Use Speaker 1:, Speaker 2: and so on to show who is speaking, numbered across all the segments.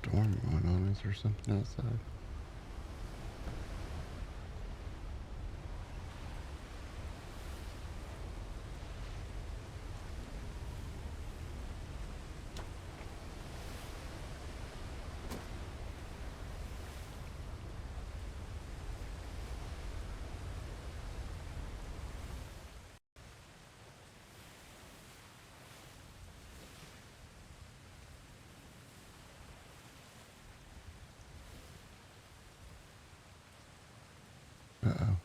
Speaker 1: storm going on. Is there something outside? Uh-oh.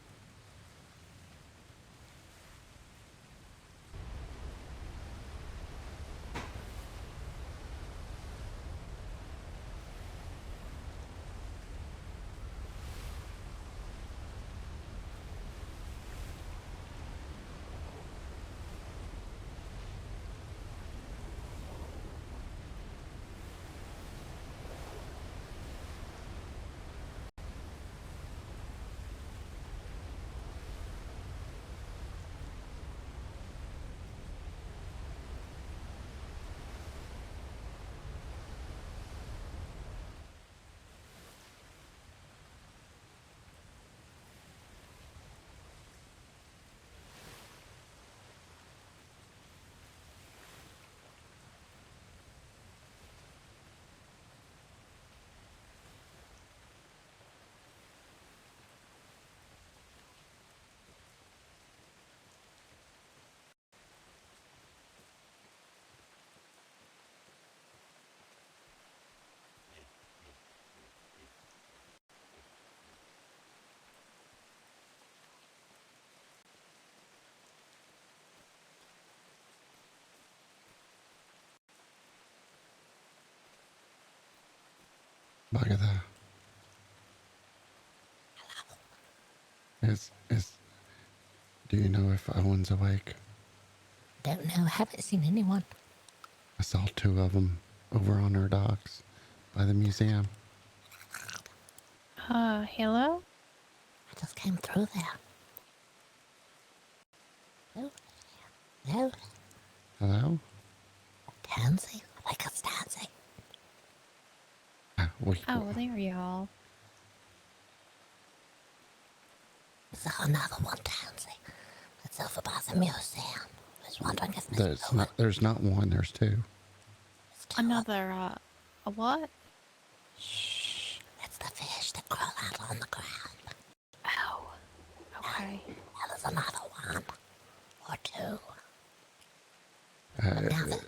Speaker 1: Boggert. Do you know if Owen's awake?
Speaker 2: Don't know. Haven't seen anyone.
Speaker 1: I saw two of them over on our docks by the museum.
Speaker 3: Hello?
Speaker 2: I just came through there. Oh, no.
Speaker 1: Hello?
Speaker 2: Tansy? I think it's Tansy.
Speaker 3: Oh, there y'all.
Speaker 2: There's another one, Tansy. It's over by the museum. I was wondering if
Speaker 1: there's not one, there's two.
Speaker 3: Another, a what?
Speaker 2: Shh. It's the fish that crawl out on the ground.
Speaker 3: Oh, okay.
Speaker 2: There's another one. Or two.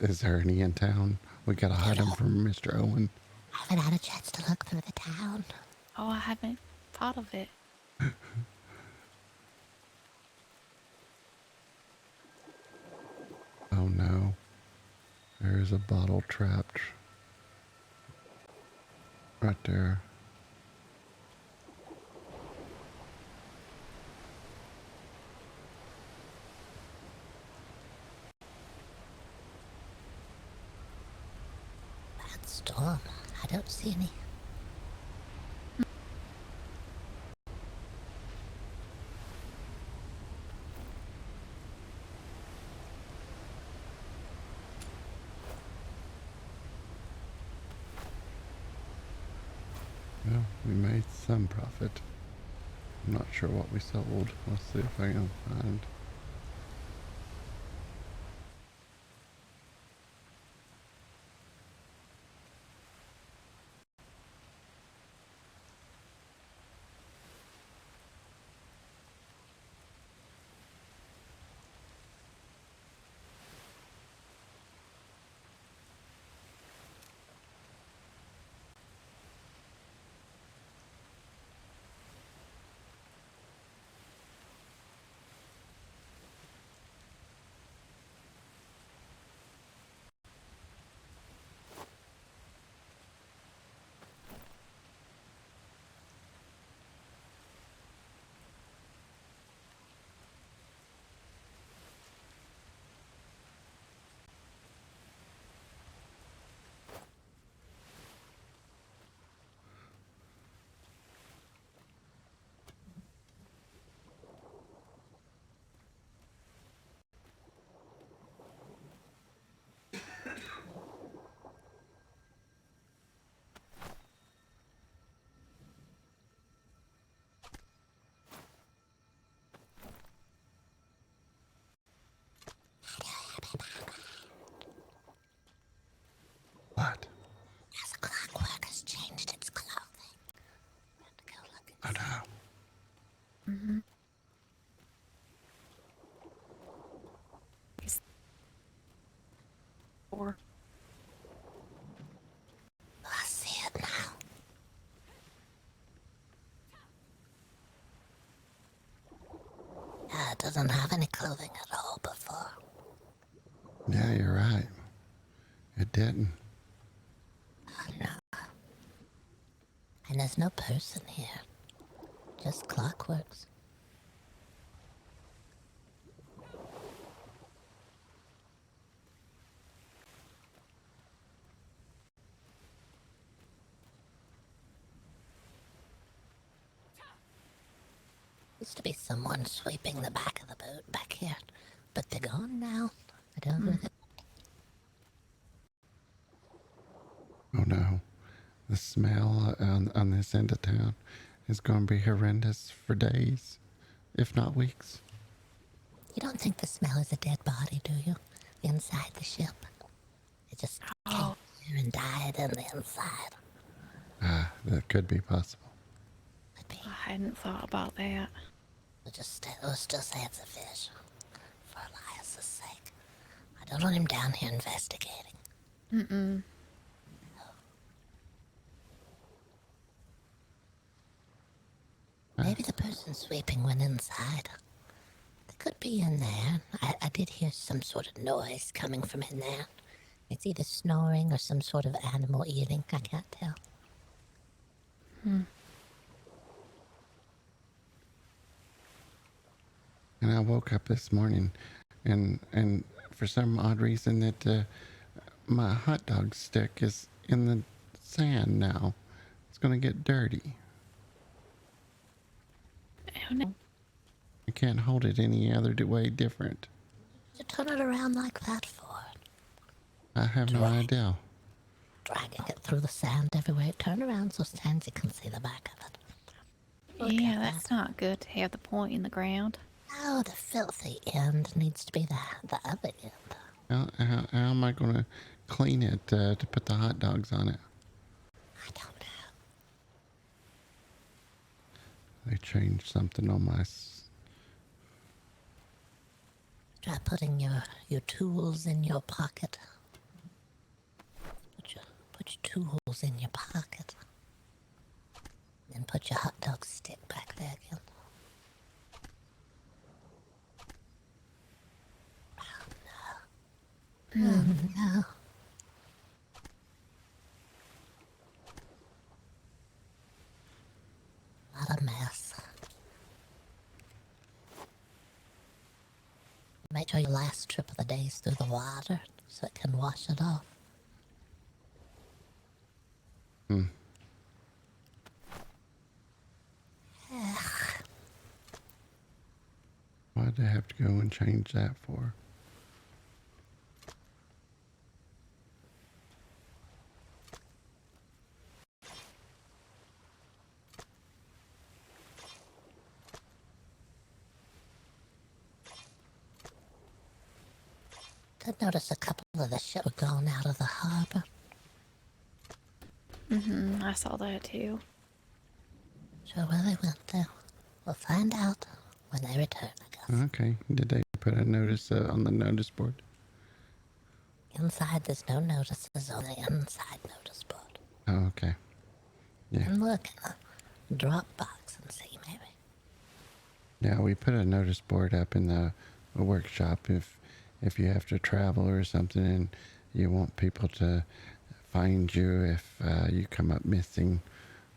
Speaker 1: Is there any in town? We gotta hide them from Mr. Owen.
Speaker 2: I haven't had a chance to look through the town.
Speaker 3: Oh, I haven't thought of it.
Speaker 1: Oh no. There is a bottle trapped right there.
Speaker 2: Bad storm. I don't see any.
Speaker 1: Well, we made some profit. I'm not sure what we sold. Let's see if I can find.
Speaker 2: doesn't have any clothing at all before.
Speaker 1: Yeah, you're right. It didn't.
Speaker 2: No. And there's no person here. Just clockworks. Used to be someone sweeping the back of the boat back here, but they're gone now. I don't know.
Speaker 1: Oh no. The smell on this end of town is going to be horrendous for days, if not weeks.
Speaker 2: You don't think the smell is a dead body, do you? Inside the ship. It just came here and died in the inside.
Speaker 1: Ah, that could be possible.
Speaker 2: Could be.
Speaker 3: I hadn't thought about that.
Speaker 2: We'll still say it's a fish. For Elias's sake. I don't want him down here investigating.
Speaker 3: Mm-mm.
Speaker 2: Maybe the person sweeping went inside. They could be in there. I did hear some sort of noise coming from in there. It's either snoring or some sort of animal eating. I can't tell.
Speaker 1: And I woke up this morning, and for some odd reason that my hot dog stick is in the sand now. It's going to get dirty.
Speaker 3: Oh no.
Speaker 1: I can't hold it any other way different.
Speaker 2: You turn it around like that for?
Speaker 1: I have no idea.
Speaker 2: Dragging it through the sand everywhere. Turn around so Tansy can see the back of it. Look
Speaker 3: Yeah,
Speaker 2: at
Speaker 3: that's not good to have the point in the ground.
Speaker 2: Oh, the filthy end needs to be the other end.
Speaker 1: How am I going to clean it to put the hot dogs on it?
Speaker 2: I don't know.
Speaker 1: They changed something on my...
Speaker 2: Try putting your tools in your pocket. Put your tools in your pocket. Then put your hot dog stick back there again. Oh no. Oh no. What a mess. Make sure your last trip of the day is through the water so it can wash it off.
Speaker 1: Why'd I have to go and change that for?
Speaker 2: Did notice a couple of the ship were gone out of the harbor.
Speaker 3: Mm-hmm. I saw that too.
Speaker 2: Sure where they went though. We'll find out when they return, I guess.
Speaker 1: Okay. Did they put a notice on the notice board?
Speaker 2: Inside there's no notices on the inside notice board.
Speaker 1: Oh, okay. Yeah.
Speaker 2: And look in the drop box and see maybe.
Speaker 1: Yeah, we put a notice board up in the workshop if you have to travel or something and you want people to find you if you come up missing.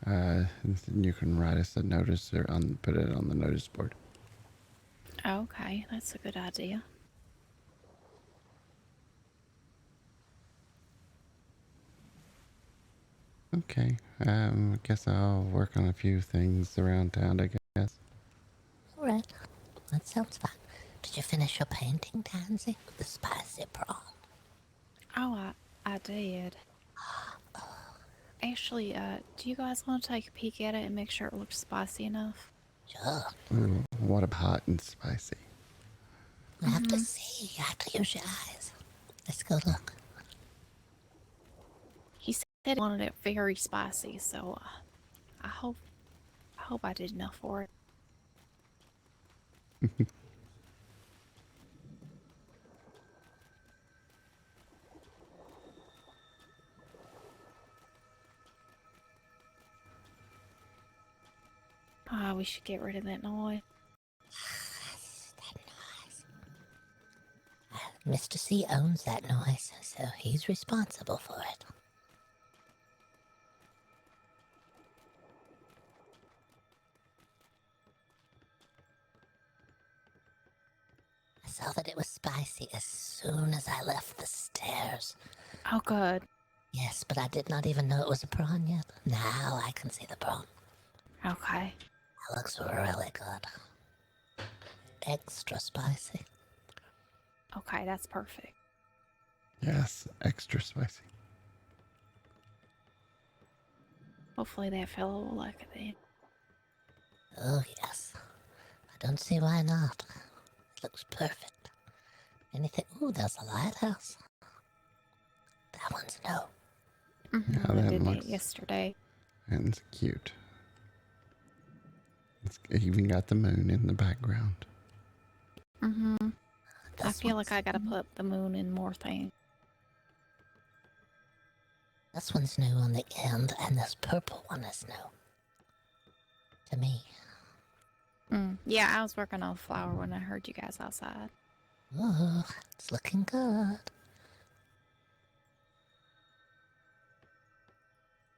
Speaker 1: You can write us a notice or put it on the notice board.
Speaker 3: Okay, that's a good idea.
Speaker 1: Okay. I guess I'll work on a few things around town, I guess.
Speaker 2: Alright, that sounds fun. Did you finish your painting, Tansy? The spicy prawn.
Speaker 3: Oh, I did. Actually, do you guys want to take a peek at it and make sure it looks spicy enough?
Speaker 2: Sure.
Speaker 1: Ooh, what a hot and spicy.
Speaker 2: You have to see. You have to use your eyes. Let's go look.
Speaker 3: He said he wanted it very spicy, so I hope I did enough for it. We should get rid of that noise.
Speaker 2: That Mr. C owns that noise, so he's responsible for it. I saw that it was spicy as soon as I left the stairs.
Speaker 3: Oh, good.
Speaker 2: Yes, but I did not even know it was a prawn yet. Now I can see the prawn.
Speaker 3: Okay.
Speaker 2: That looks really good. Extra spicy.
Speaker 3: Okay, that's perfect.
Speaker 1: Yes, extra spicy.
Speaker 3: Hopefully that fellow will like it then.
Speaker 2: Oh, yes. I don't see why not. It looks perfect. Anything. Ooh, there's a lighthouse. That one's no.
Speaker 3: Mm-hmm.
Speaker 1: Yeah,
Speaker 3: I
Speaker 1: that
Speaker 3: did
Speaker 1: looks
Speaker 3: it yesterday.
Speaker 1: and it's cute. It's even got the moon in the background.
Speaker 3: Mm-hmm. I
Speaker 2: This
Speaker 3: feel like
Speaker 2: one's-
Speaker 3: I gotta put the moon in more things.
Speaker 2: This one's new on the end, and this purple one is new. To me.
Speaker 3: Yeah, I was working on a flower when I heard you guys outside.
Speaker 2: Oh, it's looking good.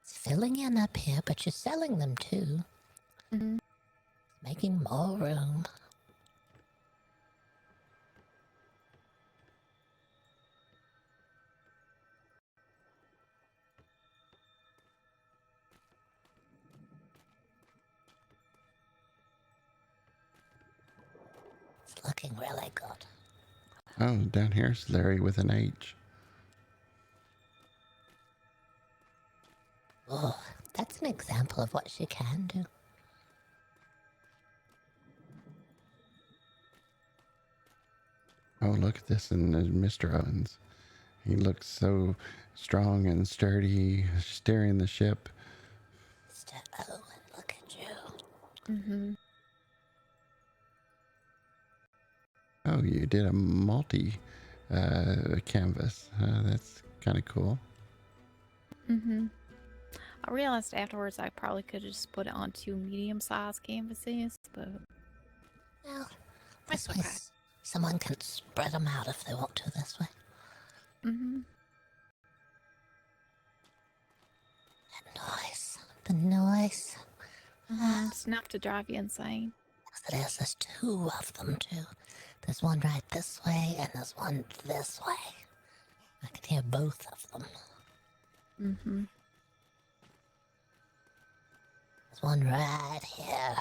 Speaker 2: It's filling in up here, but you're selling them too.
Speaker 3: Mm-hmm.
Speaker 2: Making more room. It's looking really good.
Speaker 1: Oh, down here's Larry with an H.
Speaker 2: Oh, that's an example of what she can do.
Speaker 1: Oh, look at this, and there's Mr. Owens. He looks so strong and sturdy, steering the ship.
Speaker 2: Mr. Owen, look at you.
Speaker 3: Mm-hmm.
Speaker 1: Oh, you did a multi canvas. That's kind of cool.
Speaker 3: Mm-hmm. I realized afterwards I probably could have just put it on 2 medium-sized canvases, but
Speaker 2: Well,
Speaker 3: that's
Speaker 2: this way
Speaker 3: okay.
Speaker 2: someone can spread them out if they want to this way.
Speaker 3: Mm-hmm.
Speaker 2: That noise. The noise.
Speaker 3: It's enough to drive you insane.
Speaker 2: Yes, it is. There's two of them too. There's one right this way and there's one this way. I can hear both of them.
Speaker 3: Mm-hmm.
Speaker 2: There's one right here.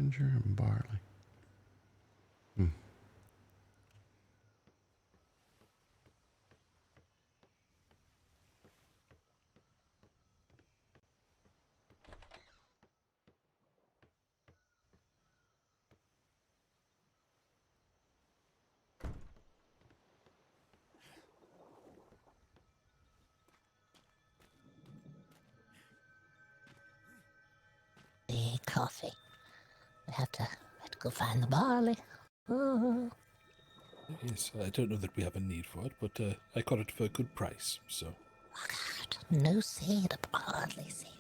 Speaker 1: Ginger and barley.
Speaker 2: The coffee. We have to go find the barley. Oh,
Speaker 4: Yes, I don't know that we have a need for it, but I got it for a good price, so...
Speaker 2: Boggert. No seed, a barley seed.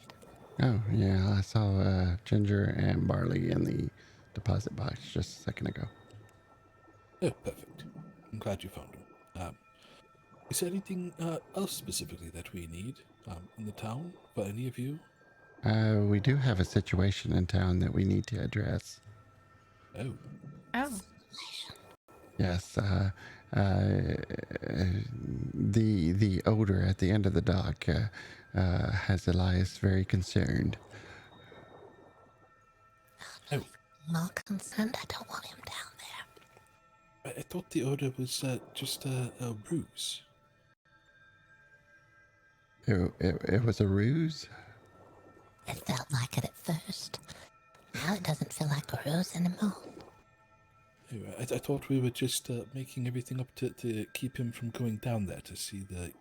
Speaker 1: Oh, yeah, I saw ginger and barley in the deposit box just a second ago.
Speaker 4: Oh, perfect. I'm glad you found them. Is there anything else specifically that we need in the town for any of you?
Speaker 1: We do have a situation in town that we need to address.
Speaker 4: Oh,
Speaker 3: Oh.
Speaker 1: Yes, the odor at the end of the dock has Elias very concerned.
Speaker 4: oh,
Speaker 2: More concerned, I don't want him down there.
Speaker 4: I thought the odor was just a ruse.
Speaker 1: It was a ruse?
Speaker 2: It felt like it at first. Now it doesn't feel like a rose anymore.
Speaker 4: Oh, I thought we were just making everything up to keep him from going down there to see the.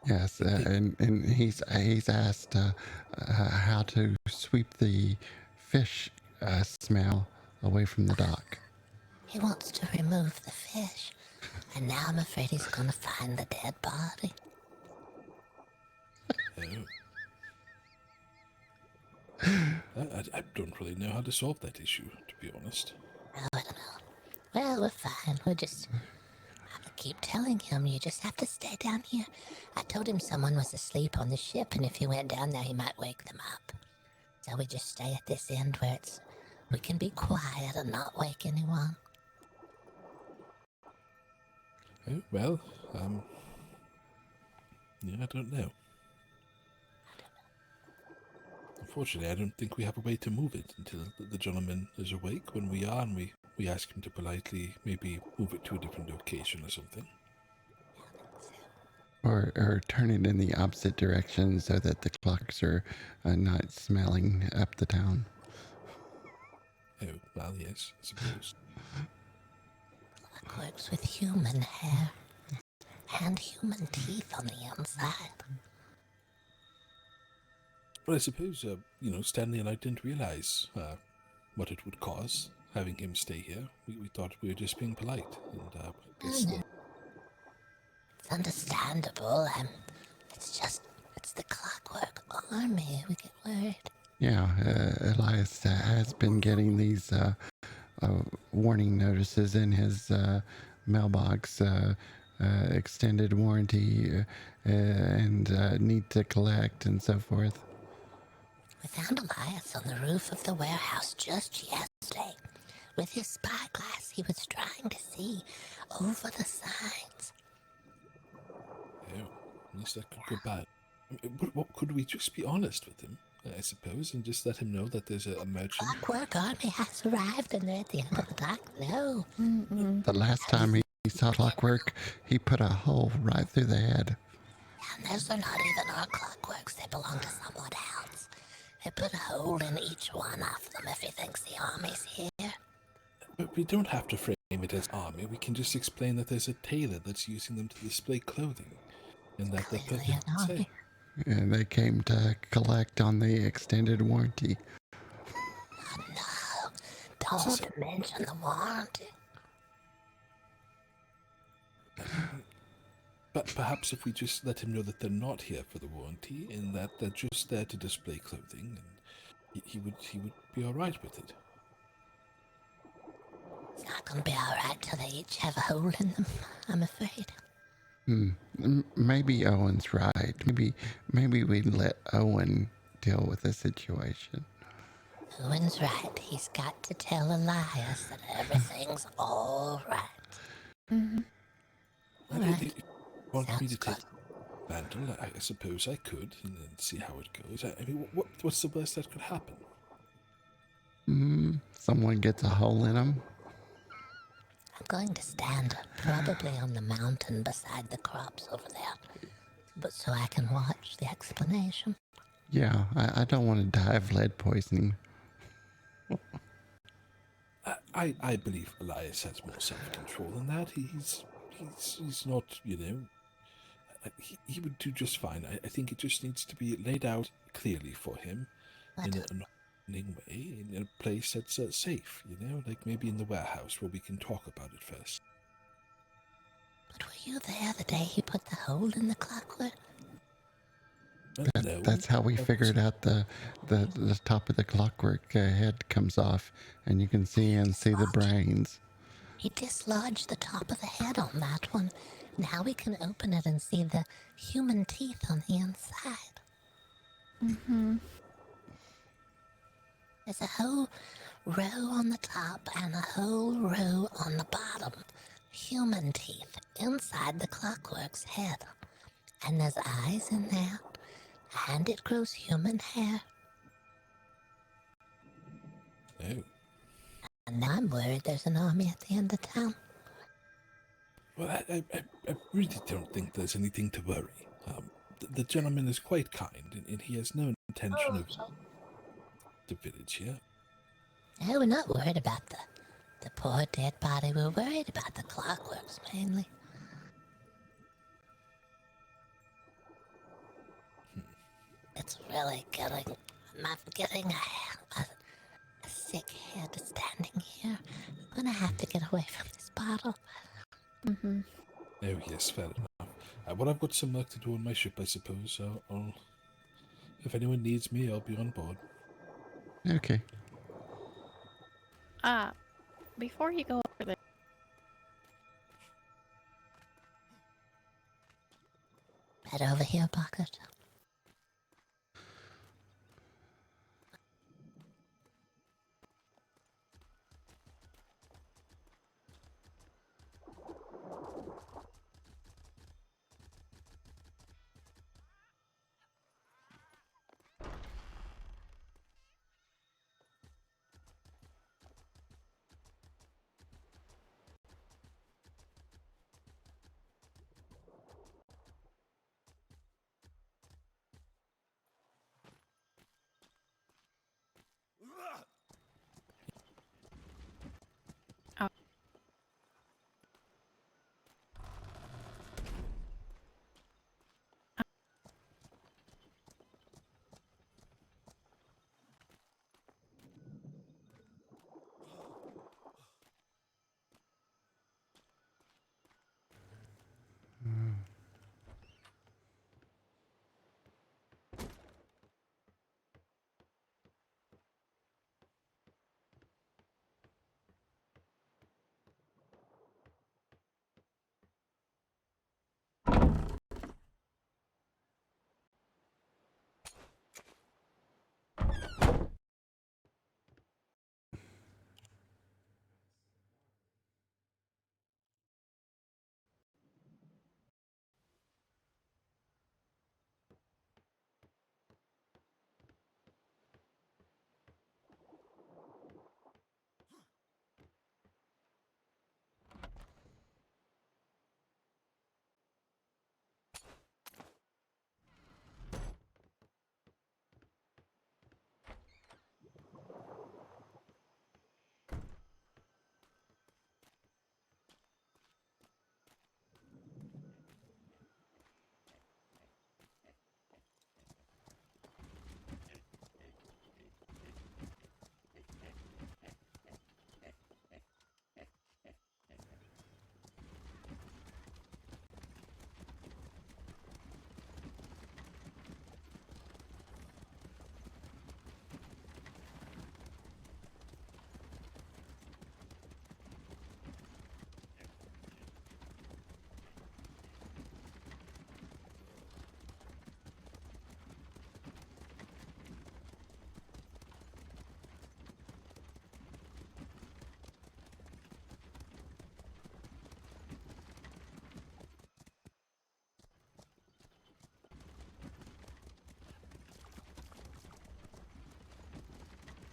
Speaker 1: Yes, and he's asked how to sweep the fish smell away from the dock.
Speaker 2: He wants to remove the fish, and now I'm afraid he's gonna find the dead body.
Speaker 4: Oh. I don't really know how to solve that issue, to be honest.
Speaker 2: Oh, I don't know. Well, we're fine. We're just... I keep telling him, you just have to stay down here. I told him someone was asleep on the ship, and if he went down there, he might wake them up. So we just stay at this end where we can be quiet and not wake anyone.
Speaker 4: Oh, well, yeah, I don't know. Unfortunately, I don't think we have a way to move it until the gentleman is awake. When we are, and we ask him to politely maybe move it to a different location or something.
Speaker 1: Or turn it in the opposite direction so that the clocks are not smelling up the town.
Speaker 4: Oh, well, yes, I suppose.
Speaker 2: Clock works with human hair and human teeth on the inside.
Speaker 4: Well, I suppose, Stanley and I didn't realize what it would cause having him stay here. We thought we were just being polite. And
Speaker 2: It's understandable. It's the clockwork army. We get worried.
Speaker 1: Yeah, Elias has been getting these warning notices in his mailbox, extended warranty and need to collect and so forth.
Speaker 2: We found Elias on the roof of the warehouse just yesterday. With his spyglass, he was trying to see over the signs.
Speaker 4: Oh, at least that could go bad. What, could we just be honest with him, I suppose, and just let him know that there's a merchant?
Speaker 2: Clockwork army has arrived and they're at the end of the dock. No.
Speaker 1: The last time he saw clockwork, he put a hole right through the head.
Speaker 2: And those are not even our clockworks. They belong to someone else. They put a hole in each one of them if he thinks the army's here.
Speaker 4: But we don't have to frame it as army. We can just explain that there's a tailor that's using them to display clothing. And that they're
Speaker 2: Clearly an army.
Speaker 1: And they came to collect on the extended warranty.
Speaker 2: Oh, no. Don't mention the warranty.
Speaker 4: But perhaps if we just let him know that they're not here for the warranty, and that they're just there to display clothing, and he would be all right with it.
Speaker 2: It's not going to be all right till they each have a hole in them, I'm afraid.
Speaker 1: Maybe Owen's right. Maybe we'd let Owen deal with the situation.
Speaker 2: Owen's right. He's got to tell Elias that everything's all right.
Speaker 3: Mm-hmm.
Speaker 2: All
Speaker 4: If
Speaker 2: right.
Speaker 4: you want me
Speaker 2: Sounds
Speaker 4: to take
Speaker 2: good.
Speaker 4: Vandal, I suppose I could, and then see how it goes. I mean, what's the worst that could happen?
Speaker 1: Someone gets a hole in them.
Speaker 2: I'm going to stand probably on the mountain beside the crops over there, but so I can watch the explanation.
Speaker 1: Yeah, I don't want to die of lead poisoning.
Speaker 4: I believe Elias has more self-control than that. He's not, he would do just fine. I think it just needs to be laid out clearly for him in an opening way, in a place that's safe, like maybe in the warehouse where we can talk about it first.
Speaker 2: But were you there the day he put the hole in the clockwork?
Speaker 4: No.
Speaker 1: That's how we figured out the top of the clockwork head comes off, and you can see the brains.
Speaker 2: He dislodged the top of the head on that one. Now we can open it and see the human teeth on the inside.
Speaker 3: Mm-hmm.
Speaker 2: There's a whole row on the top and a whole row on the bottom. Human teeth inside the clockwork's head. And there's eyes in there. And it grows human hair.
Speaker 4: Oh.
Speaker 2: And now I'm worried there's an army at the end of town.
Speaker 4: Well, I really don't think there's anything to worry. The gentleman is quite kind, and he has no intention of the village here.
Speaker 2: No, we're not worried about the poor dead body. We're worried about the clockworks mainly. It's really I'm getting a sick head standing here. I'm gonna have to get away from this bottle.
Speaker 3: Mm-hmm.
Speaker 4: Oh, yes, fair enough. Well, I've got some work to do on my ship, I suppose, so if anyone needs me, I'll be on board.
Speaker 1: Okay.
Speaker 3: Before you go over there,
Speaker 2: Head over here, Boggert.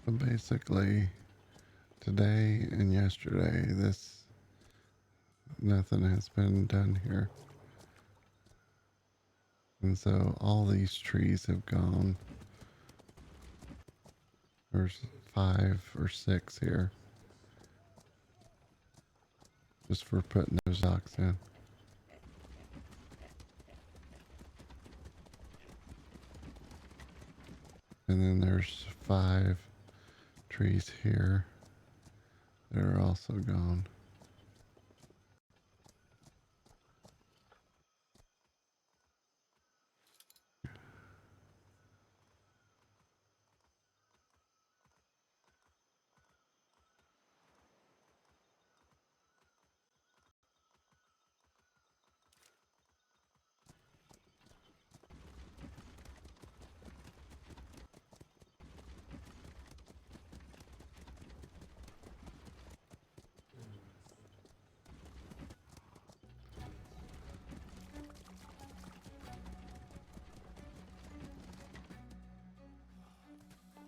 Speaker 1: So basically, today and yesterday, nothing has been done here. And so all these trees have gone. There's 5 or 6 here. Just for putting those docks in. And then there's 5 trees here that are also gone.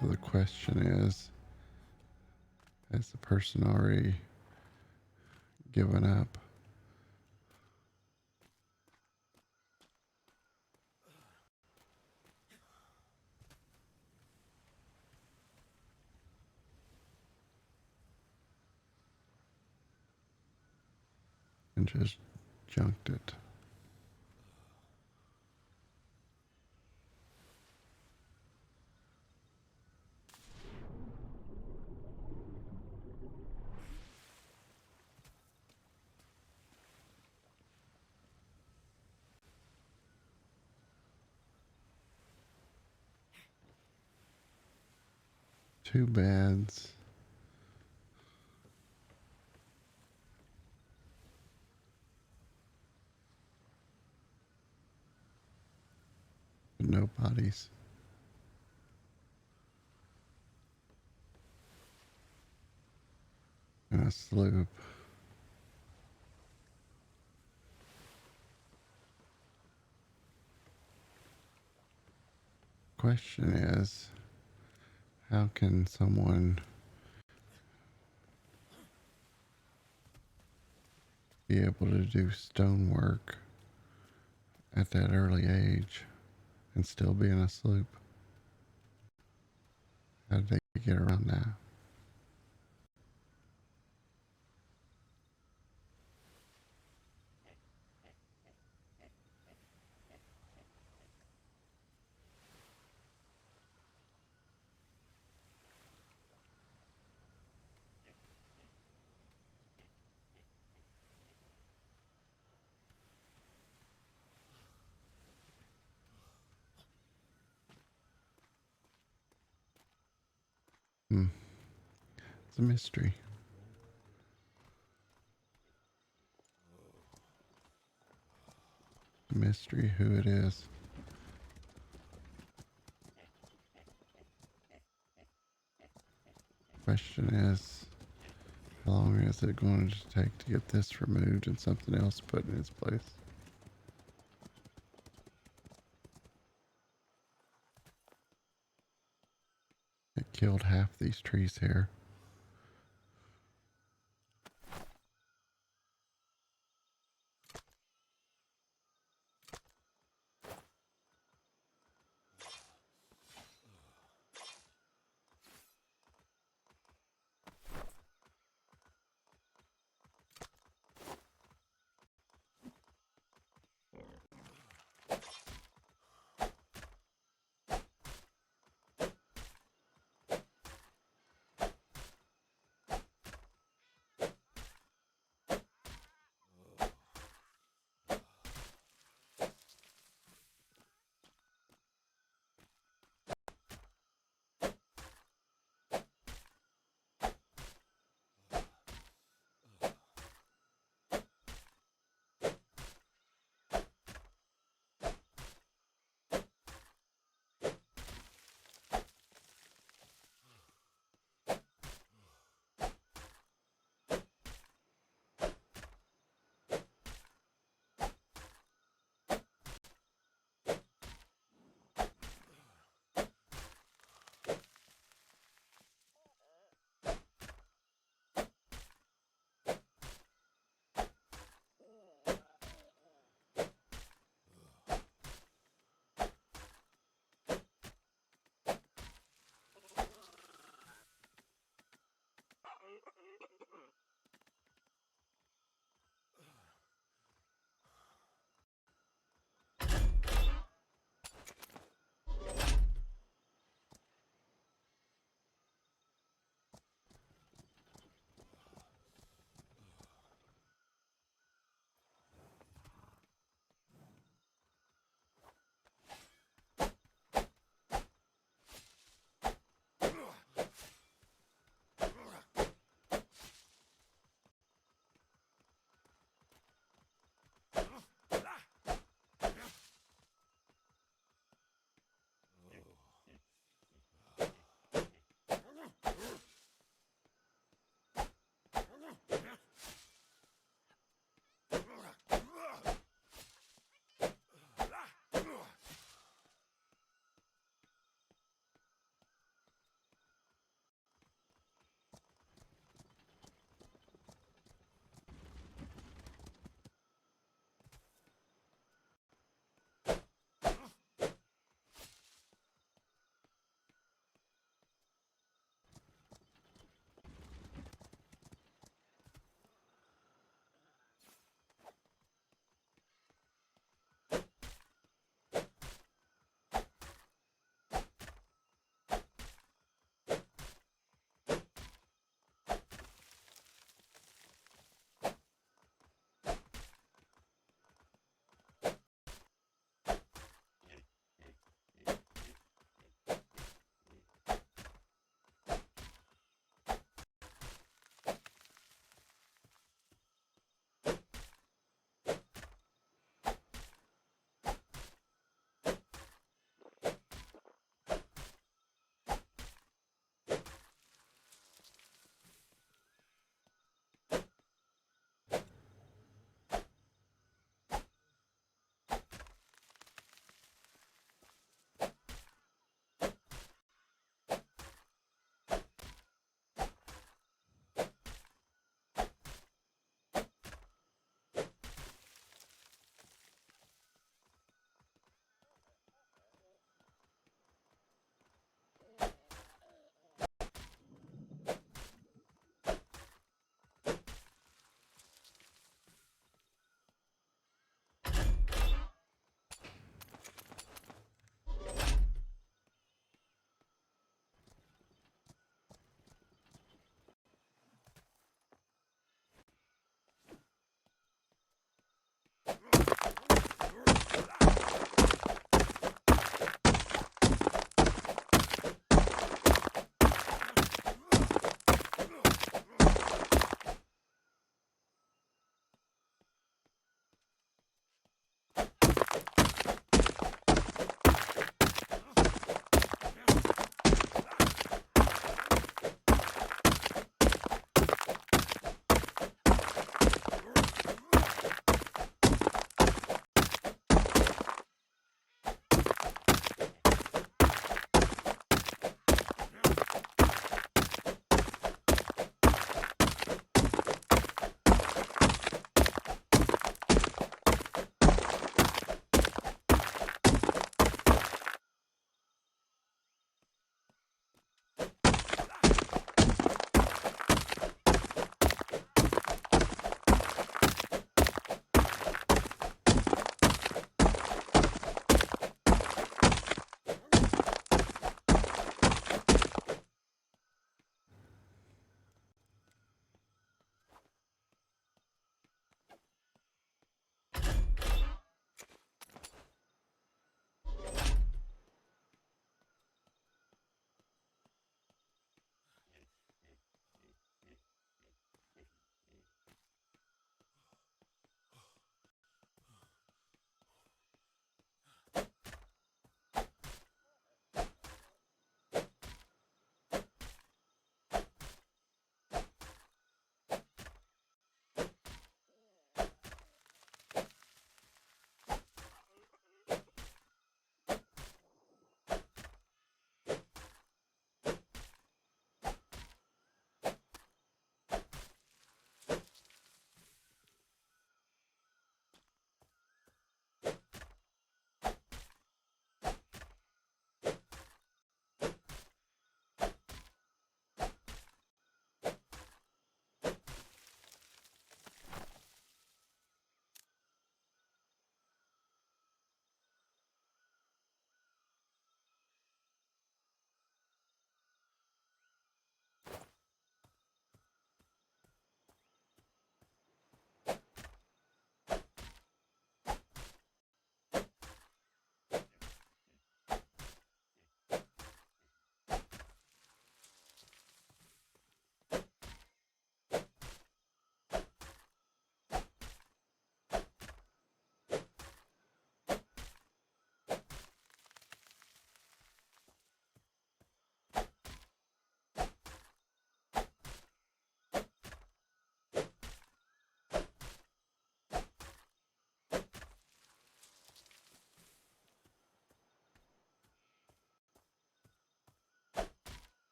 Speaker 1: So the question is, has the person already given up? And just junked it? Two beds. But no bodies. And a sloop. Question is, how can someone be able to do stonework at that early age and still be in a sloop? How did they get around that? It's a mystery. A mystery who it is. Question is, how long is it going to take to get this removed and something else put in its place? It killed half these trees here.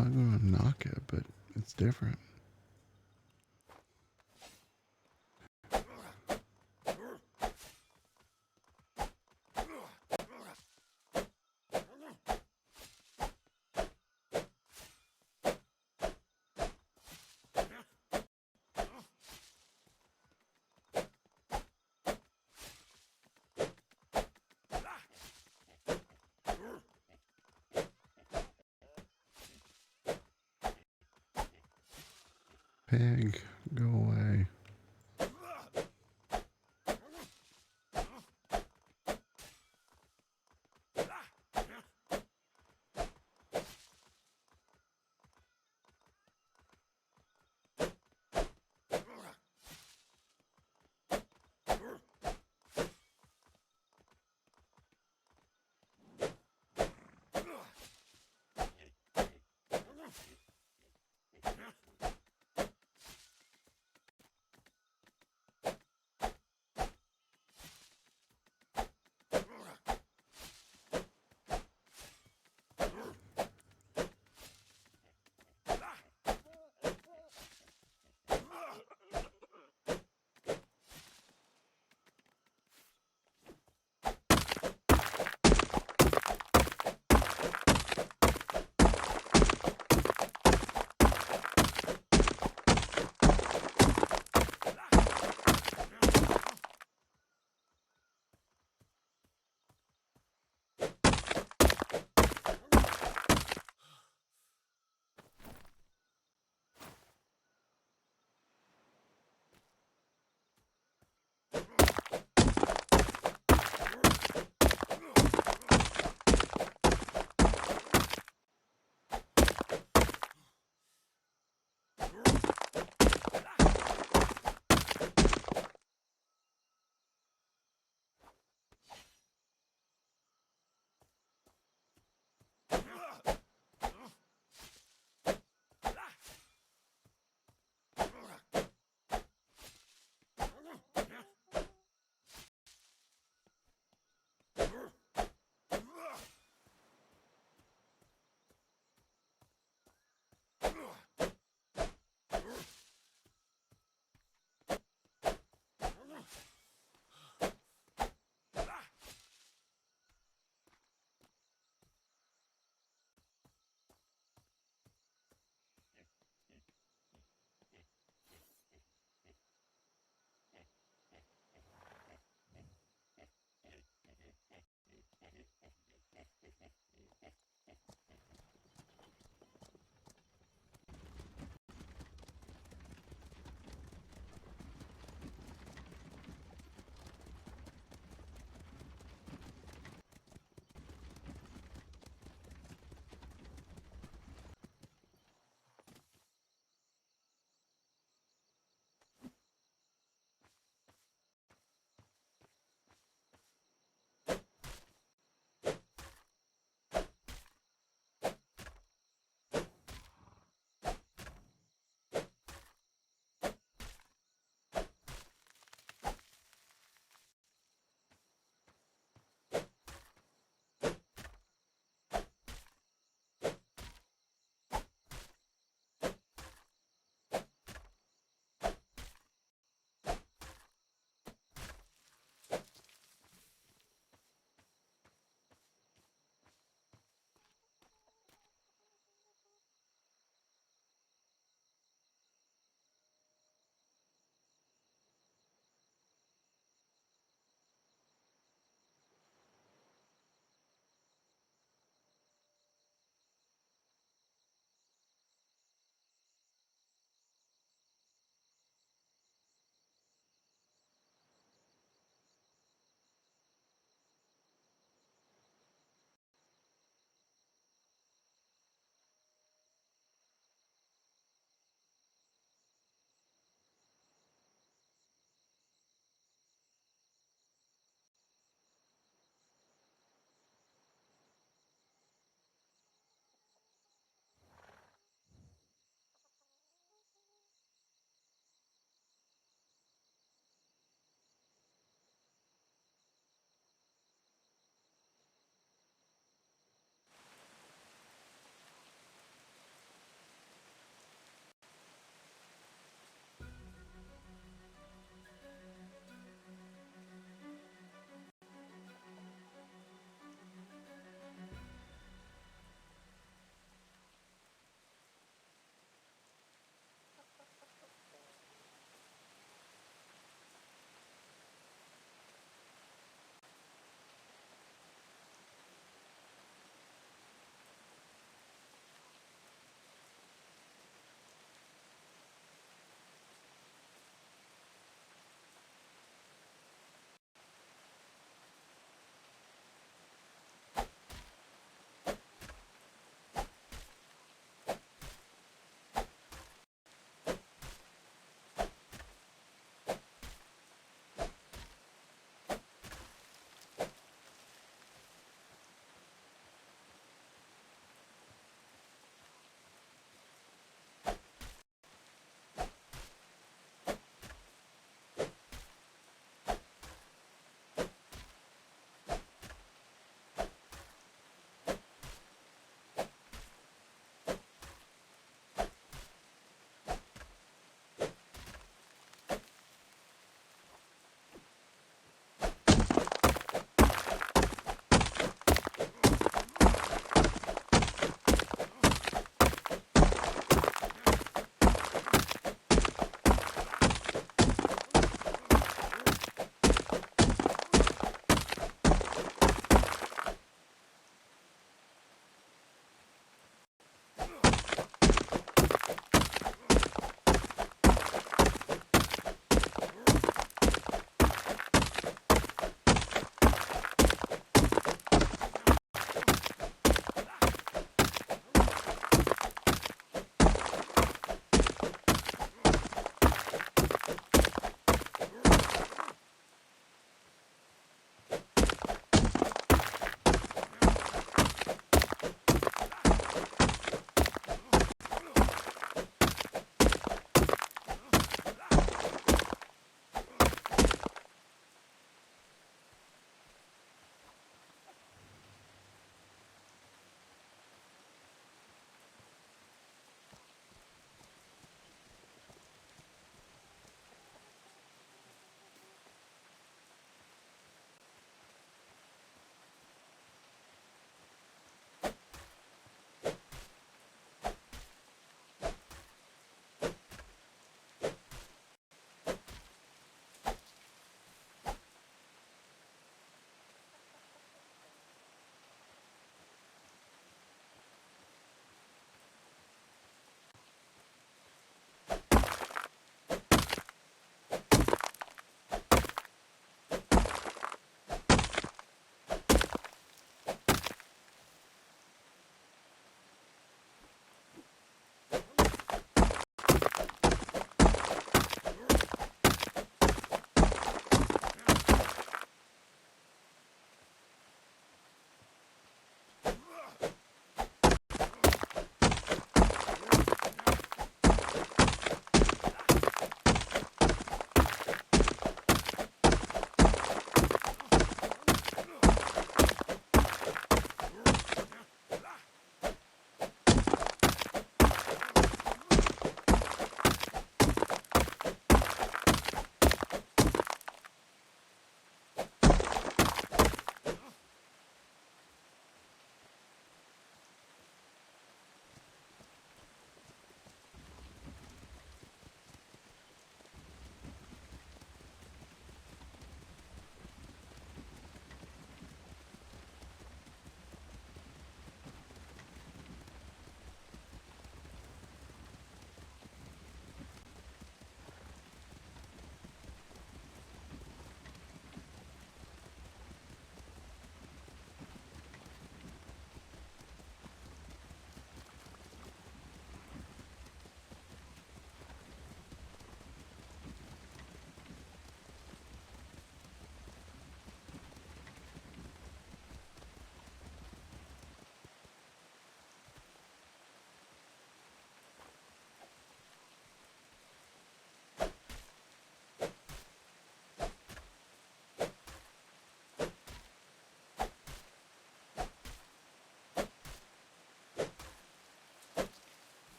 Speaker 1: not gonna knock it, but it's different. Pig, go away.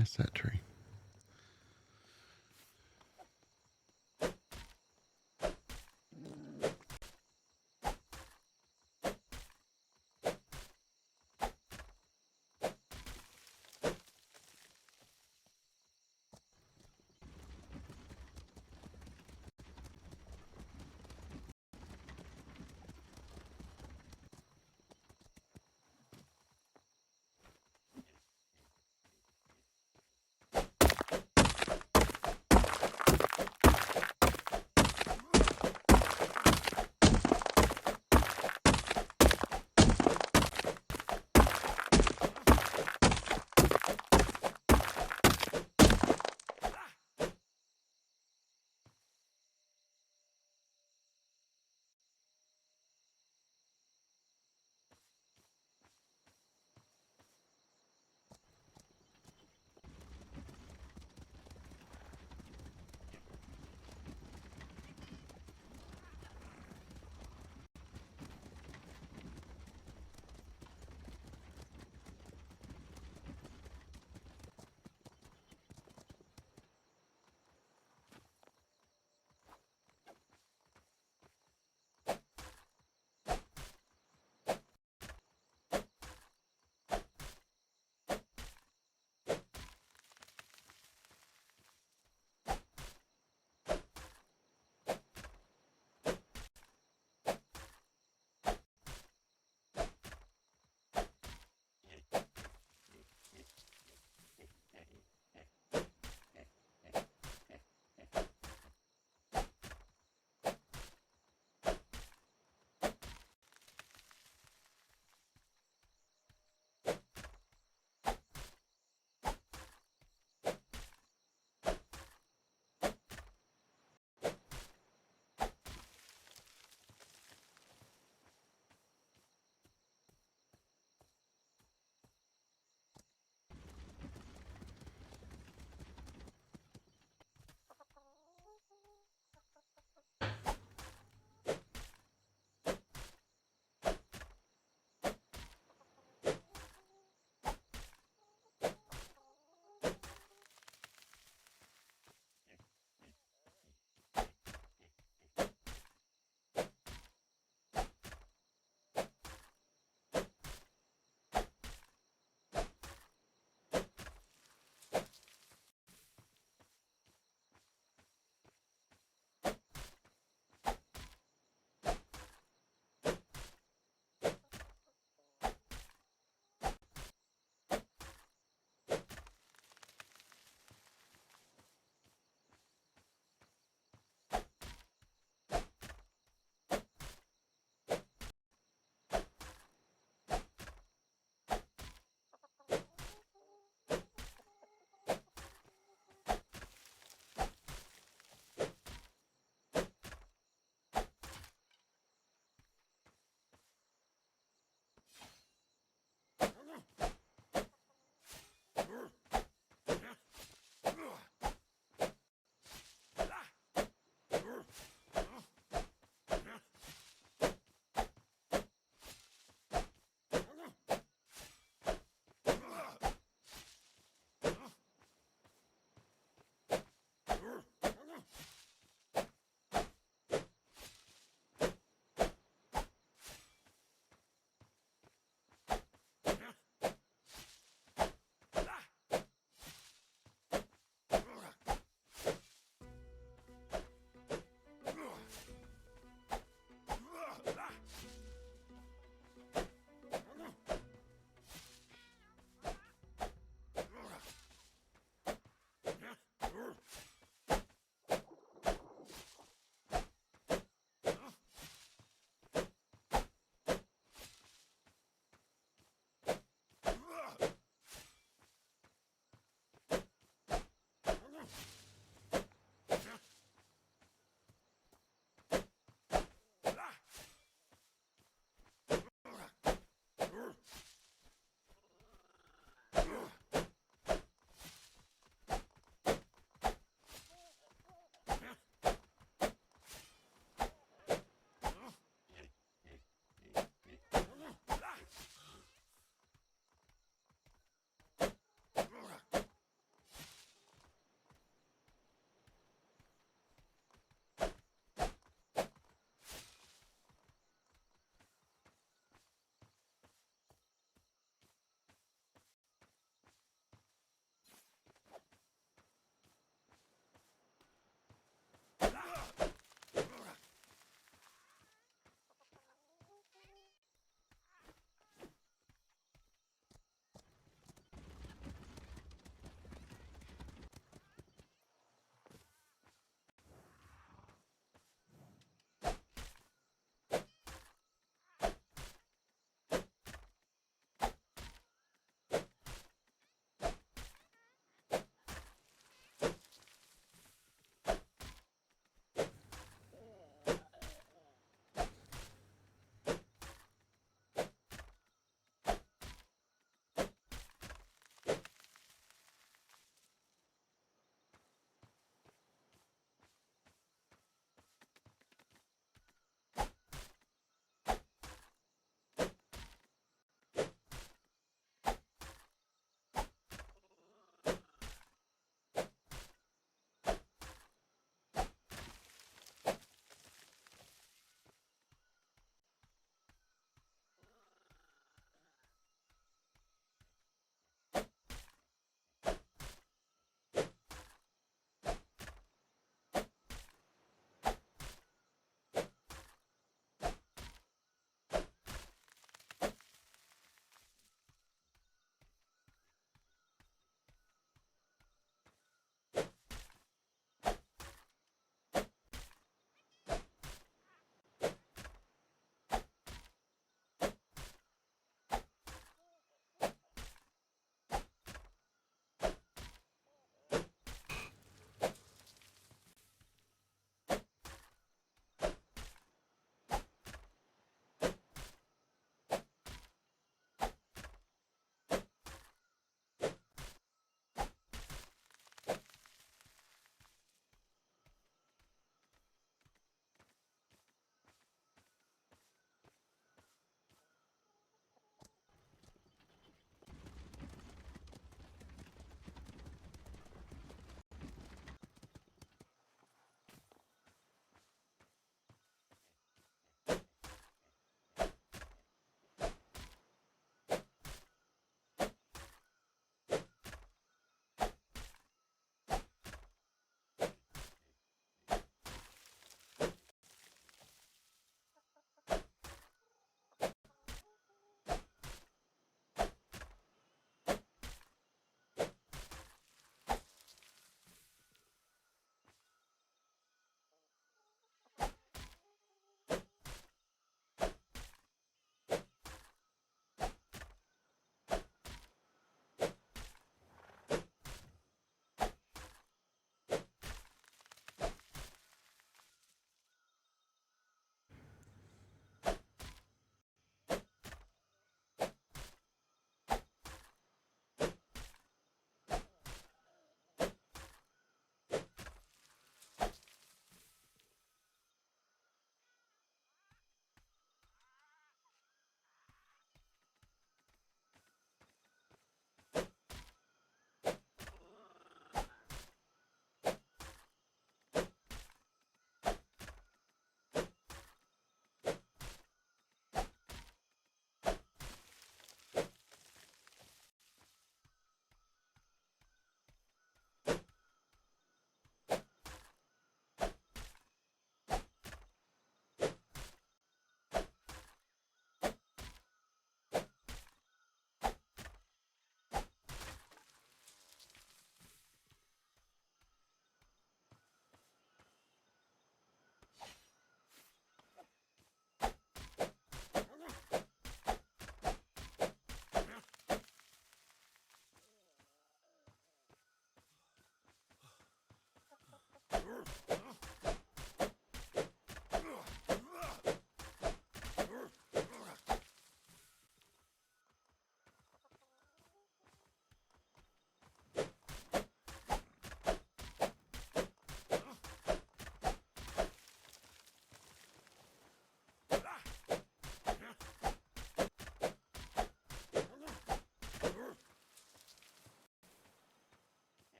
Speaker 1: miss that tree.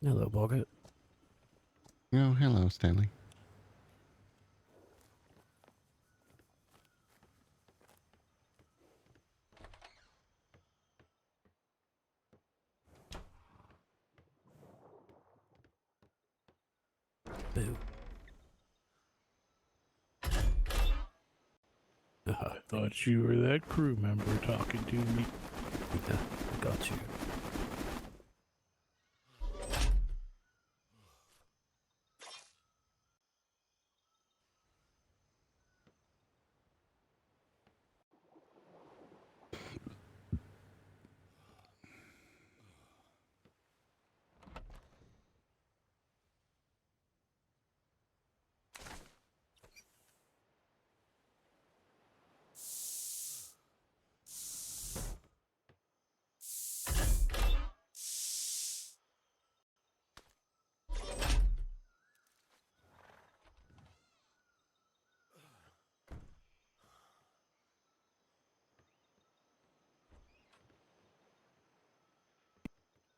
Speaker 5: Hello, Boggert.
Speaker 1: Oh, hello, Stanley.
Speaker 5: Boo.
Speaker 6: I thought you were that crew member talking to me.
Speaker 5: Yeah, I got you.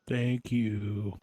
Speaker 6: Thank you.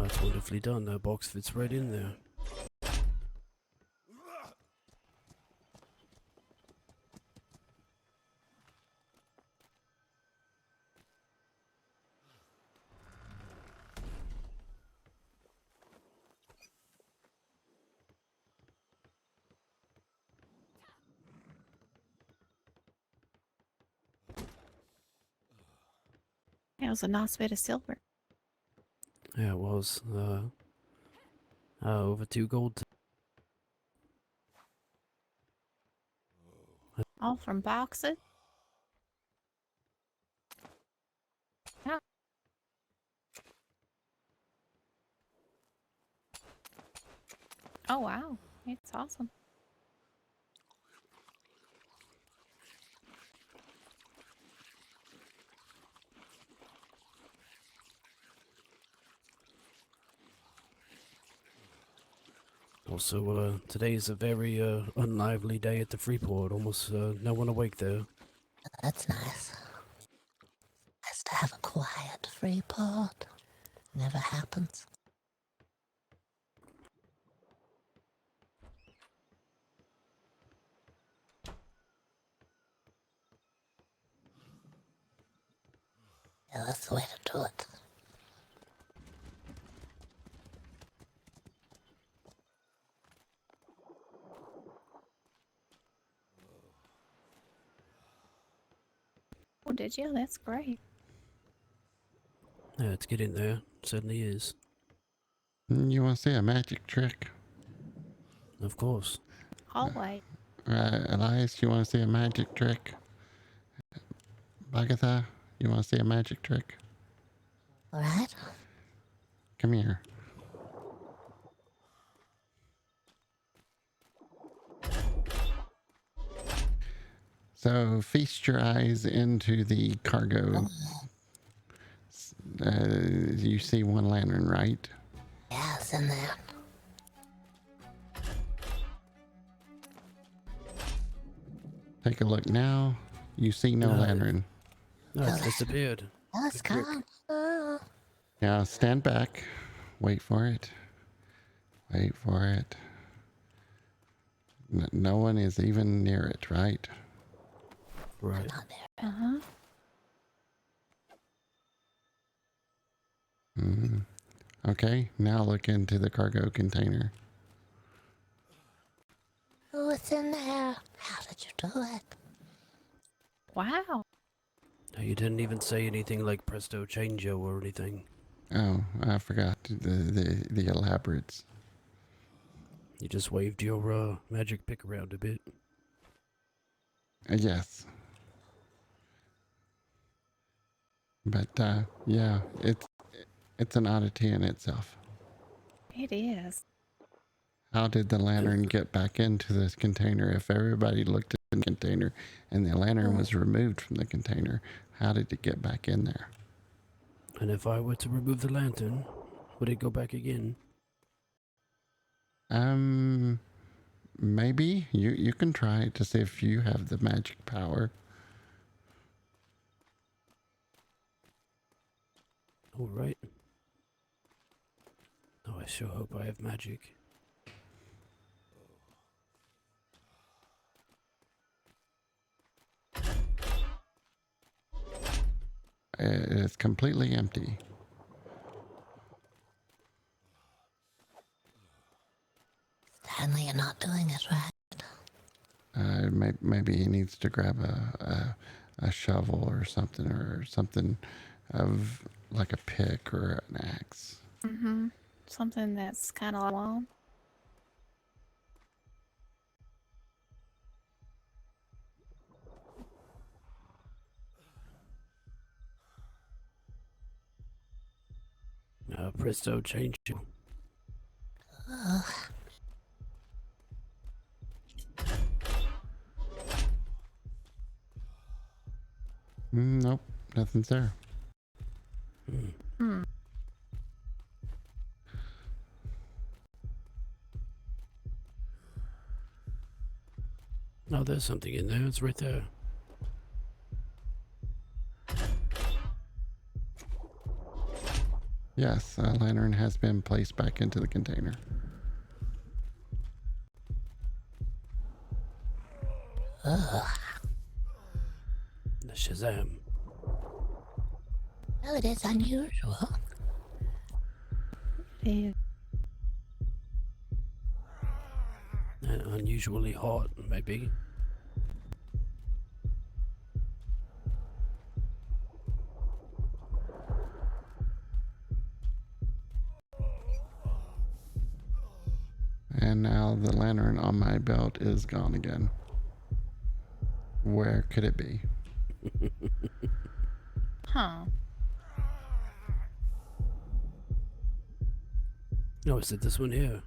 Speaker 5: That's wonderfully done. That box fits right in there.
Speaker 3: That was a nice bit of silver.
Speaker 5: Yeah, it was. Over 2 gold.
Speaker 3: All from boxes. Yeah. Oh wow, it's awesome.
Speaker 5: Also, today is a very unlively day at the Freeport. Almost no one awake there.
Speaker 2: That's nice. Nice to have a quiet free port. Never happens. Yeah, that's the way to do it.
Speaker 3: Oh, did you? That's great.
Speaker 5: Yeah, it's getting there. Certainly is.
Speaker 1: You want to see a magic trick?
Speaker 5: Of course.
Speaker 3: Always.
Speaker 1: Elias, you want to see a magic trick? Bagatha, you want to see a magic trick?
Speaker 2: Alright?
Speaker 1: Come here. So feast your eyes into the cargo. You see one lantern, right?
Speaker 2: Yeah, it's in there.
Speaker 1: Take a look now. You see no
Speaker 5: No.
Speaker 1: lantern.
Speaker 5: No, it's disappeared.
Speaker 2: Oh, it's
Speaker 5: Good trick.
Speaker 2: gone. Oh.
Speaker 1: Now stand back. Wait for it. Wait for it. No one is even near it, right?
Speaker 5: Right.
Speaker 2: Not there.
Speaker 3: Uh-huh.
Speaker 1: Okay, now look into the cargo container.
Speaker 2: Oh, it's in there. How did you do it?
Speaker 3: Wow.
Speaker 5: You didn't even say anything like presto changeo or anything.
Speaker 1: Oh, I forgot the elaborates.
Speaker 5: You just waved your magic pick around a bit.
Speaker 1: Yes. But yeah, it's an oddity in itself.
Speaker 3: It is.
Speaker 1: How did the lantern get back into this container? If everybody looked at the container and the lantern was removed from the container, how did it get back in there?
Speaker 5: And if I were to remove the lantern, would it go back again?
Speaker 1: Maybe you can try it to see if you have the magic power.
Speaker 5: All right. Oh, I sure hope I have magic.
Speaker 1: It's completely empty.
Speaker 2: Stanley, you're not doing it right.
Speaker 1: Maybe he needs to grab a shovel or something of like a pick or an axe.
Speaker 3: Mm-hmm. Something that's kind of long.
Speaker 5: Presto changeo.
Speaker 1: Nope, nothing's there.
Speaker 3: Hmm.
Speaker 5: Oh, there's something in there. It's right there.
Speaker 1: Yes, a lantern has been placed back into the container.
Speaker 2: Ugh.
Speaker 5: The Shazam.
Speaker 2: Well, it is unusual.
Speaker 3: Yeah.
Speaker 5: Unusually hot, maybe.
Speaker 1: And now the lantern on my belt is gone again. Where could it be?
Speaker 3: Huh.
Speaker 5: Oh, is it this one here?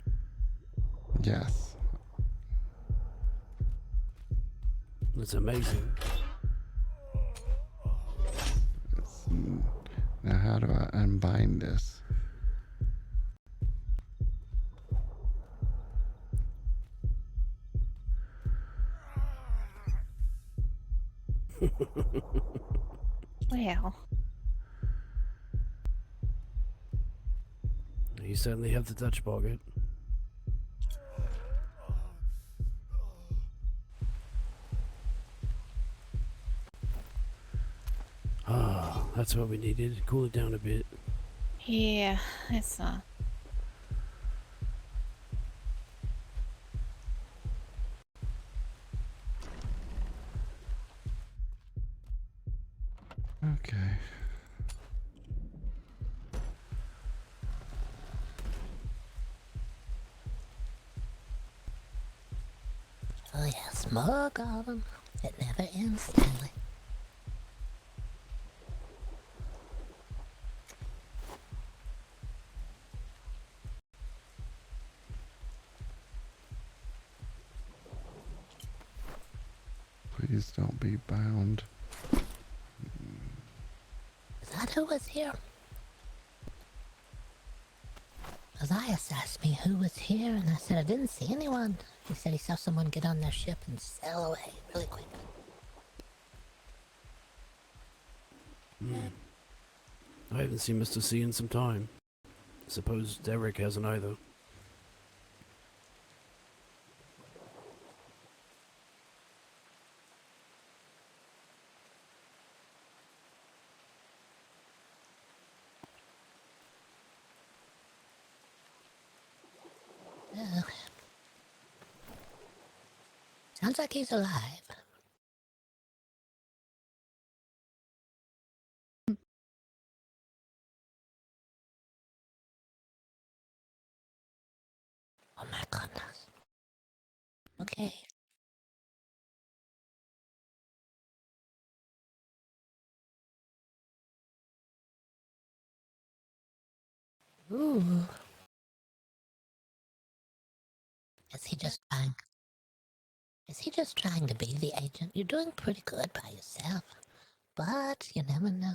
Speaker 1: Yes.
Speaker 5: That's amazing.
Speaker 1: Now how do I unbind this?
Speaker 3: Well.
Speaker 5: You certainly have the touch, Boggert. Ah, that's what we needed. Cool it down a bit.
Speaker 3: Yeah, it's
Speaker 1: Okay.
Speaker 2: Oh yes, more goblin. It never ends, Stanley.
Speaker 1: Please don't be bound.
Speaker 2: Is that who was here? Matthias asked me who was here, and I said I didn't see anyone. He said he saw someone get on their ship and sail away really quick.
Speaker 5: I haven't seen Mr. C in some time. Suppose Derek hasn't either.
Speaker 2: Ugh. Sounds like he's alive. Oh my goodness. Okay. Ooh. Is he just trying? Is he just trying to be the agent? You're doing pretty good by yourself, but you never know.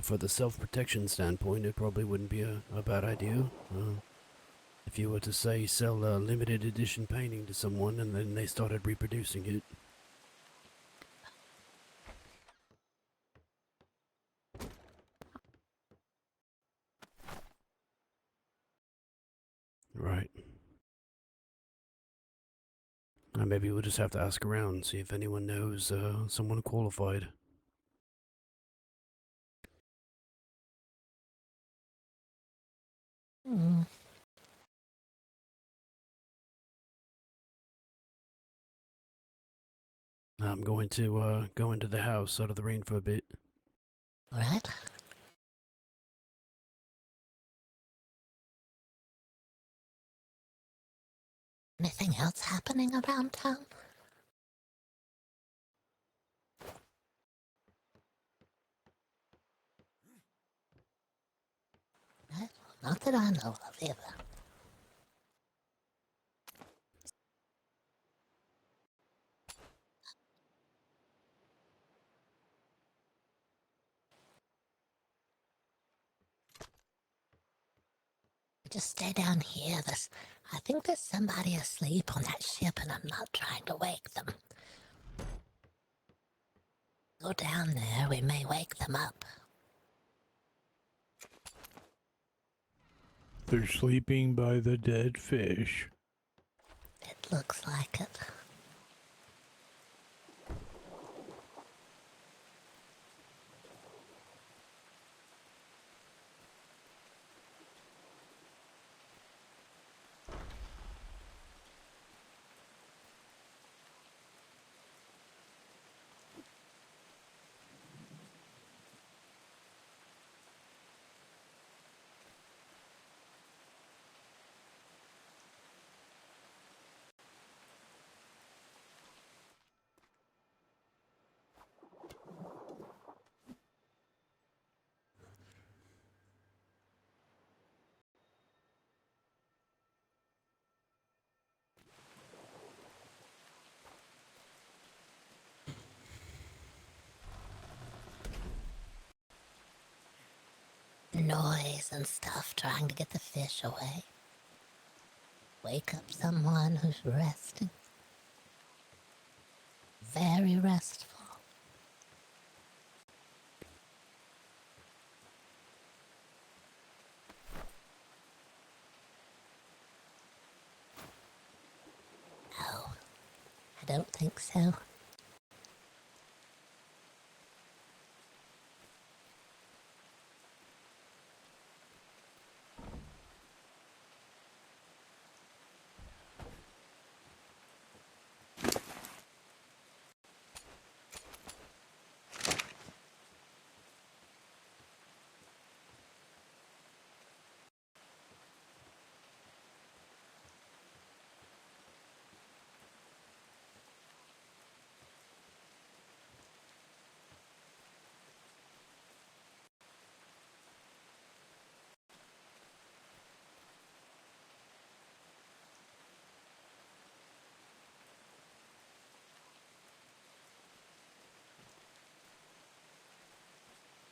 Speaker 5: For the self-protection standpoint, it probably wouldn't be a bad idea. If you were to, say, sell a limited edition painting to someone and then they started reproducing it. Right. Maybe we'll just have to ask around, see if anyone knows someone qualified.
Speaker 2: Hmm.
Speaker 5: I'm going to go into the house out of the rain for a bit.
Speaker 2: All right. Anything else happening around town? No, not that I know of either. Just stay down here. I think there's somebody asleep on that ship and I'm not trying to wake them. Go down there, we may wake them up.
Speaker 6: They're sleeping by the dead fish.
Speaker 2: It looks like it. Noise and stuff trying to get the fish away. Wake up someone who's resting. Very restful. No, I don't think so.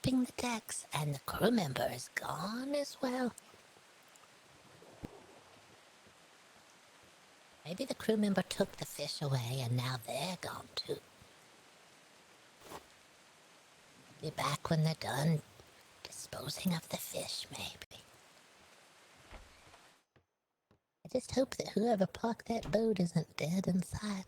Speaker 2: The decks, and the crew member is gone as well. Maybe the crew member took the fish away and now they're gone too. Be back when they're done disposing of the fish, maybe. I just hope that whoever parked that boat isn't dead inside.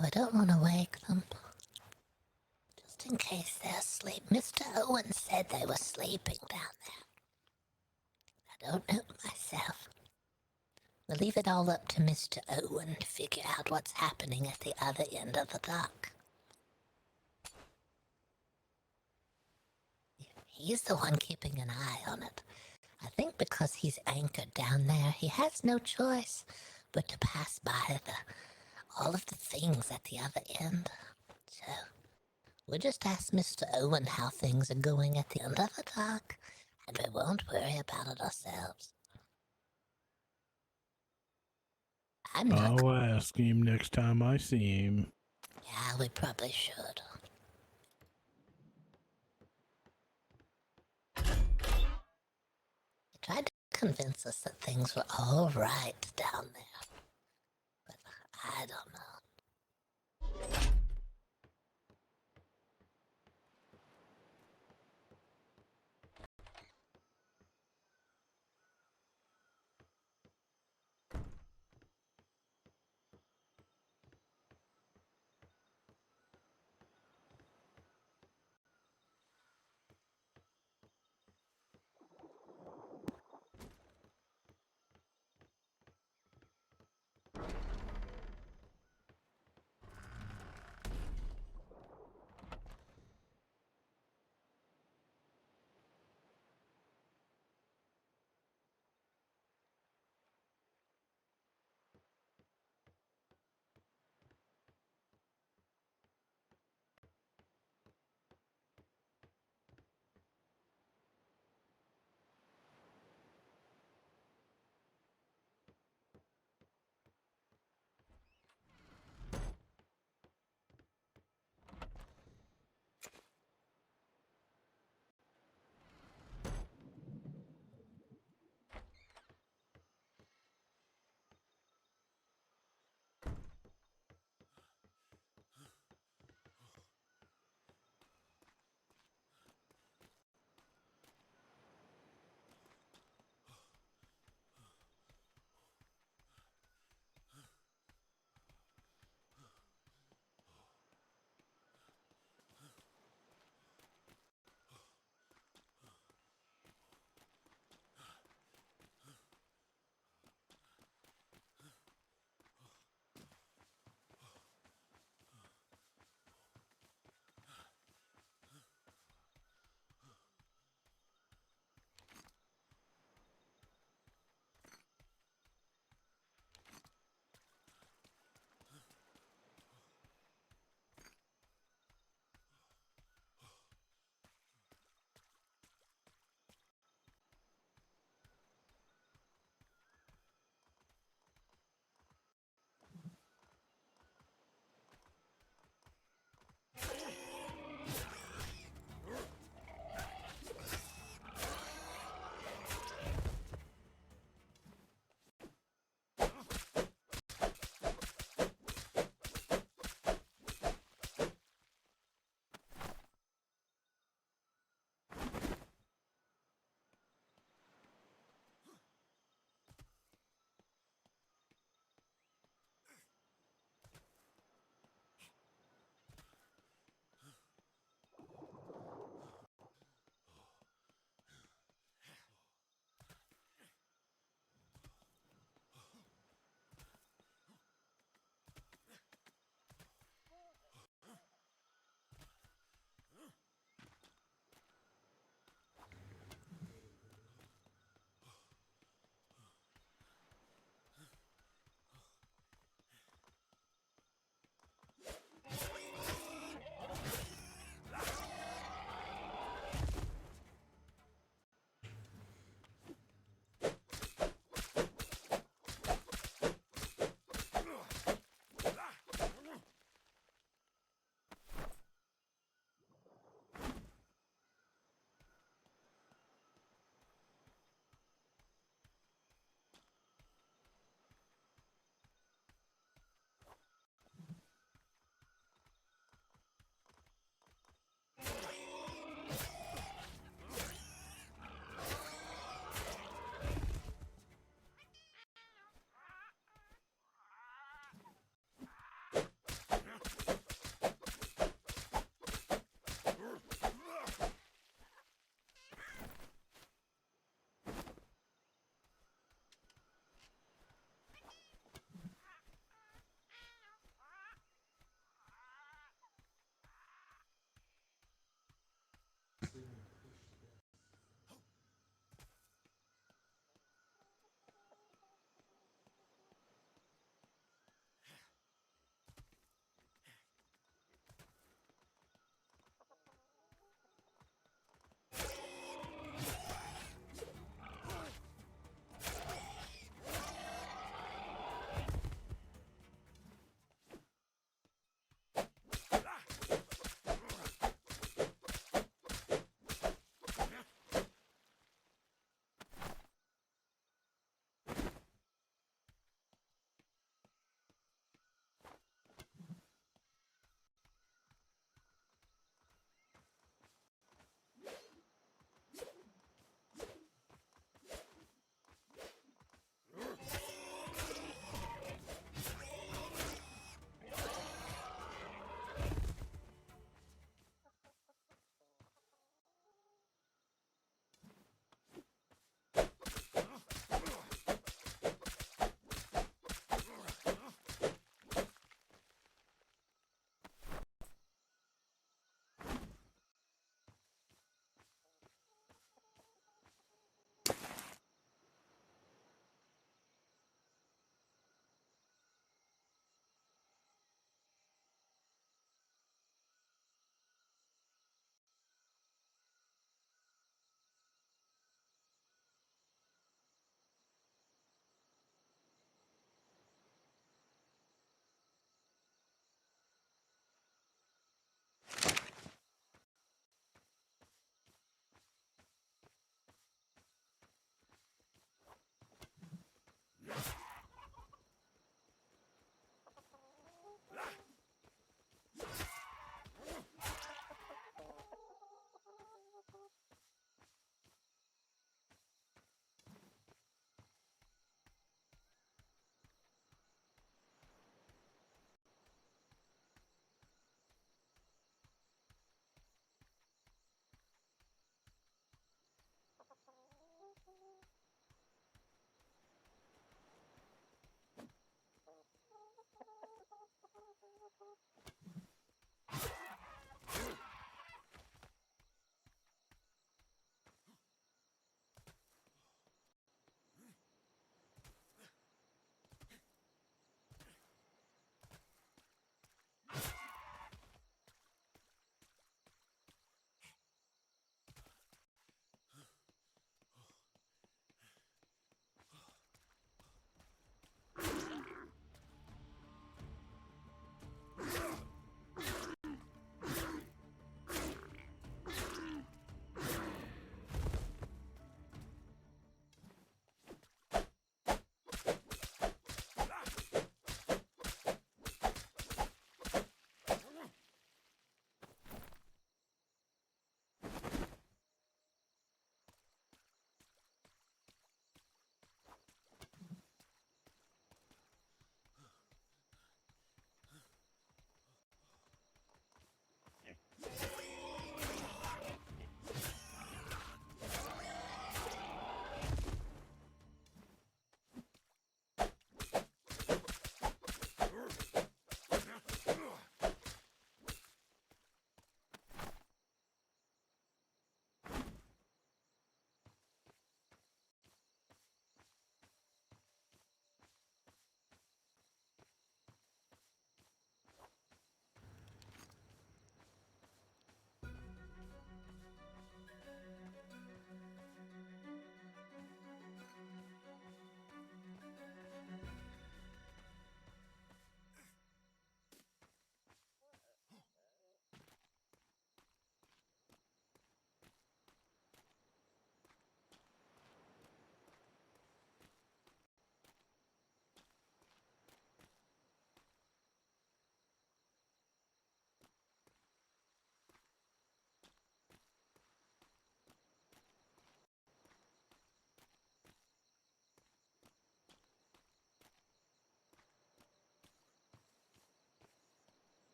Speaker 2: Yeah, I don't want to wake them. Just in case they're asleep. Mr. Owen said they were sleeping down there. I don't know myself. We'll leave it all up to Mr. Owen to figure out what's happening at the other end of the dock. He's the one keeping an eye on it. I think because he's anchored down there, he has no choice but to pass by all of the things at the other end. So, we'll just ask Mr. Owen how things are going at the end of the dock, and we won't worry about it ourselves.
Speaker 6: I'll ask him next time I see him.
Speaker 2: Yeah, we probably should. He tried to convince us that things were all right down there, but I don't know.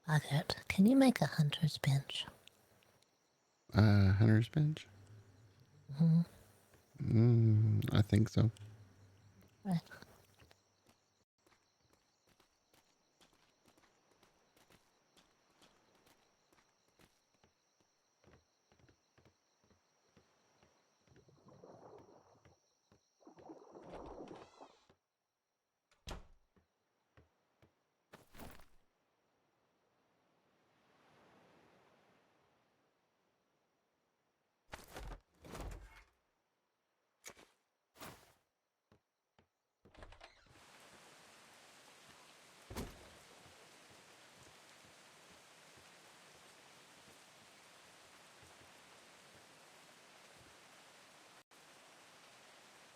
Speaker 2: Boggert, can you make a hunter's bench?
Speaker 1: Hunter's bench? I think so.
Speaker 2: Right.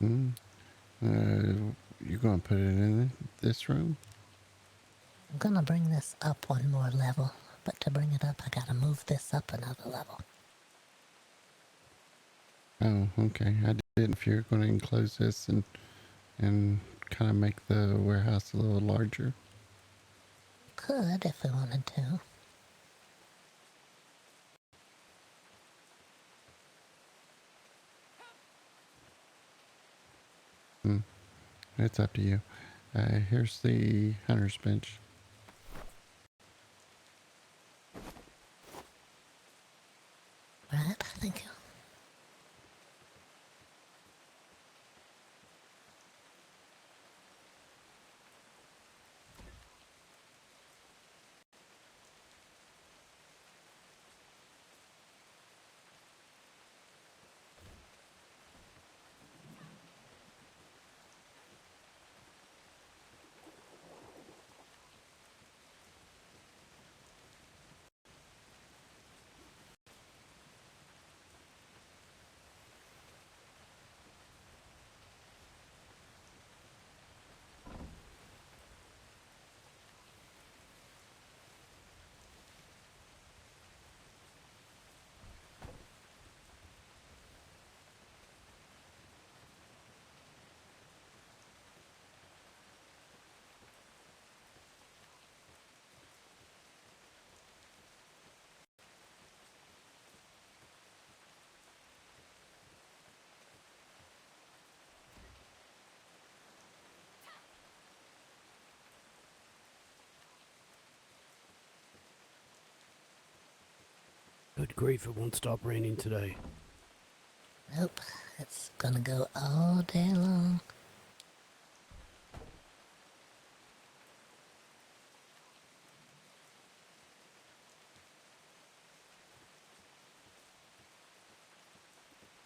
Speaker 1: Mm. You gonna put it in this room?
Speaker 2: I'm gonna bring this up one more level, but to bring it up, I gotta move this up another level.
Speaker 1: Oh, okay. I didn't. If you're gonna enclose this and kind of make the warehouse a little larger.
Speaker 2: Could if we wanted to.
Speaker 1: It's up to you. Here's the hunter's bench.
Speaker 2: Right, thank you.
Speaker 5: Good grief, it won't stop raining today.
Speaker 2: Nope, it's gonna go all day long.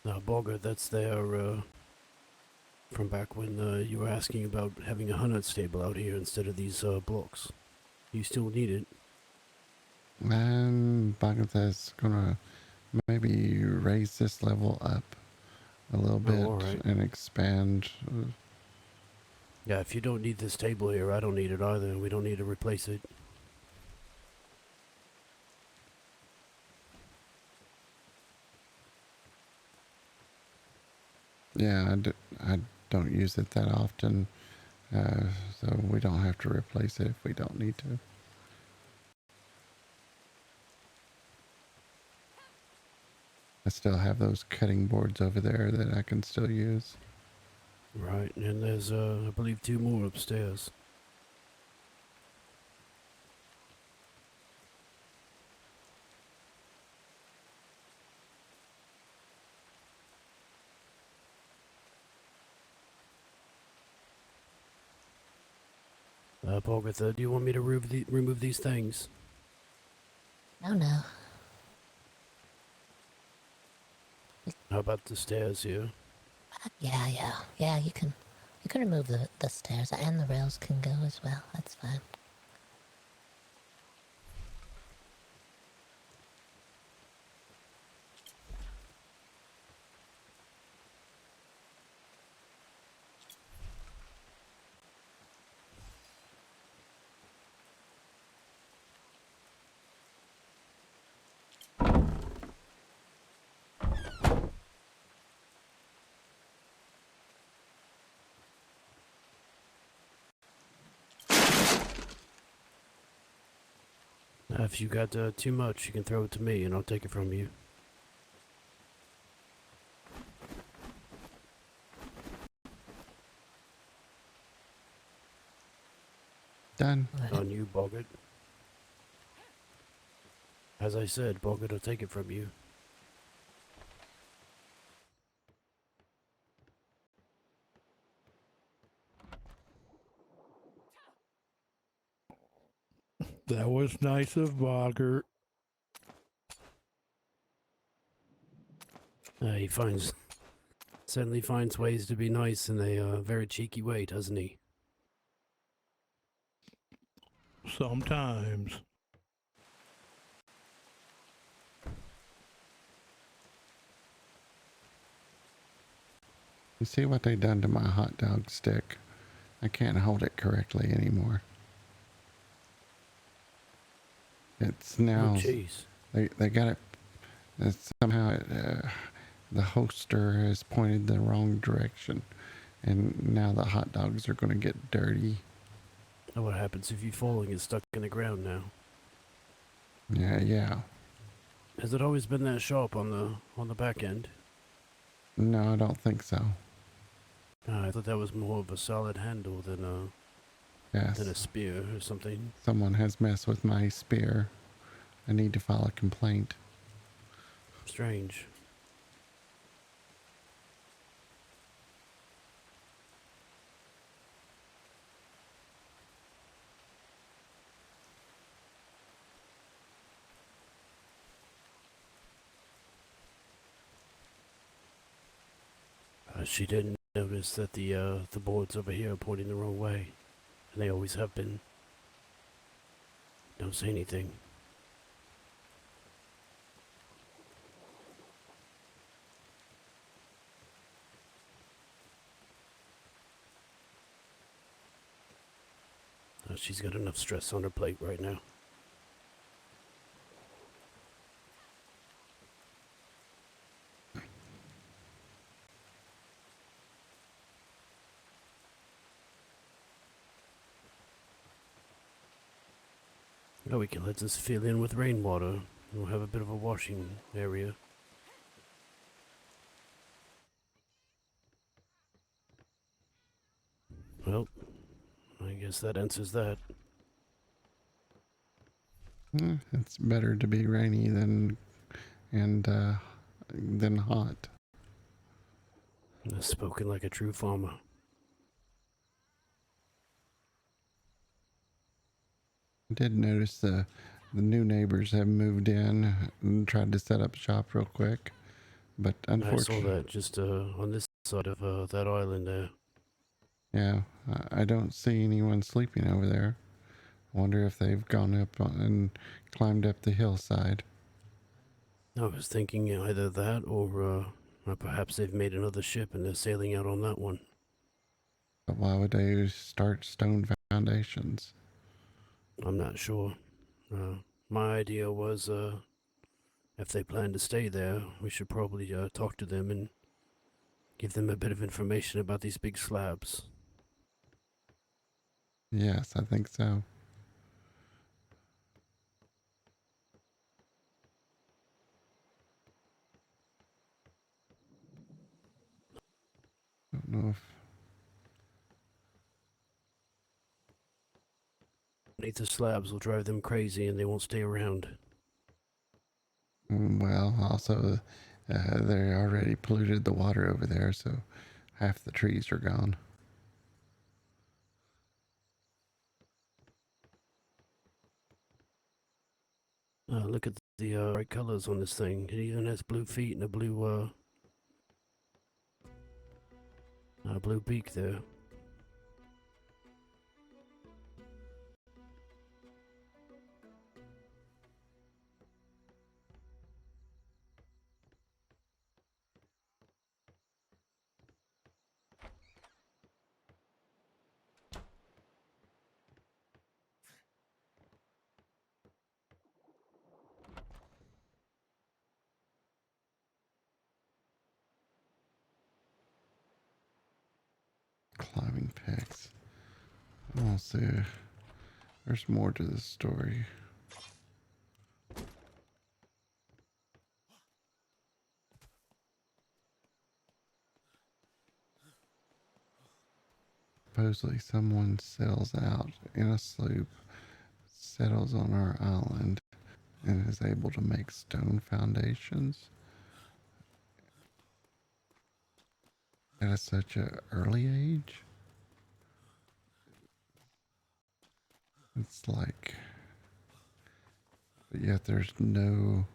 Speaker 5: Boggert, that's there, from back when you were asking about having a hunter stable out here instead of these blocks. You still need it.
Speaker 1: And Boggert gonna maybe raise this level up a little bit
Speaker 5: alright.
Speaker 1: and expand.
Speaker 5: Yeah, if you don't need this table here, I don't need it either. We don't need to replace it.
Speaker 1: Yeah, I don't use it that often, so we don't have to replace it if we don't need to. I still have those cutting boards over there that I can still use.
Speaker 5: Right, and there's, I believe 2 more upstairs. Boggert, do you want me to remove these things?
Speaker 2: No.
Speaker 5: How about the stairs here?
Speaker 2: Yeah, you can remove the stairs and the rails can go as well. That's fine.
Speaker 5: If you got too much, you can throw it to me and I'll take it from you.
Speaker 1: Done.
Speaker 5: On you, Boggert. As I said, Boggert will take it from you.
Speaker 6: That was nice of Boggert.
Speaker 5: He certainly finds ways to be nice in a very cheeky way, doesn't he?
Speaker 6: Sometimes.
Speaker 1: You see what they done to my hot dog stick? I can't hold it correctly anymore. It's now...
Speaker 5: Oh, jeez.
Speaker 1: They got it... somehow the holster has pointed the wrong direction. And now the hot dogs are going to get dirty.
Speaker 5: Now what happens if you fall and get stuck in the ground now?
Speaker 1: Yeah.
Speaker 5: Has it always been that sharp on the back end?
Speaker 1: No, I don't think so.
Speaker 5: I thought that was more of a solid handle than a
Speaker 1: Yes.
Speaker 5: spear or something.
Speaker 1: Someone has messed with my spear. I need to file a complaint.
Speaker 5: Strange. She didn't notice that the boards over here are pointing the wrong way, and they always have been. Don't say anything. She's got enough stress on her plate right now. Oh, we can let this fill in with rainwater. We'll have a bit of a washing area. Well, I guess that answers that.
Speaker 1: It's better to be rainy than hot.
Speaker 5: Spoken like a true farmer.
Speaker 1: I did notice the new neighbors have moved in and tried to set up shop real quick, but
Speaker 5: I saw
Speaker 1: unfortunately,
Speaker 5: that just on this side of that island there.
Speaker 1: yeah, I don't see anyone sleeping over there. Wonder if they've gone up and climbed up the hillside.
Speaker 5: I was thinking either that or perhaps they've made another ship and they're sailing out on that one.
Speaker 1: But why would they start stone foundations?
Speaker 5: I'm not sure. My idea was if they plan to stay there, we should probably talk to them and give them a bit of information about these big slabs.
Speaker 1: Yes, I think so. Don't know if...
Speaker 5: Beneath the slabs will drive them crazy and they won't stay around.
Speaker 1: Well, also, they already polluted the water over there, so half the trees are gone.
Speaker 5: Look at the bright colors on this thing. It even has blue feet and a blue beak there.
Speaker 1: Climbing picks. I'll see. There's more to this story. supposedly someone sails out in a sloop, settles on our island, and is able to make stone foundations at such an early age. It's like, but yet there's no.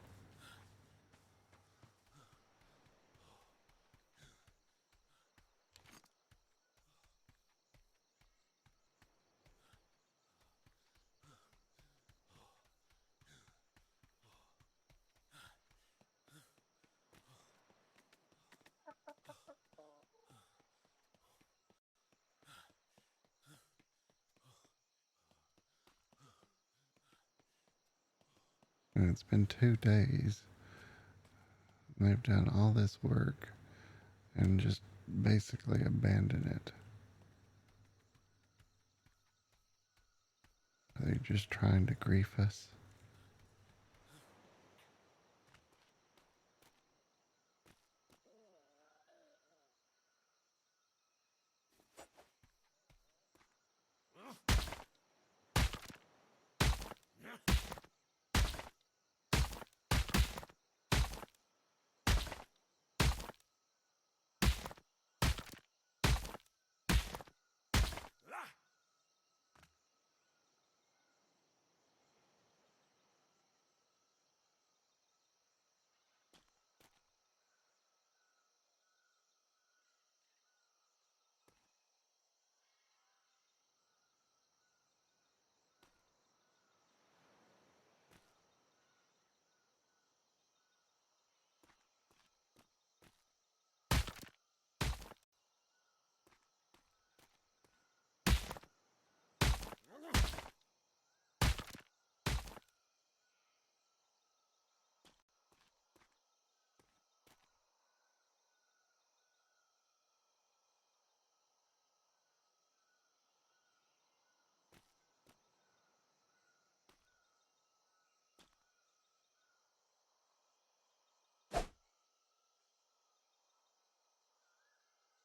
Speaker 1: And it's been 2 days. And they've done all this work and just basically abandon it. Are they just trying to grief us?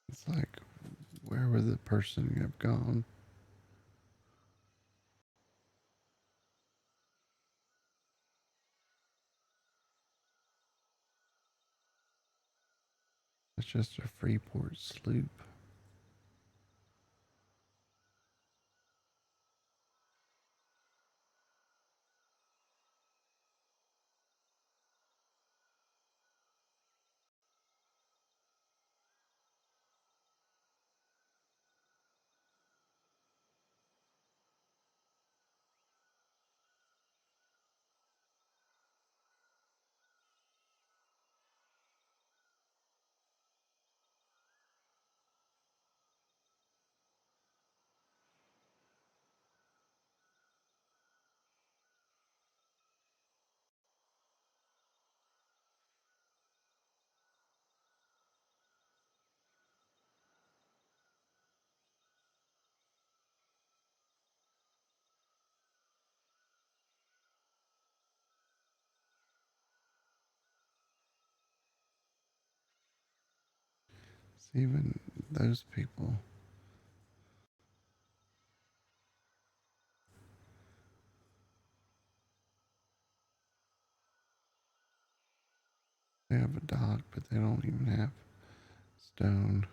Speaker 1: It's like, where would the person have gone? It's just a Freeport sloop. It's even those people. They have a dock, but they don't even have stone.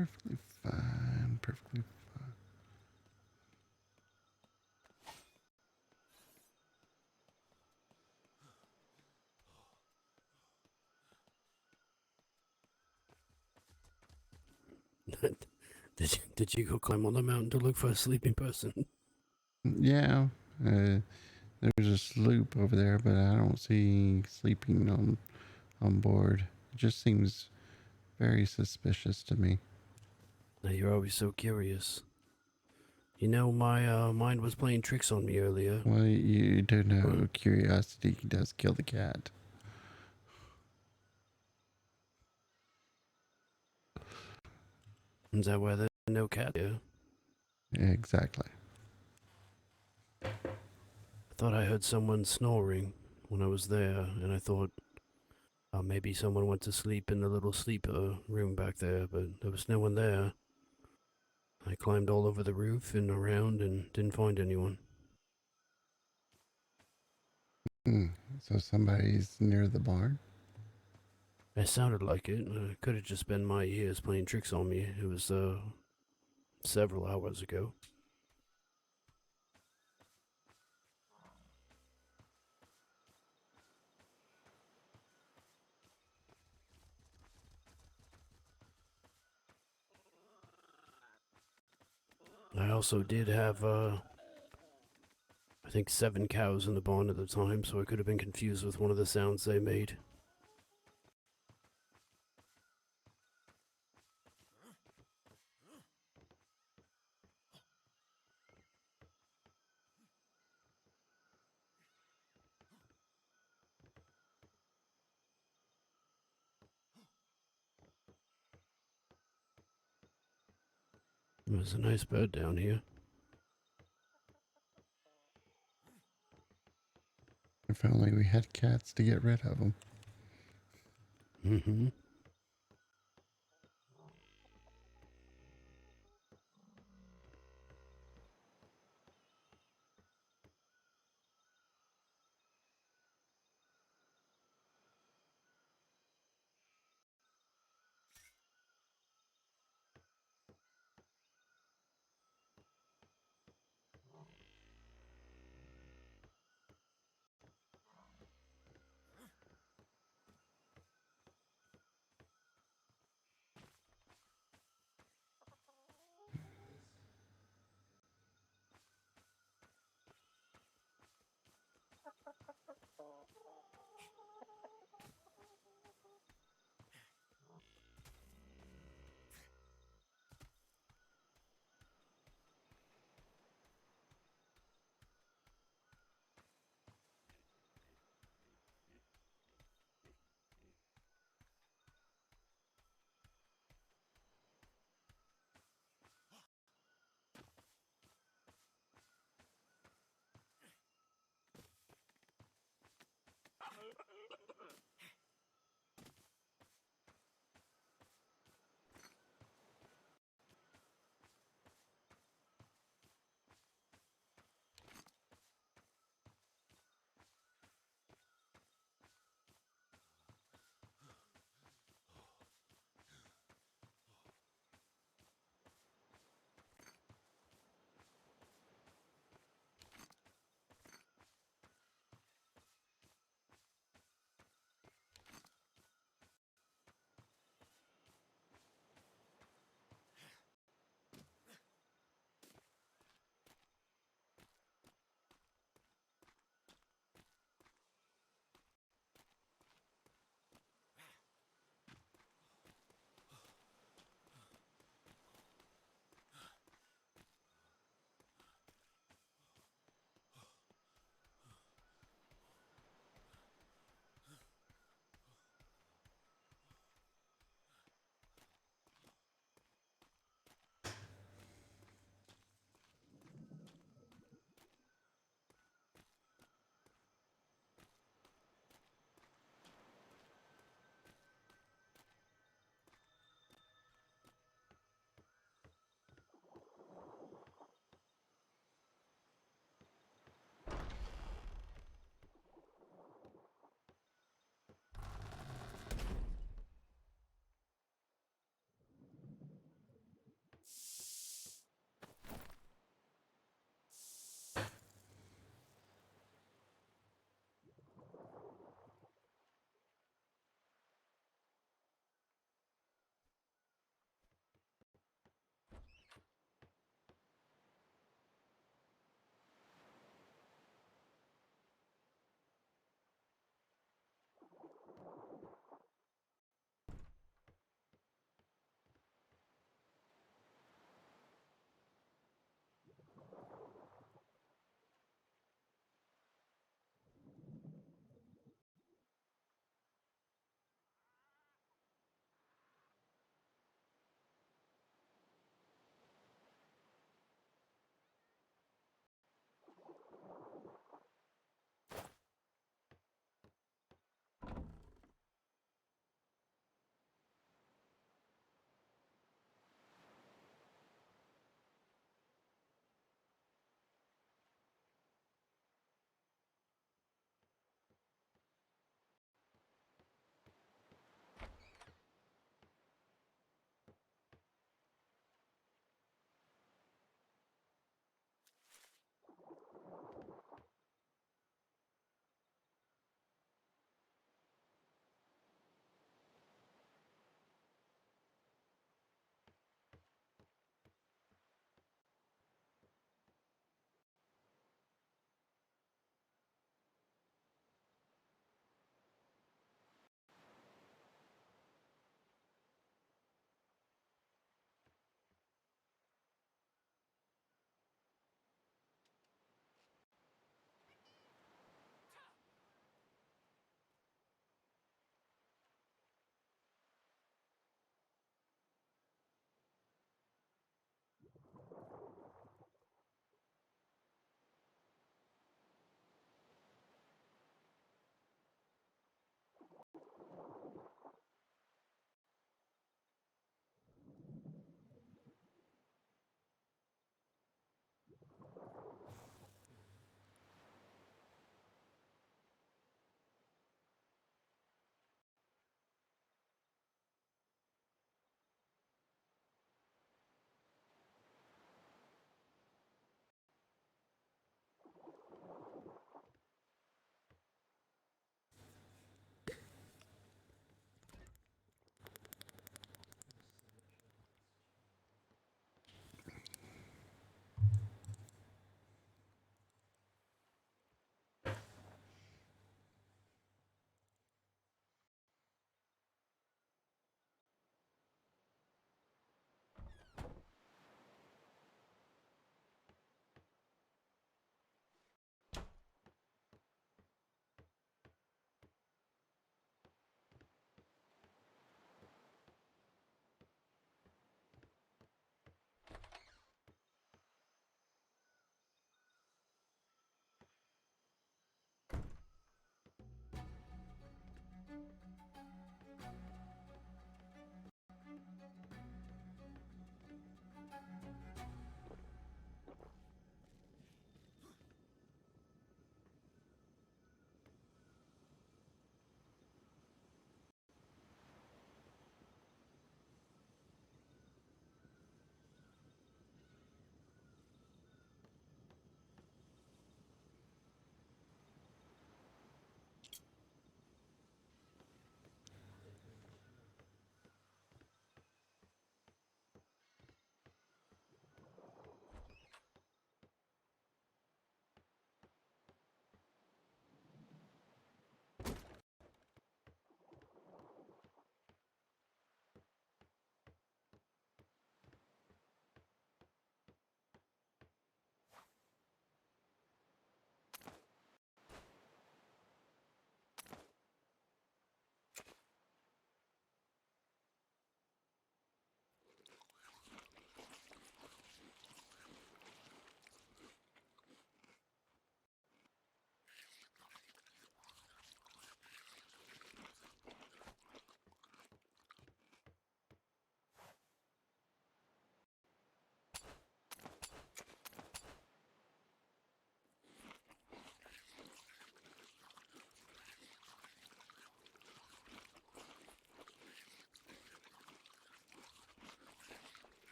Speaker 1: Perfectly fine. Perfectly fine.
Speaker 5: Did you go climb on the mountain to look for a sleeping person?
Speaker 1: Yeah, there's a sloop over there, but I don't see sleeping on board. It just seems very suspicious to me.
Speaker 5: Now you're always so curious. You know, my mind was playing tricks on me earlier.
Speaker 1: Well, you do know curiosity does kill the cat.
Speaker 5: Is that why there's no cat here?
Speaker 1: Exactly.
Speaker 5: I thought I heard someone snoring when I was there, and I thought maybe someone went to sleep in the little sleeper room back there, but there was no one there. I climbed all over the roof and around and didn't find anyone.
Speaker 1: So somebody's near the barn?
Speaker 5: It sounded like it. It could have just been my ears playing tricks on me. It was several hours ago. I also did have, I think 7 cows in the barn at the time, so I could have been confused with one of the sounds they made. There's a nice bed down here.
Speaker 1: If only we had cats to get rid of them.
Speaker 5: Mm-hmm.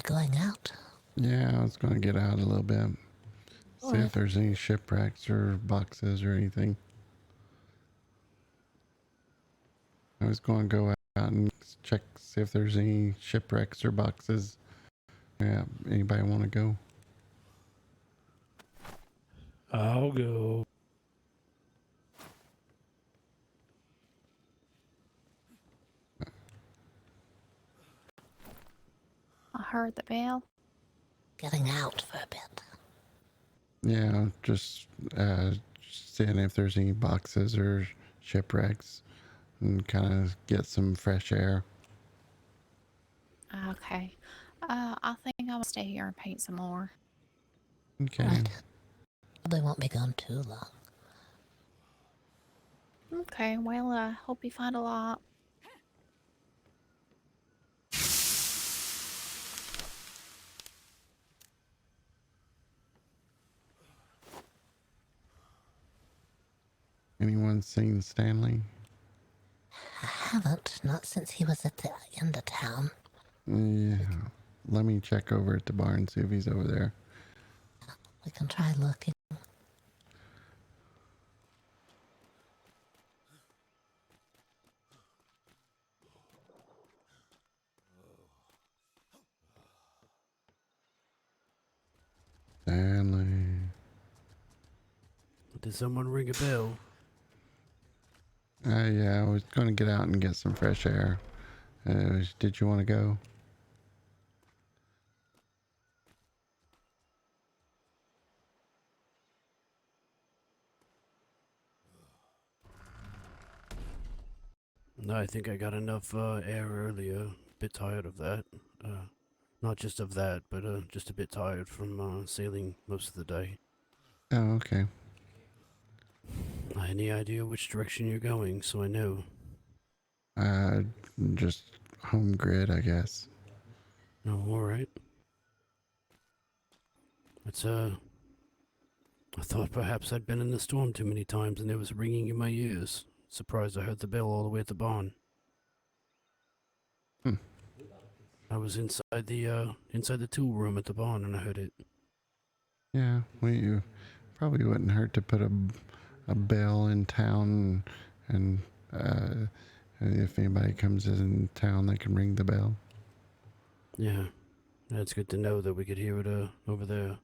Speaker 2: going out?
Speaker 1: Yeah, I was going to get out a little bit. See
Speaker 2: Alright.
Speaker 1: if there's any shipwrecks or boxes or anything. I was going to go out and check, see if there's any shipwrecks or boxes. Yeah, anybody want to go?
Speaker 6: I'll go.
Speaker 3: I heard the bell.
Speaker 2: Getting out for a bit.
Speaker 1: Yeah, just seeing if there's any boxes or shipwrecks and kind of get some fresh air.
Speaker 3: Okay. I think I'm gonna stay here and paint some more.
Speaker 1: Okay.
Speaker 2: Alright. Probably won't be gone too long.
Speaker 3: Okay, well, hope you find a lot.
Speaker 1: Anyone seen Stanley?
Speaker 2: I haven't, not since he was at the end of town.
Speaker 1: Yeah. Let me check over at the bar and see if he's over there.
Speaker 2: We can try looking.
Speaker 1: Stanley.
Speaker 5: Did someone ring a bell?
Speaker 1: Yeah, I was going to get out and get some fresh air. Did you want to go?
Speaker 5: No, I think I got enough air earlier. Bit tired of that. Not just of that, but just a bit tired from sailing most of the day.
Speaker 1: Oh, okay.
Speaker 5: Any idea which direction you're going, so I know?
Speaker 1: Uh, just home grid, I guess.
Speaker 5: Oh, alright. It's, I thought perhaps I'd been in the storm too many times and it was ringing in my ears. Surprised I heard the bell all the way at the barn.
Speaker 1: Hmm.
Speaker 5: I was inside the tool room at the barn and I heard it.
Speaker 1: Yeah, well, you probably wouldn't hurt to put a bell in town, and if anybody comes in town, they can ring the bell.
Speaker 5: Yeah, it's good to know that we could hear it over there.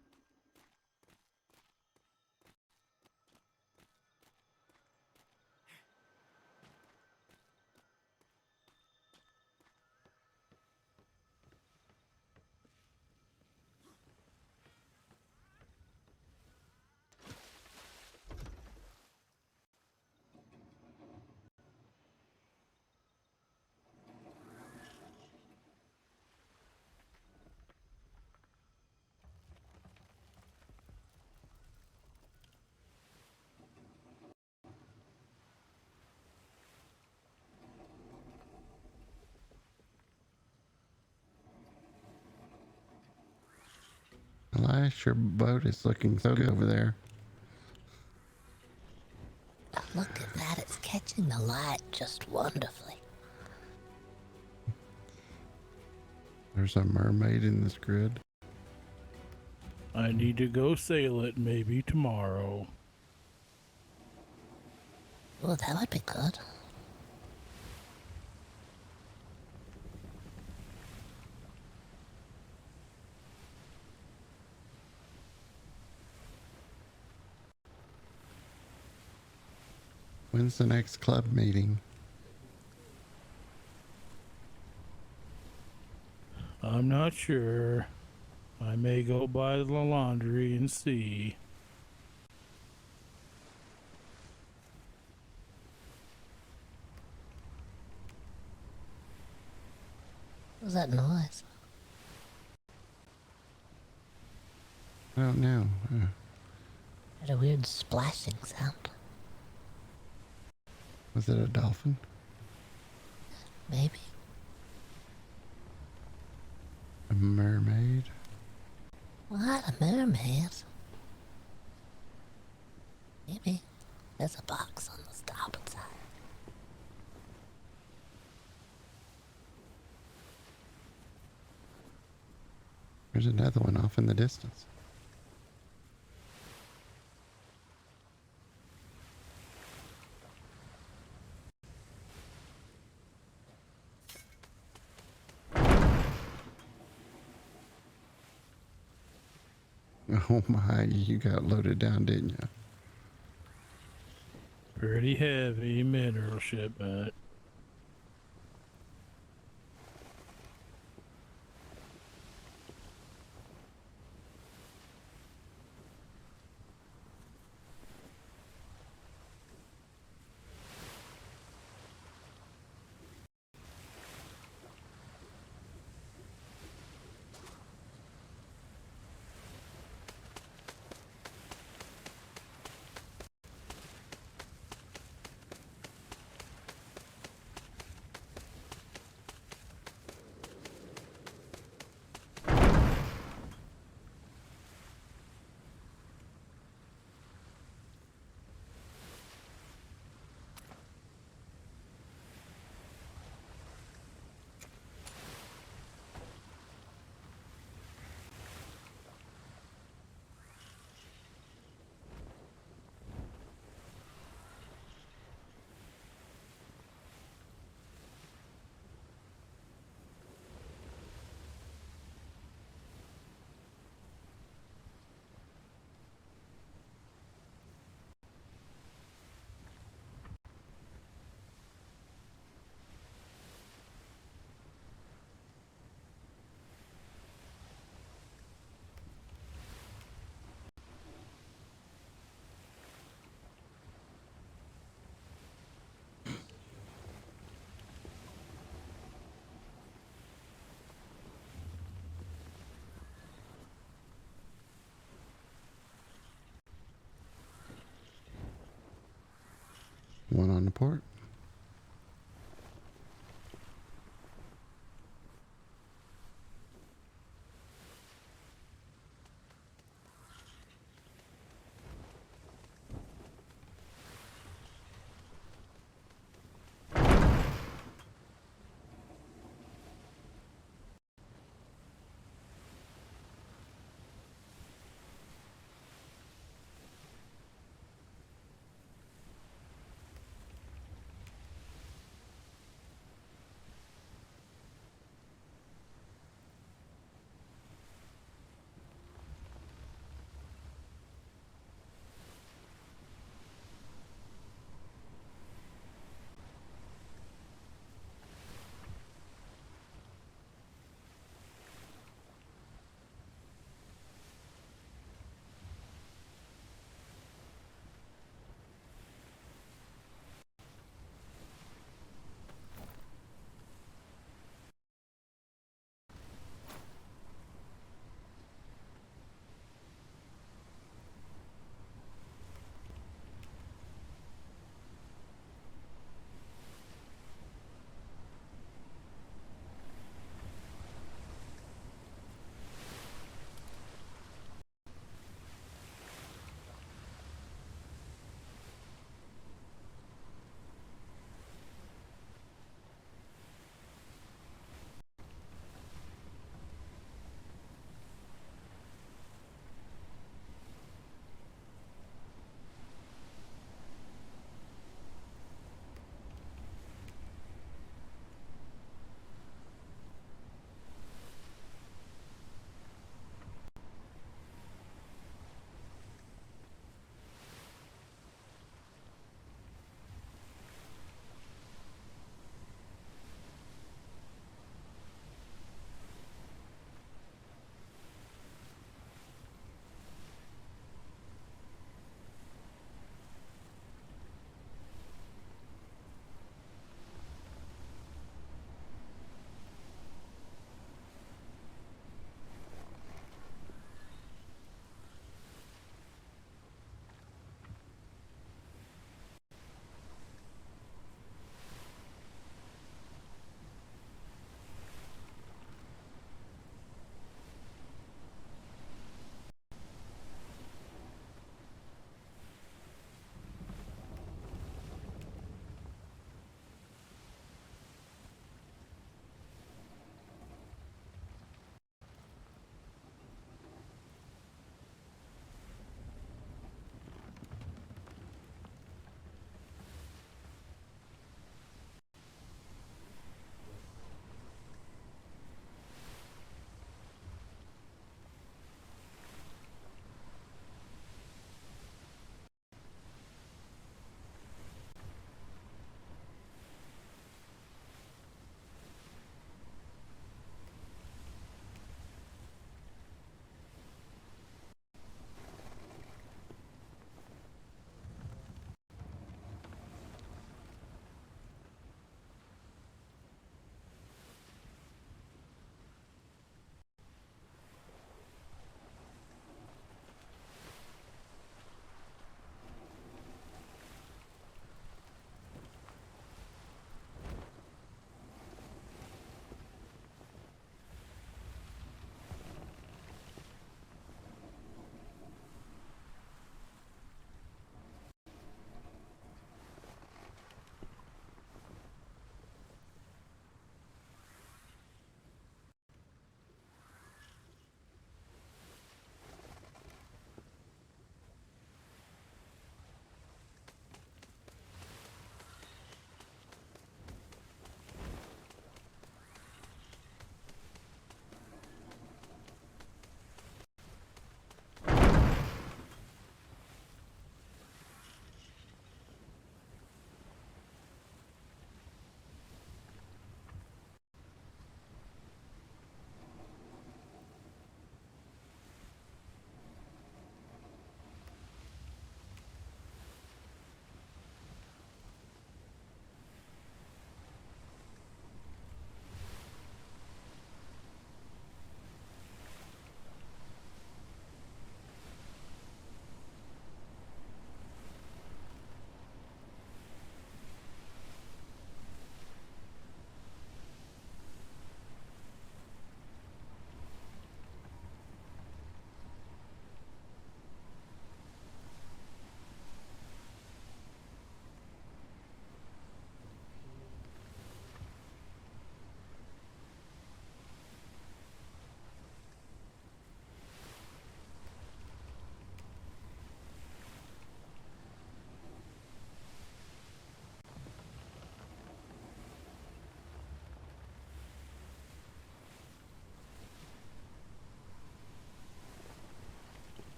Speaker 1: Elias, your boat is looking so good over there.
Speaker 2: Oh, look at that, it's catching the light just wonderfully.
Speaker 1: There's a mermaid in this grid.
Speaker 6: I need to go sail it maybe tomorrow.
Speaker 2: Oh, that would be good.
Speaker 1: When's the next club meeting?
Speaker 6: I'm not sure. I may go by the laundry and see.
Speaker 2: What was that noise?
Speaker 1: I don't know.
Speaker 2: Had a weird splashing sound.
Speaker 1: Was it a dolphin?
Speaker 2: Maybe.
Speaker 1: A mermaid?
Speaker 2: What, a mermaid? Maybe. There's a box on the starboard side.
Speaker 1: There's another one off in the distance. Oh my, you got loaded down, didn't you?
Speaker 6: Pretty heavy mineral shipment.
Speaker 1: One on the port.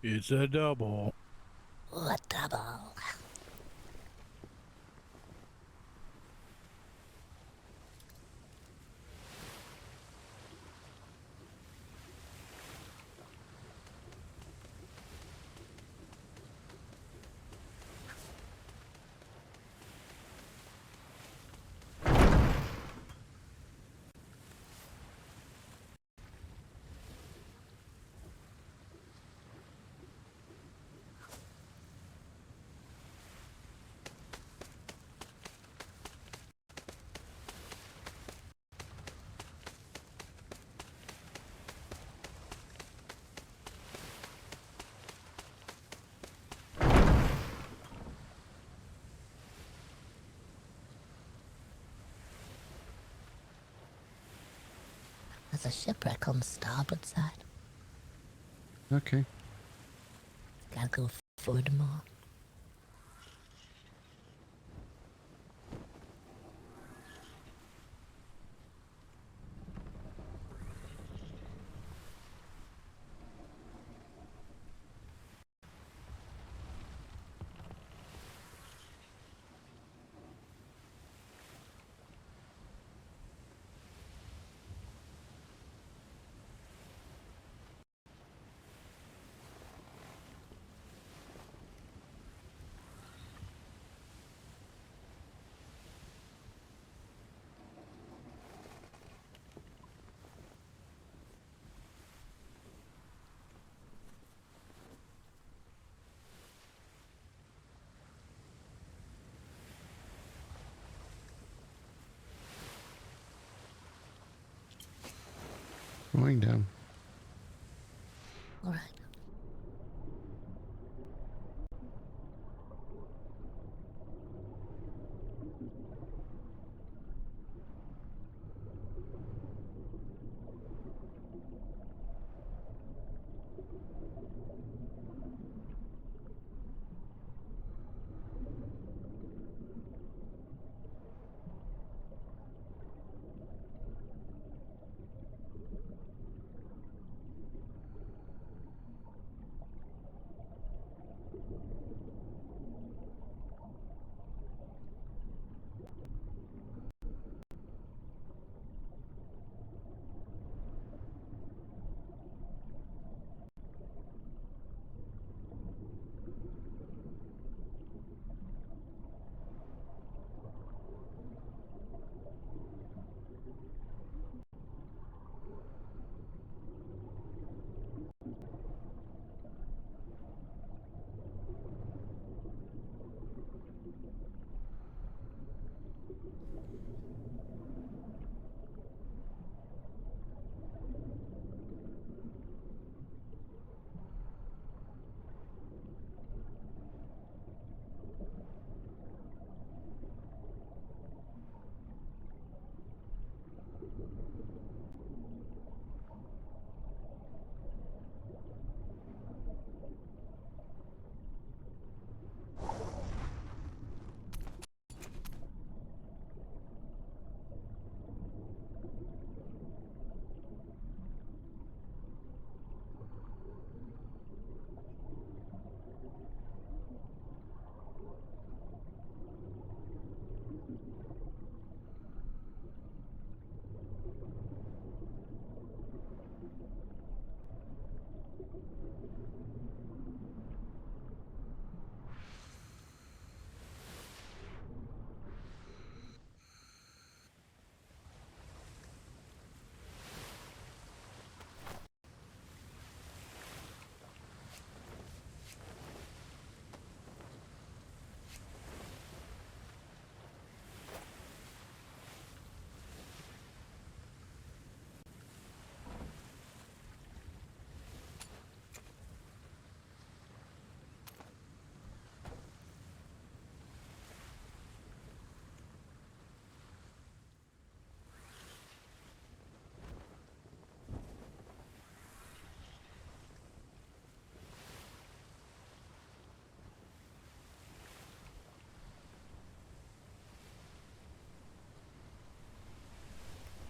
Speaker 6: It's a double.
Speaker 2: Ooh, a double. There's a shipwreck on the starboard side.
Speaker 1: Okay.
Speaker 2: Gotta go forward more.
Speaker 1: Going down.
Speaker 2: All right.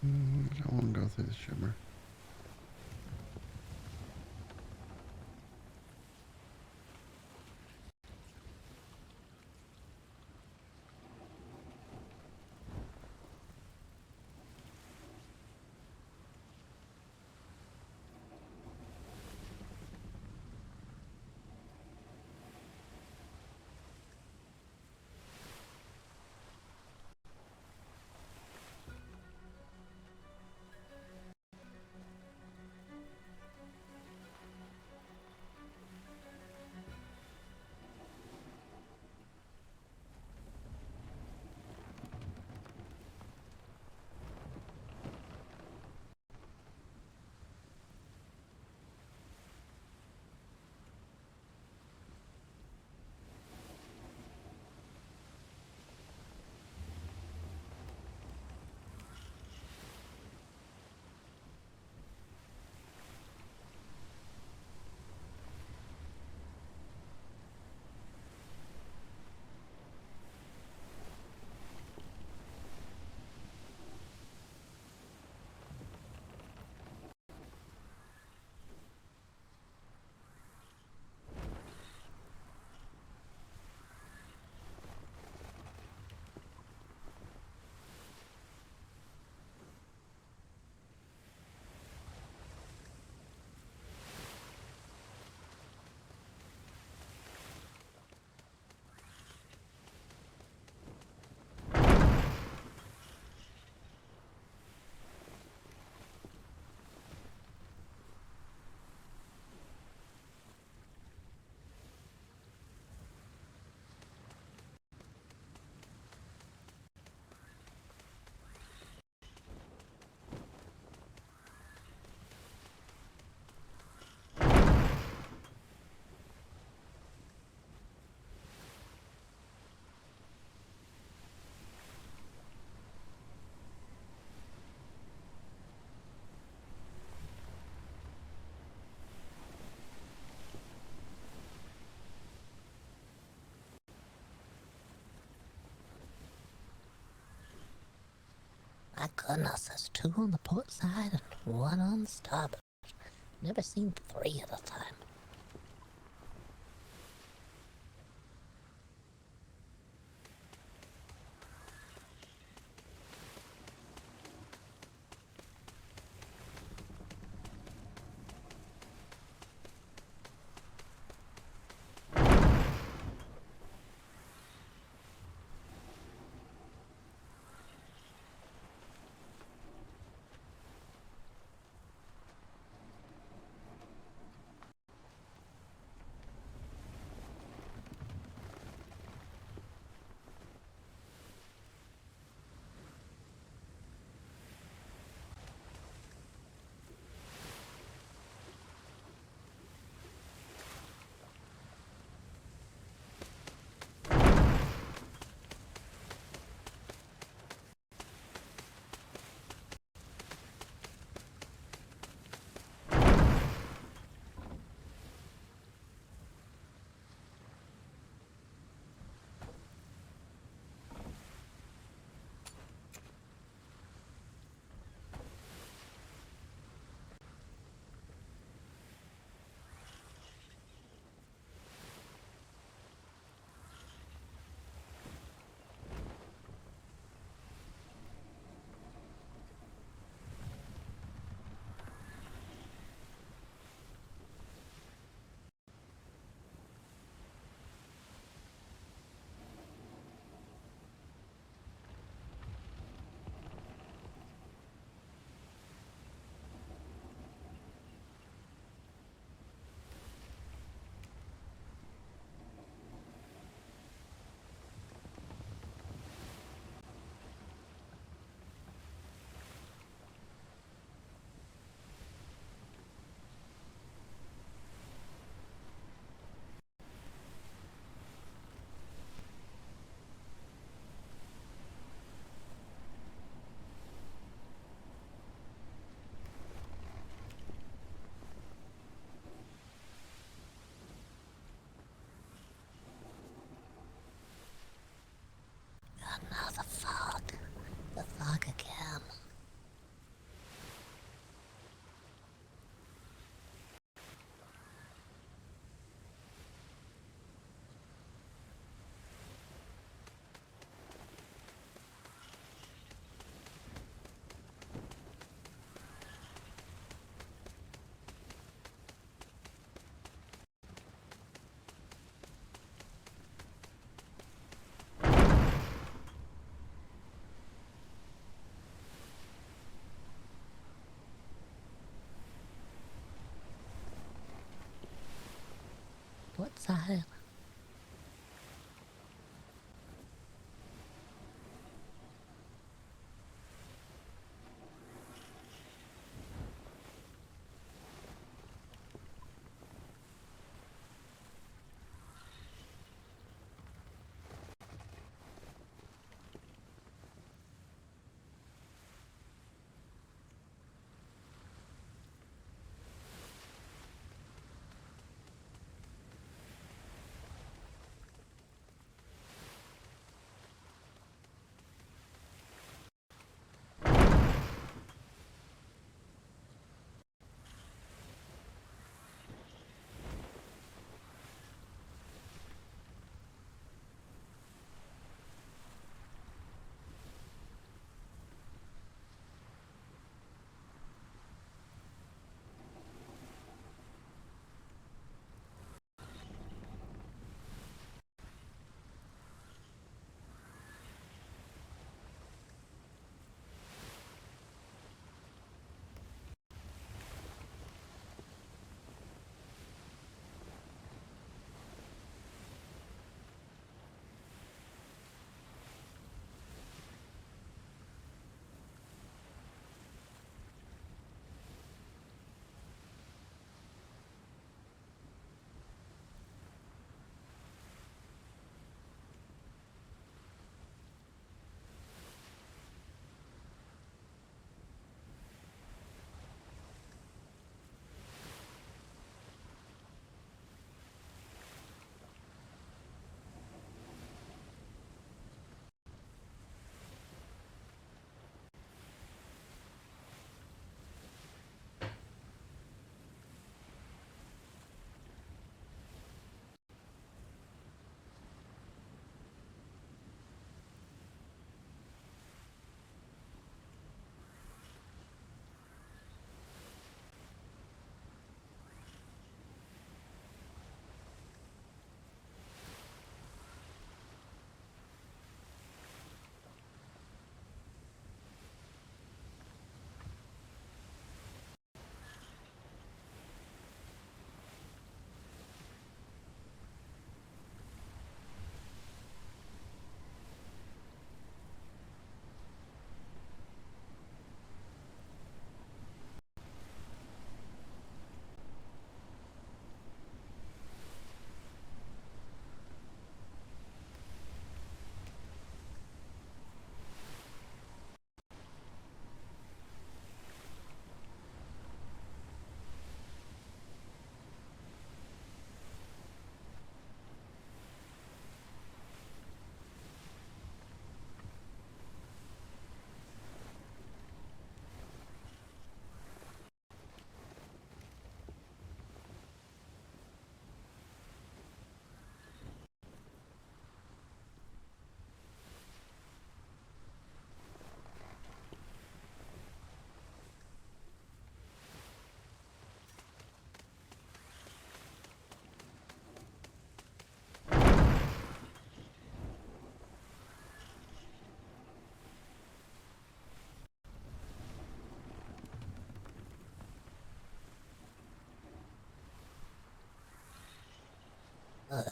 Speaker 1: I don't want to go through the shimmer.
Speaker 2: My goodness, there's 2 on the port side and 1 on the starboard. Never seen 3 at a time. Now the fog. The fog again. What side?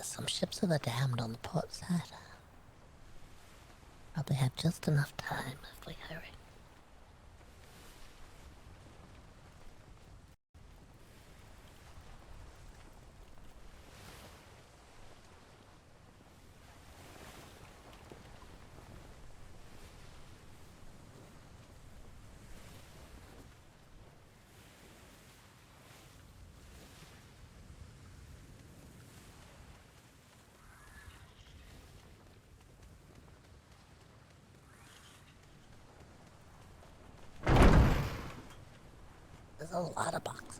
Speaker 2: there's some ships of the damned on the port side. Probably have just enough time if we hurry. There's a lot of boxes.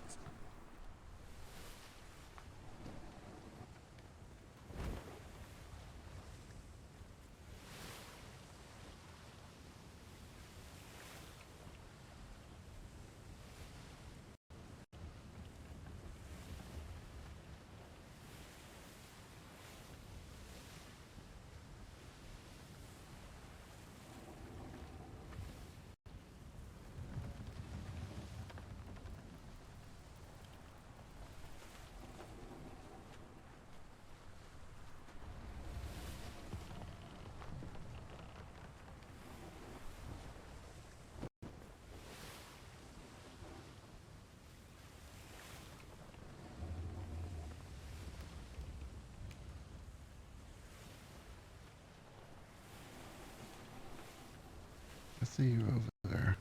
Speaker 1: I see you over there.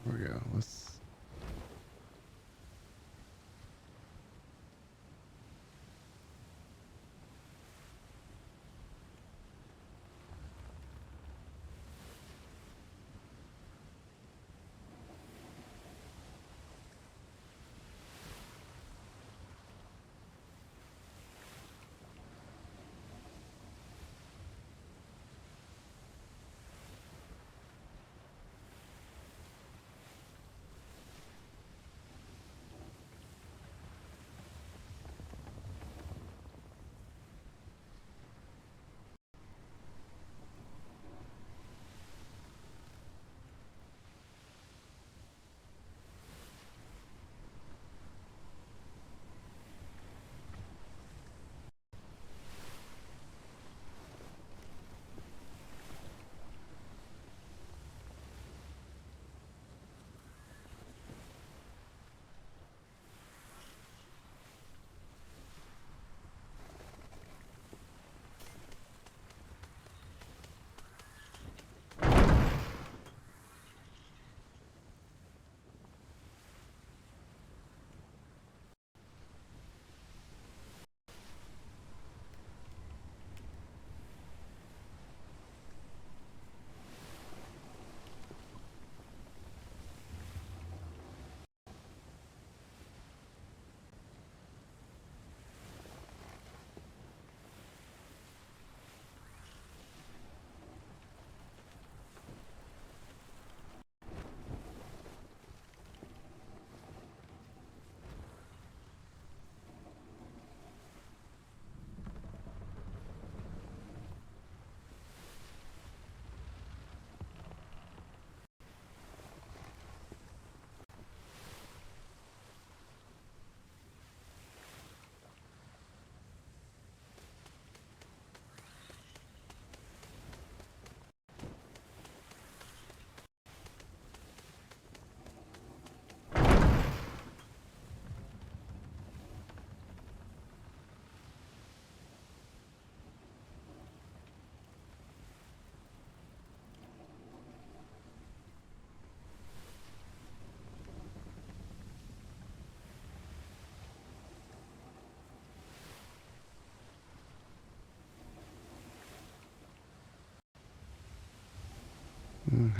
Speaker 1: Here we go. Let's.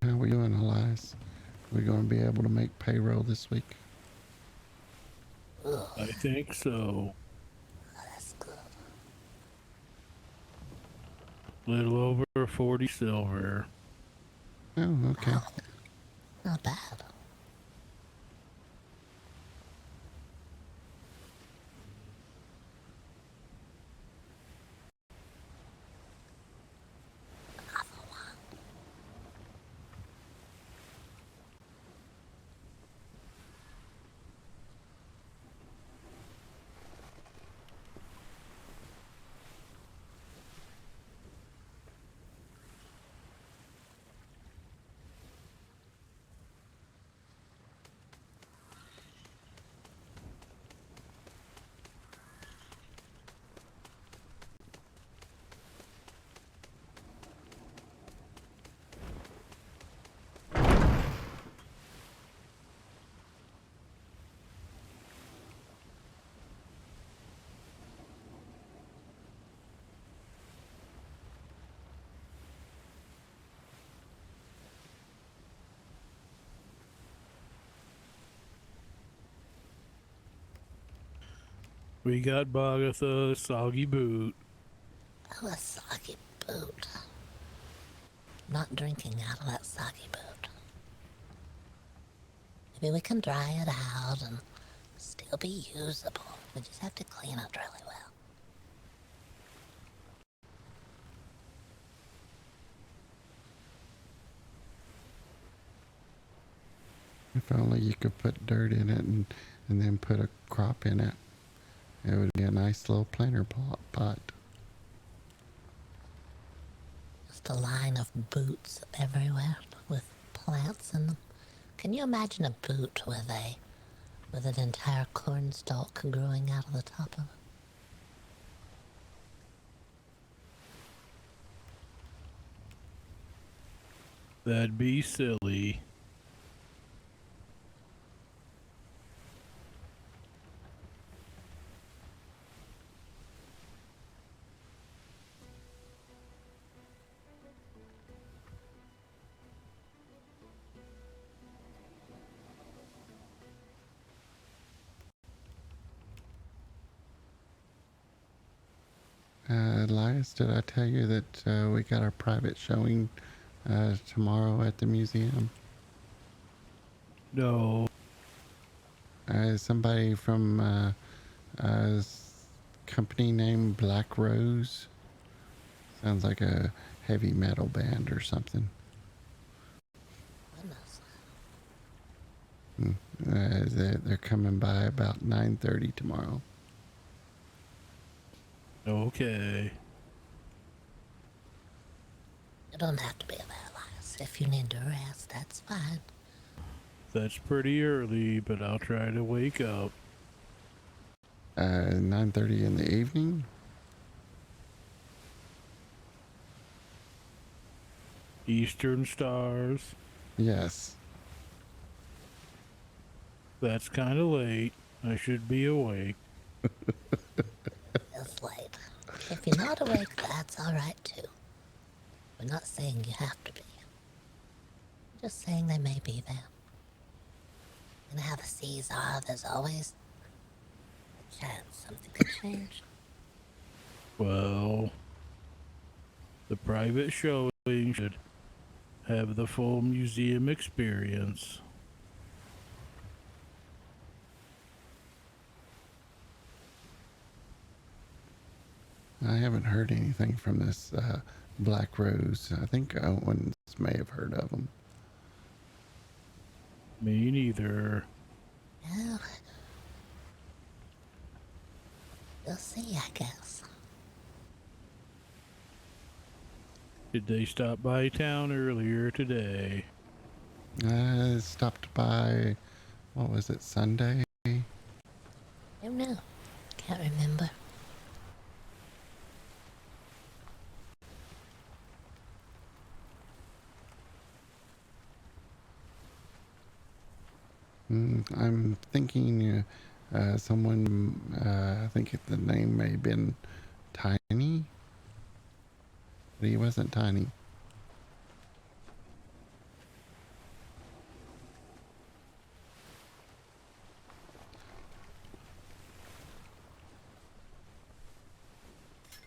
Speaker 1: How we doing, Elias? We going to be able to make payroll this week?
Speaker 6: I think so.
Speaker 2: That's good.
Speaker 6: Little over 40 silver.
Speaker 1: Oh, okay.
Speaker 2: Not bad.
Speaker 6: We got Bogatha, soggy boot.
Speaker 2: Oh, a soggy boot. Not drinking out of that soggy boot. Maybe we can dry it out and still be usable. We just have to clean it really well.
Speaker 1: If only you could put dirt in it and then put a crop in it. It would be a nice little planter pot.
Speaker 2: Just a line of boots everywhere with plants in them. Can you imagine a boot with an entire corn stalk growing out of the top of it?
Speaker 6: That'd be silly.
Speaker 1: Elias, did I tell you that we got our private showing tomorrow at the museum?
Speaker 6: No.
Speaker 1: Somebody from a company named Black Rose. Sounds like a heavy metal band or something.
Speaker 2: Goodness.
Speaker 1: They're coming by about 9:30 tomorrow.
Speaker 6: Okay.
Speaker 2: You don't have to be there, Elias. If you need to rest, that's fine.
Speaker 6: That's pretty early, but I'll try to wake up.
Speaker 1: 9:30 in the evening?
Speaker 6: Eastern Stars.
Speaker 1: Yes.
Speaker 6: That's kind of late. I should be awake.
Speaker 2: It's late. If you're not awake, that's alright too. We're not saying you have to be. We're just saying they may be there. You know how the seas are, there's always a chance something could change.
Speaker 6: Well, the private showing should have the full museum experience.
Speaker 1: I haven't heard anything from this Black Rose. I think Owens may have heard of them.
Speaker 6: Me neither.
Speaker 2: Well, we'll see, I guess.
Speaker 6: Did they stop by town earlier today?
Speaker 1: Stopped by, what was it, Sunday?
Speaker 2: I don't know. Can't remember.
Speaker 1: I'm thinking someone, I think the name may have been Tiny, but he wasn't Tiny.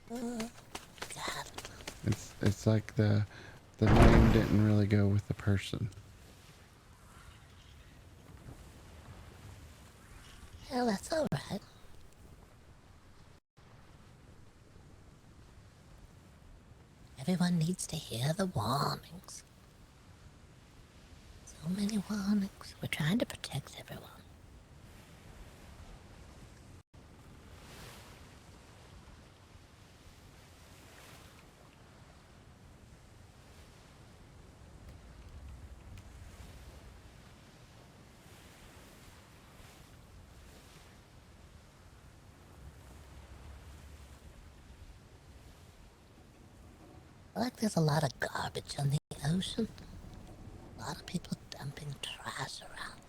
Speaker 2: God.
Speaker 1: It's like the name didn't really go with the person.
Speaker 2: Well, that's alright. Everyone needs to hear the warnings. So many warnings. We're trying to protect everyone. I feel like there's a lot of garbage on the ocean. A lot of people dumping trash around.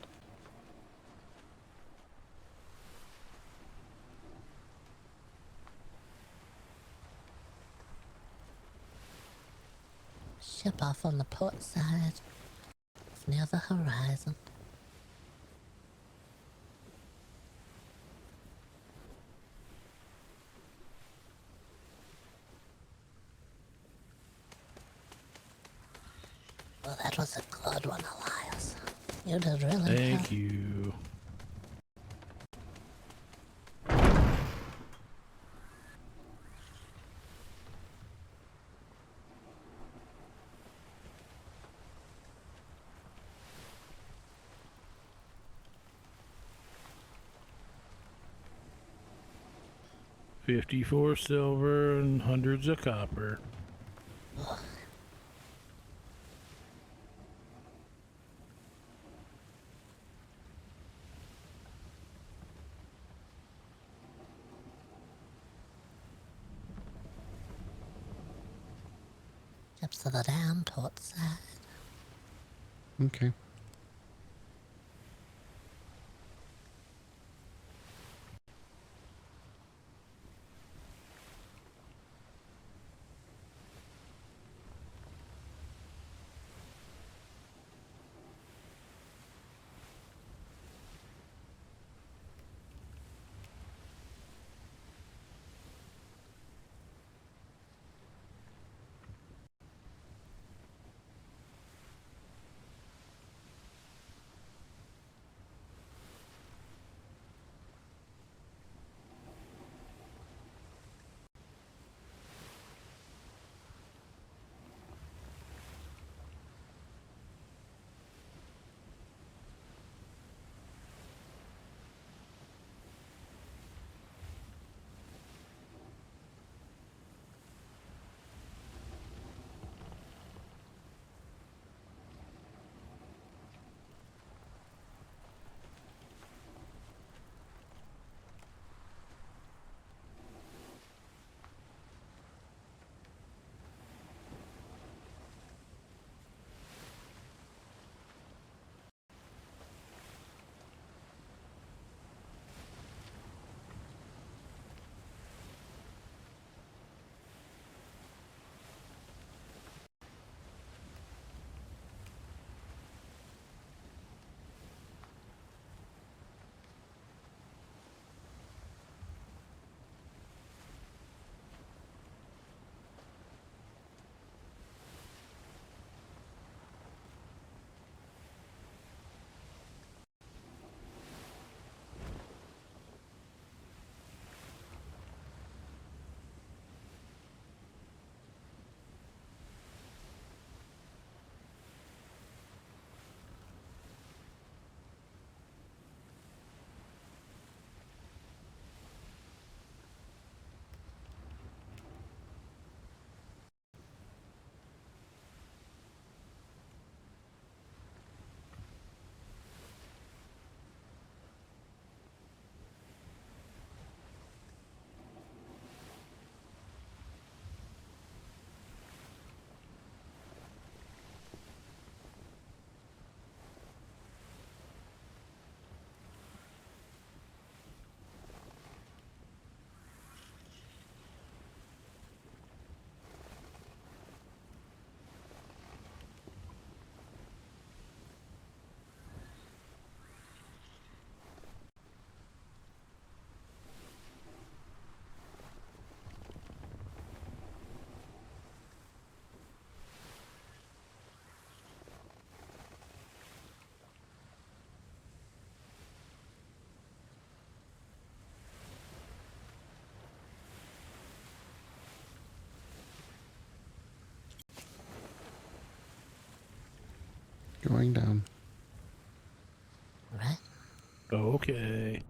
Speaker 2: Ship off on the port side, near the horizon. Well, that was a good one, Elias. You did really well.
Speaker 6: Thank you. $54 silver and hundreds of copper.
Speaker 2: Ships to the down port side.
Speaker 1: Okay. Going down.
Speaker 2: Right?
Speaker 6: Okay.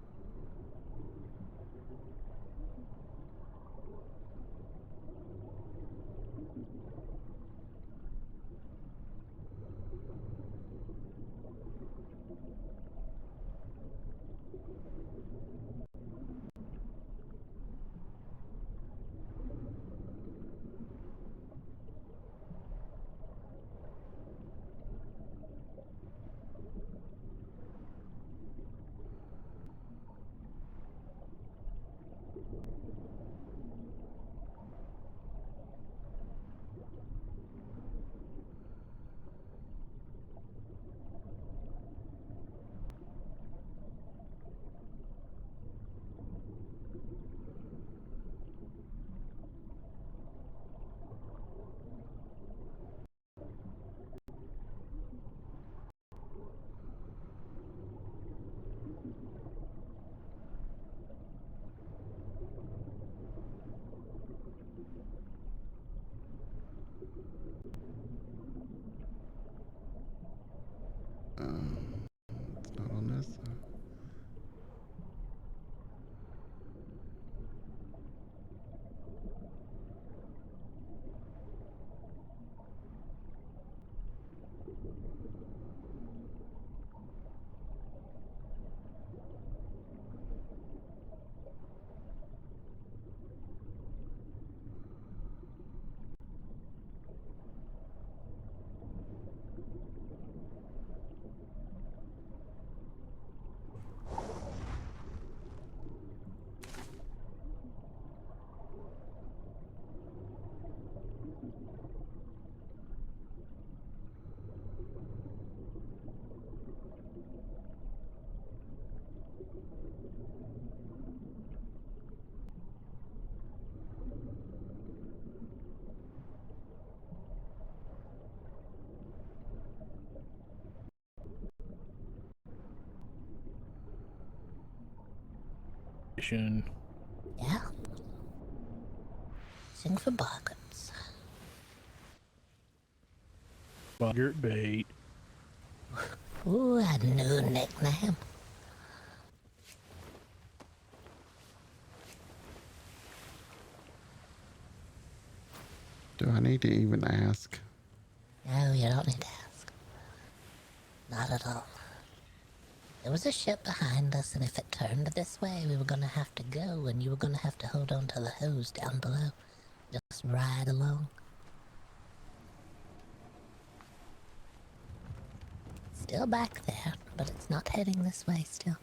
Speaker 2: Yeah. Sing for Boggerts.
Speaker 6: Boggert bait.
Speaker 2: Ooh, a new nickname.
Speaker 1: Do I need to even ask?
Speaker 2: No, you don't need to ask. Not at all. There was a ship behind us, and if it turned this way, we were gonna have to go, and you were gonna have to hold on to the hose down below. Just ride along. Still back there, but it's not heading this way still.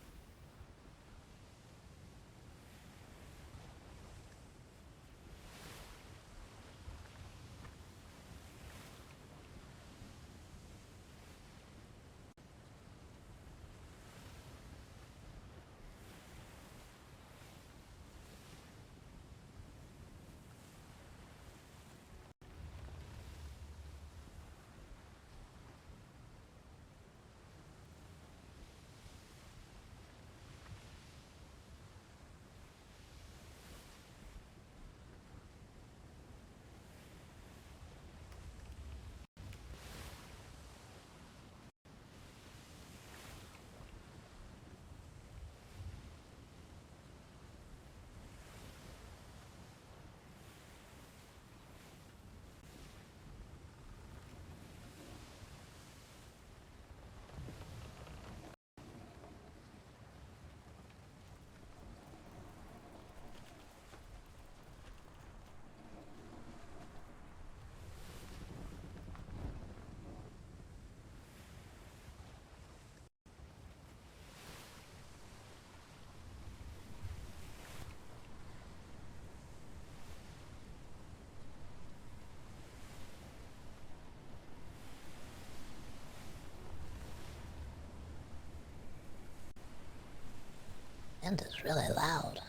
Speaker 2: And it's really loud.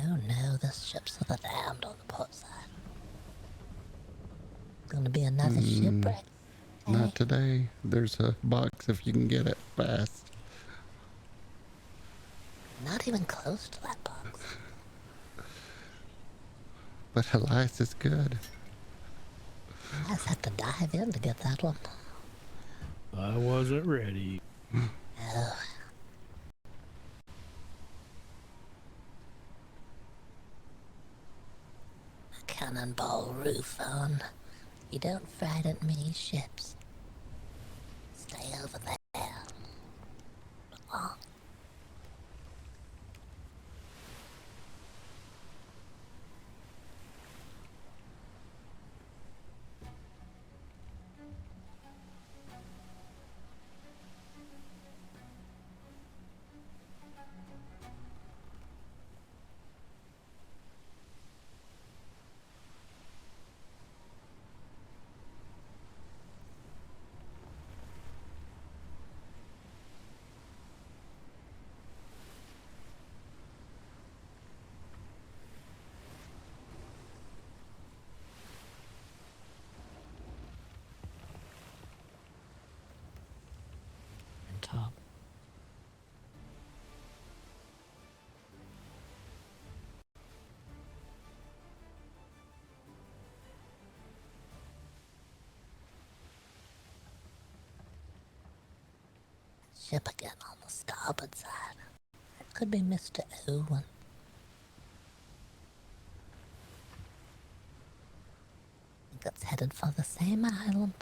Speaker 2: Oh no, this ship's to the damned on the port side. Gonna be another shipwreck.
Speaker 1: Not today. There's a box if you can get it fast.
Speaker 2: Not even close to that box.
Speaker 1: But Elias is good.
Speaker 2: I just have to dive in to get that one.
Speaker 6: I wasn't ready.
Speaker 2: Oh. A cannonball roof on. You don't frighten me, ships. Stay over there. Oh. And top. Ship again on the starboard side. That could be Mr. Owen. headed for the same island.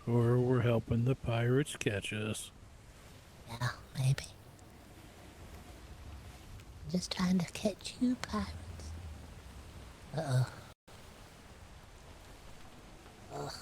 Speaker 6: Or we're helping the pirates catch us.
Speaker 2: Yeah, maybe. I'm just trying to catch you, pirates. Uh-oh. Ugh.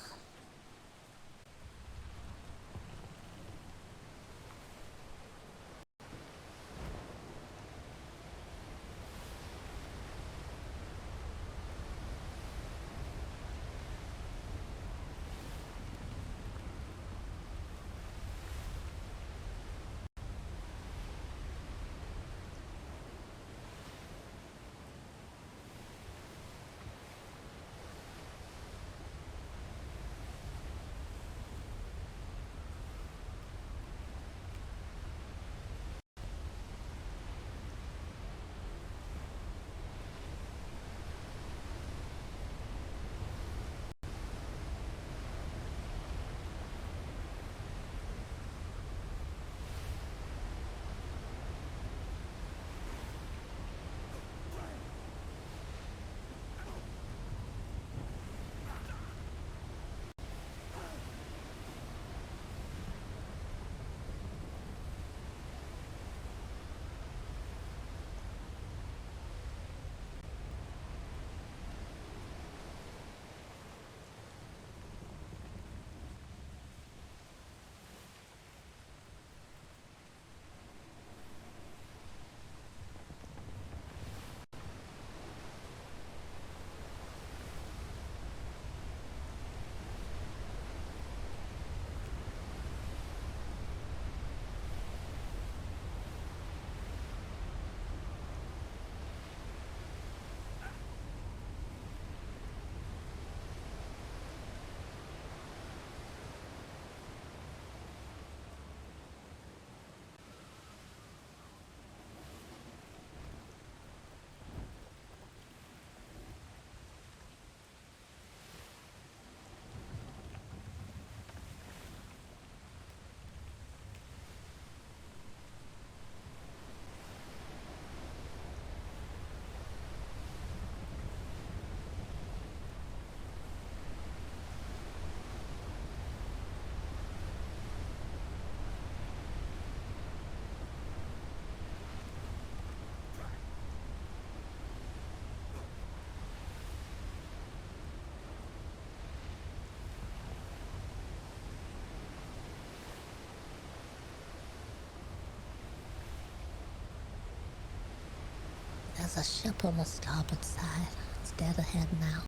Speaker 2: There's a ship on the starboard side. It's dead ahead now.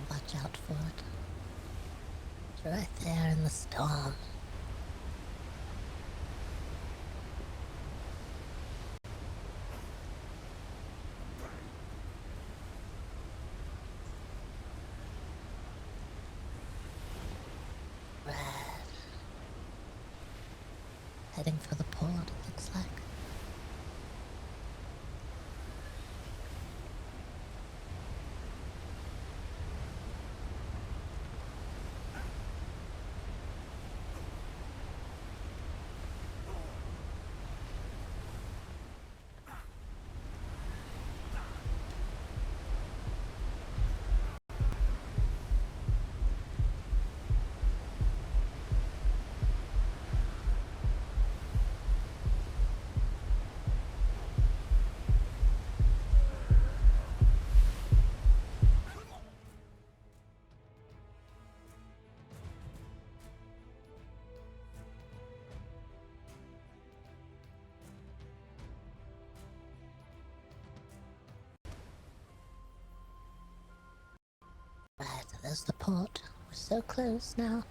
Speaker 2: Watch out for it. It's right there in the storm. Red. Heading for the port, it looks like. Right, there's the port. We're so close now.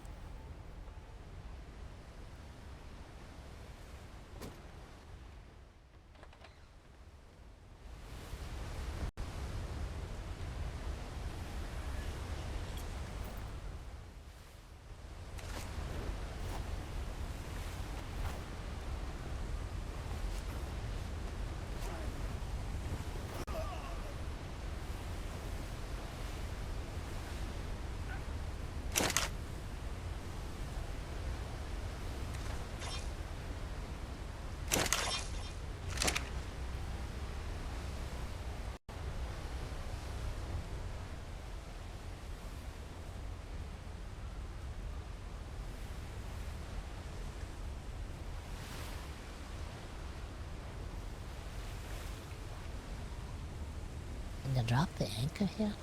Speaker 2: Can you drop the anchor here?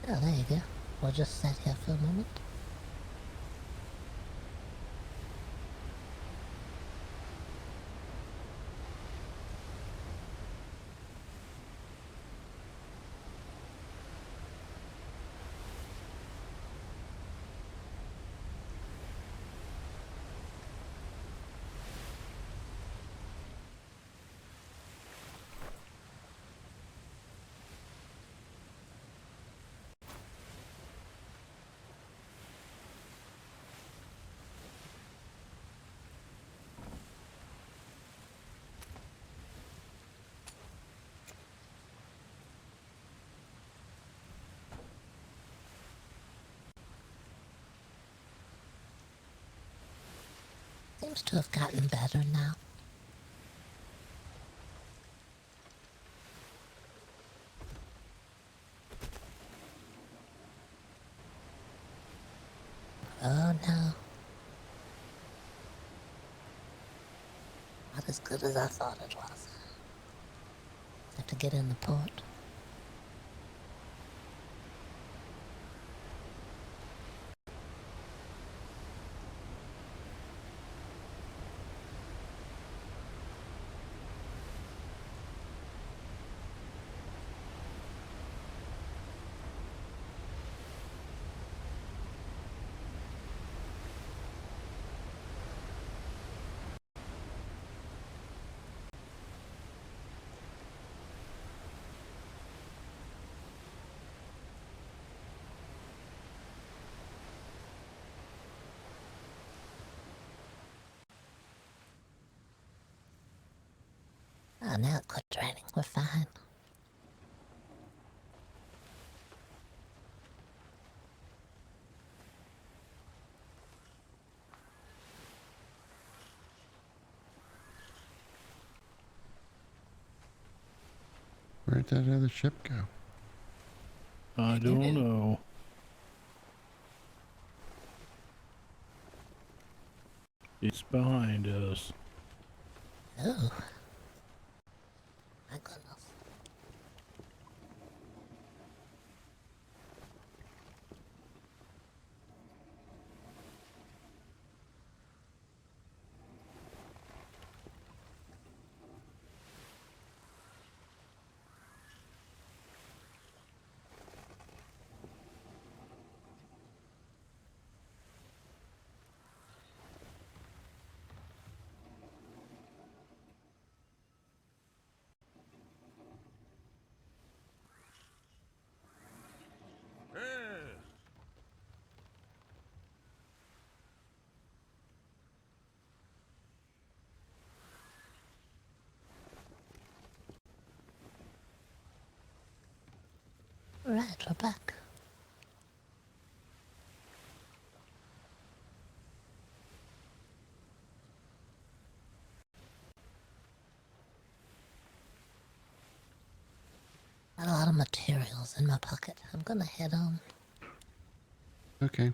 Speaker 2: Oh, there you go. We'll just sit here for a moment. Seems to have gotten better now. Oh no. Not as good as I thought it was. Have to get in the port. Oh, now it quit raining. We're fine.
Speaker 1: Where'd that other ship go?
Speaker 6: I don't know. It's behind us.
Speaker 2: Oh. My goodness. Right, we're back. Got a lot of materials in my pocket. I'm gonna head on.
Speaker 1: Okay.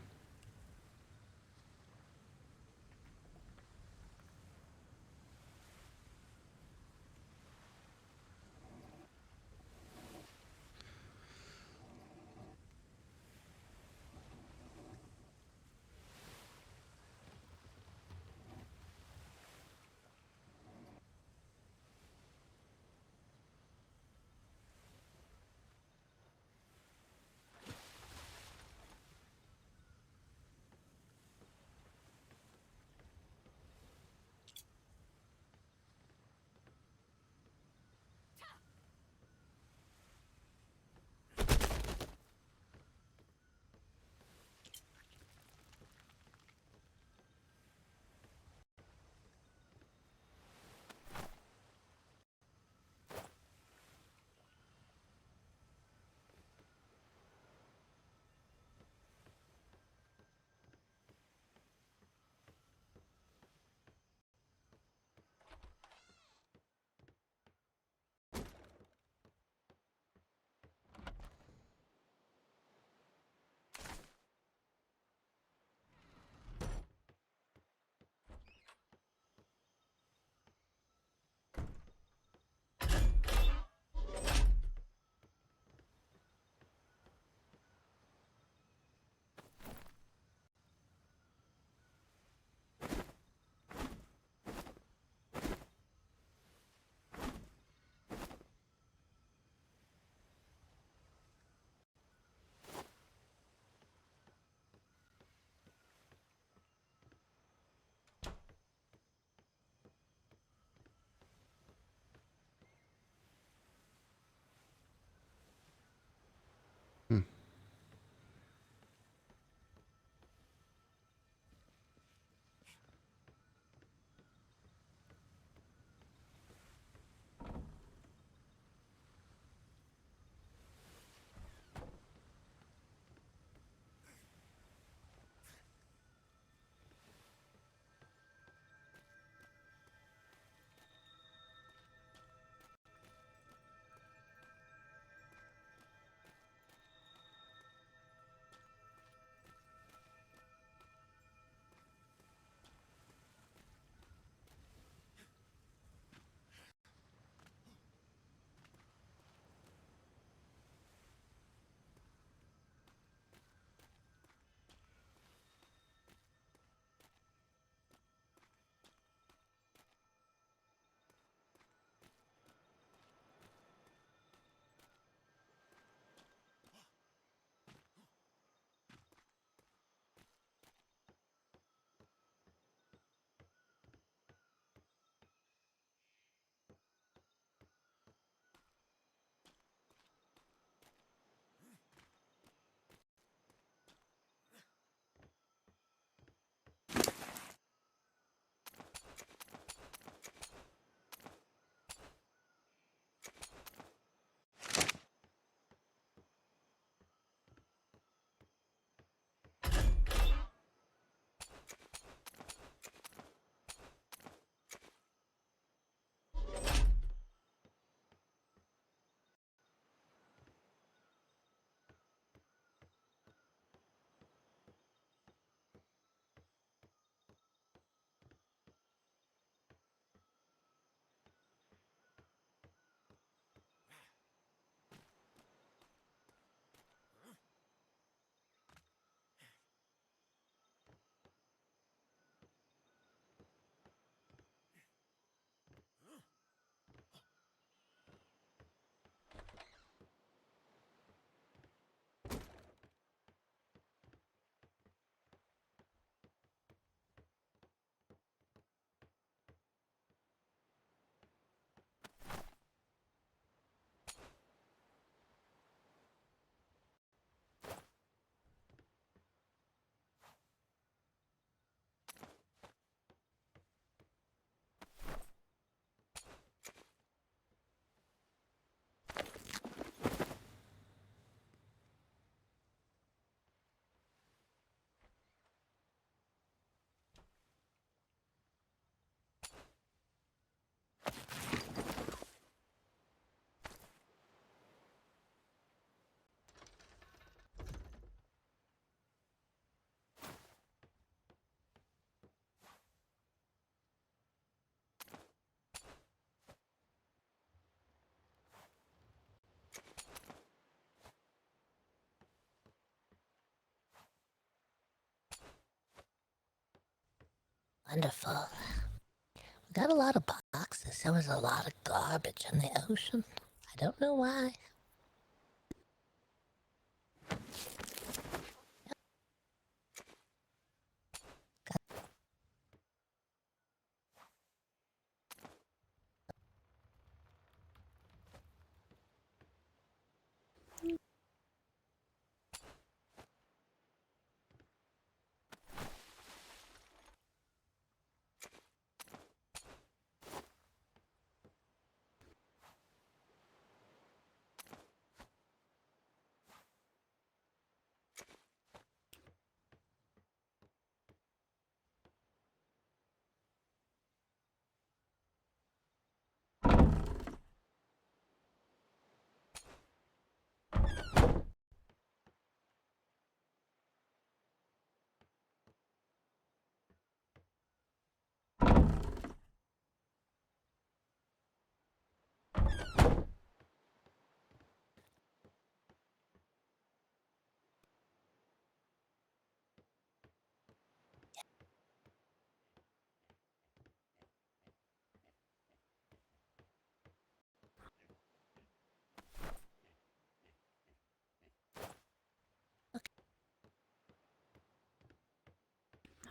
Speaker 2: Wonderful. We got a lot of boxes. There was a lot of garbage in the ocean. I don't know why.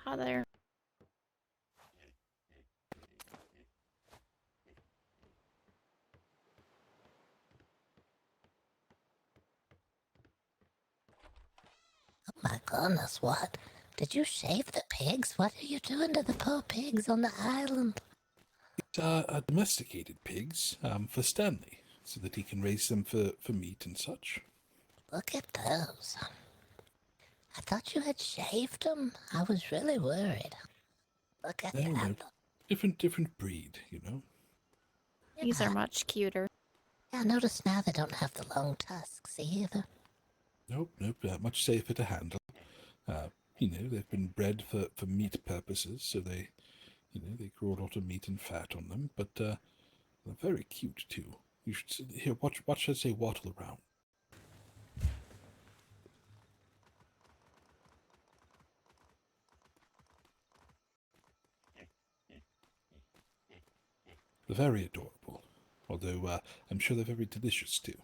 Speaker 3: Hi there.
Speaker 2: Oh my goodness, what? Did you shave the pigs? What are you doing to the poor pigs on the island?
Speaker 4: These are domesticated pigs for Stanley, so that he can raise them for meat and such.
Speaker 2: Look at those. I thought you had shaved them. I was really worried. Look at
Speaker 4: No, no,
Speaker 2: that.
Speaker 4: different breed, you know.
Speaker 3: These are much cuter.
Speaker 2: Yeah, notice now they don't have the long tusks either.
Speaker 4: Nope, much safer to handle. You know, they've been bred for meat purposes, so they grow a lot of meat and fat on them. But they're very cute too. You should here watch as they waddle around. They're very adorable, although I'm sure they're very delicious too.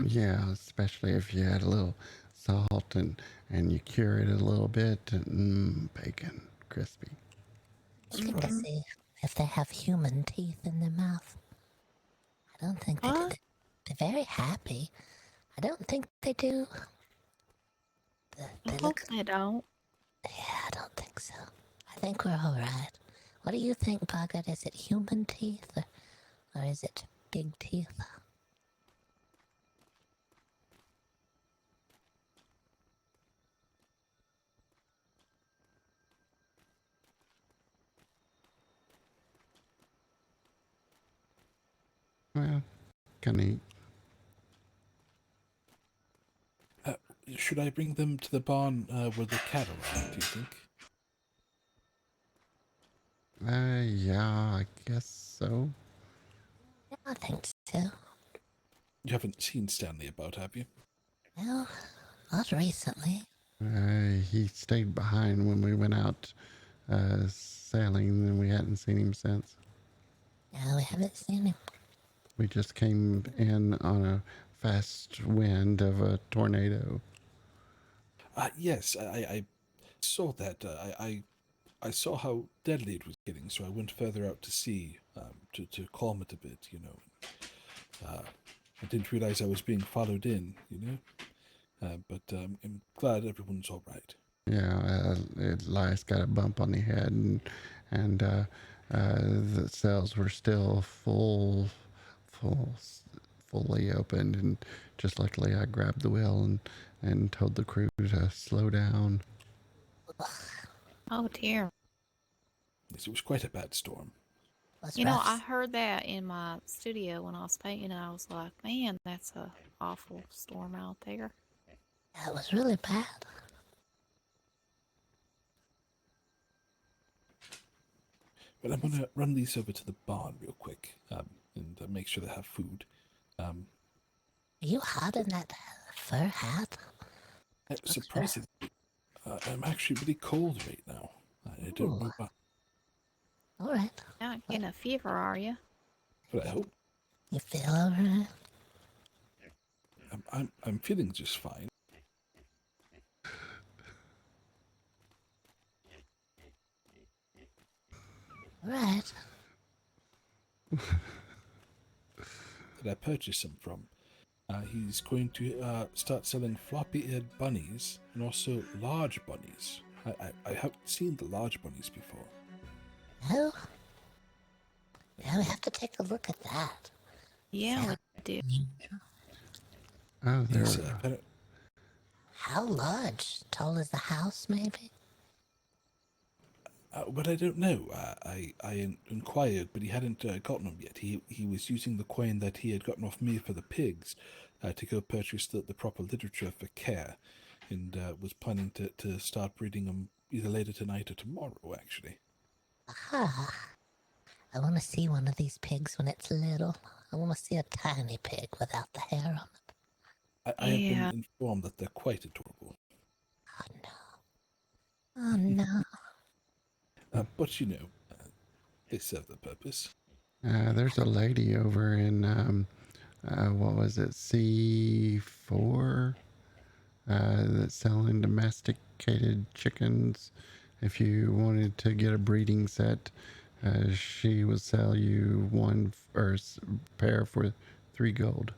Speaker 1: Yeah, especially if you add a little salt and you cure it a little bit. And, bacon, crispy.
Speaker 2: Looking to see if they have human teeth in their mouth. I don't think they do.
Speaker 3: What?
Speaker 2: They're very happy. I don't think they do.
Speaker 3: I hope they don't.
Speaker 2: Yeah, I don't think so. I think we're all right. What do you think, Boggert? Is it human teeth or is it big teeth?
Speaker 1: Well, kind of neat.
Speaker 4: Should I bring them to the barn where the cattle are, do you think?
Speaker 1: Yeah, I guess so.
Speaker 2: Yeah, I think so.
Speaker 4: You haven't seen Stanley about, have you?
Speaker 2: Well, not recently.
Speaker 1: He stayed behind when we went out sailing, and we hadn't seen him since.
Speaker 2: No, we haven't seen him.
Speaker 1: We just came in on a fast wind of a tornado.
Speaker 4: Yes, I saw that. I saw how deadly it was getting, so I went further out to sea to calm it a bit, you know. I didn't realize I was being followed in, you know. But I'm glad everyone's all right.
Speaker 1: Yeah, Elias got a bump on the head, and the cells were still fully opened, and just luckily I grabbed the wheel and told the crew to slow down.
Speaker 3: Oh dear.
Speaker 4: Yes, it was quite a bad storm.
Speaker 2: Was
Speaker 3: You know,
Speaker 2: rough.
Speaker 3: I heard that in my studio when I was painting, and I was like, man, that's a awful storm out there.
Speaker 2: Yeah, it was really bad.
Speaker 4: But I'm going to run these over to the barn real quick and make sure they have food.
Speaker 2: Are you hot in that fur hat?
Speaker 4: Surprisingly, I'm actually really cold right now. I don't know why,
Speaker 2: All right.
Speaker 3: Not getting a fever, are you?
Speaker 4: but I hope
Speaker 2: You feel all right?
Speaker 4: I'm feeling just fine.
Speaker 2: All right.
Speaker 4: That I purchased him from. He's going to start selling floppy-eared bunnies and also large bunnies. I haven't seen the large bunnies before.
Speaker 2: Oh. Yeah, we have to take a look at that.
Speaker 3: Yeah, we do.
Speaker 1: Oh,
Speaker 4: He's
Speaker 1: they're
Speaker 2: How large? Tall as the house, maybe?
Speaker 4: but I don't know. I inquired, but he hadn't gotten them yet. He was using the coin that he had gotten off me for the pigs to go purchase the proper literature for care, and was planning to start breeding them either later tonight or tomorrow, actually.
Speaker 2: Aha. I want to see one of these pigs when it's little. I want to see a tiny pig without the hair on it.
Speaker 4: I have
Speaker 3: Yeah.
Speaker 4: been informed that they're quite adorable.
Speaker 2: Oh no. Oh no.
Speaker 4: But you know, they serve their purpose.
Speaker 1: there's a lady over in what was it, C4, that's selling domesticated chickens. If you wanted to get a breeding set, she will sell you one pair for 3 gold.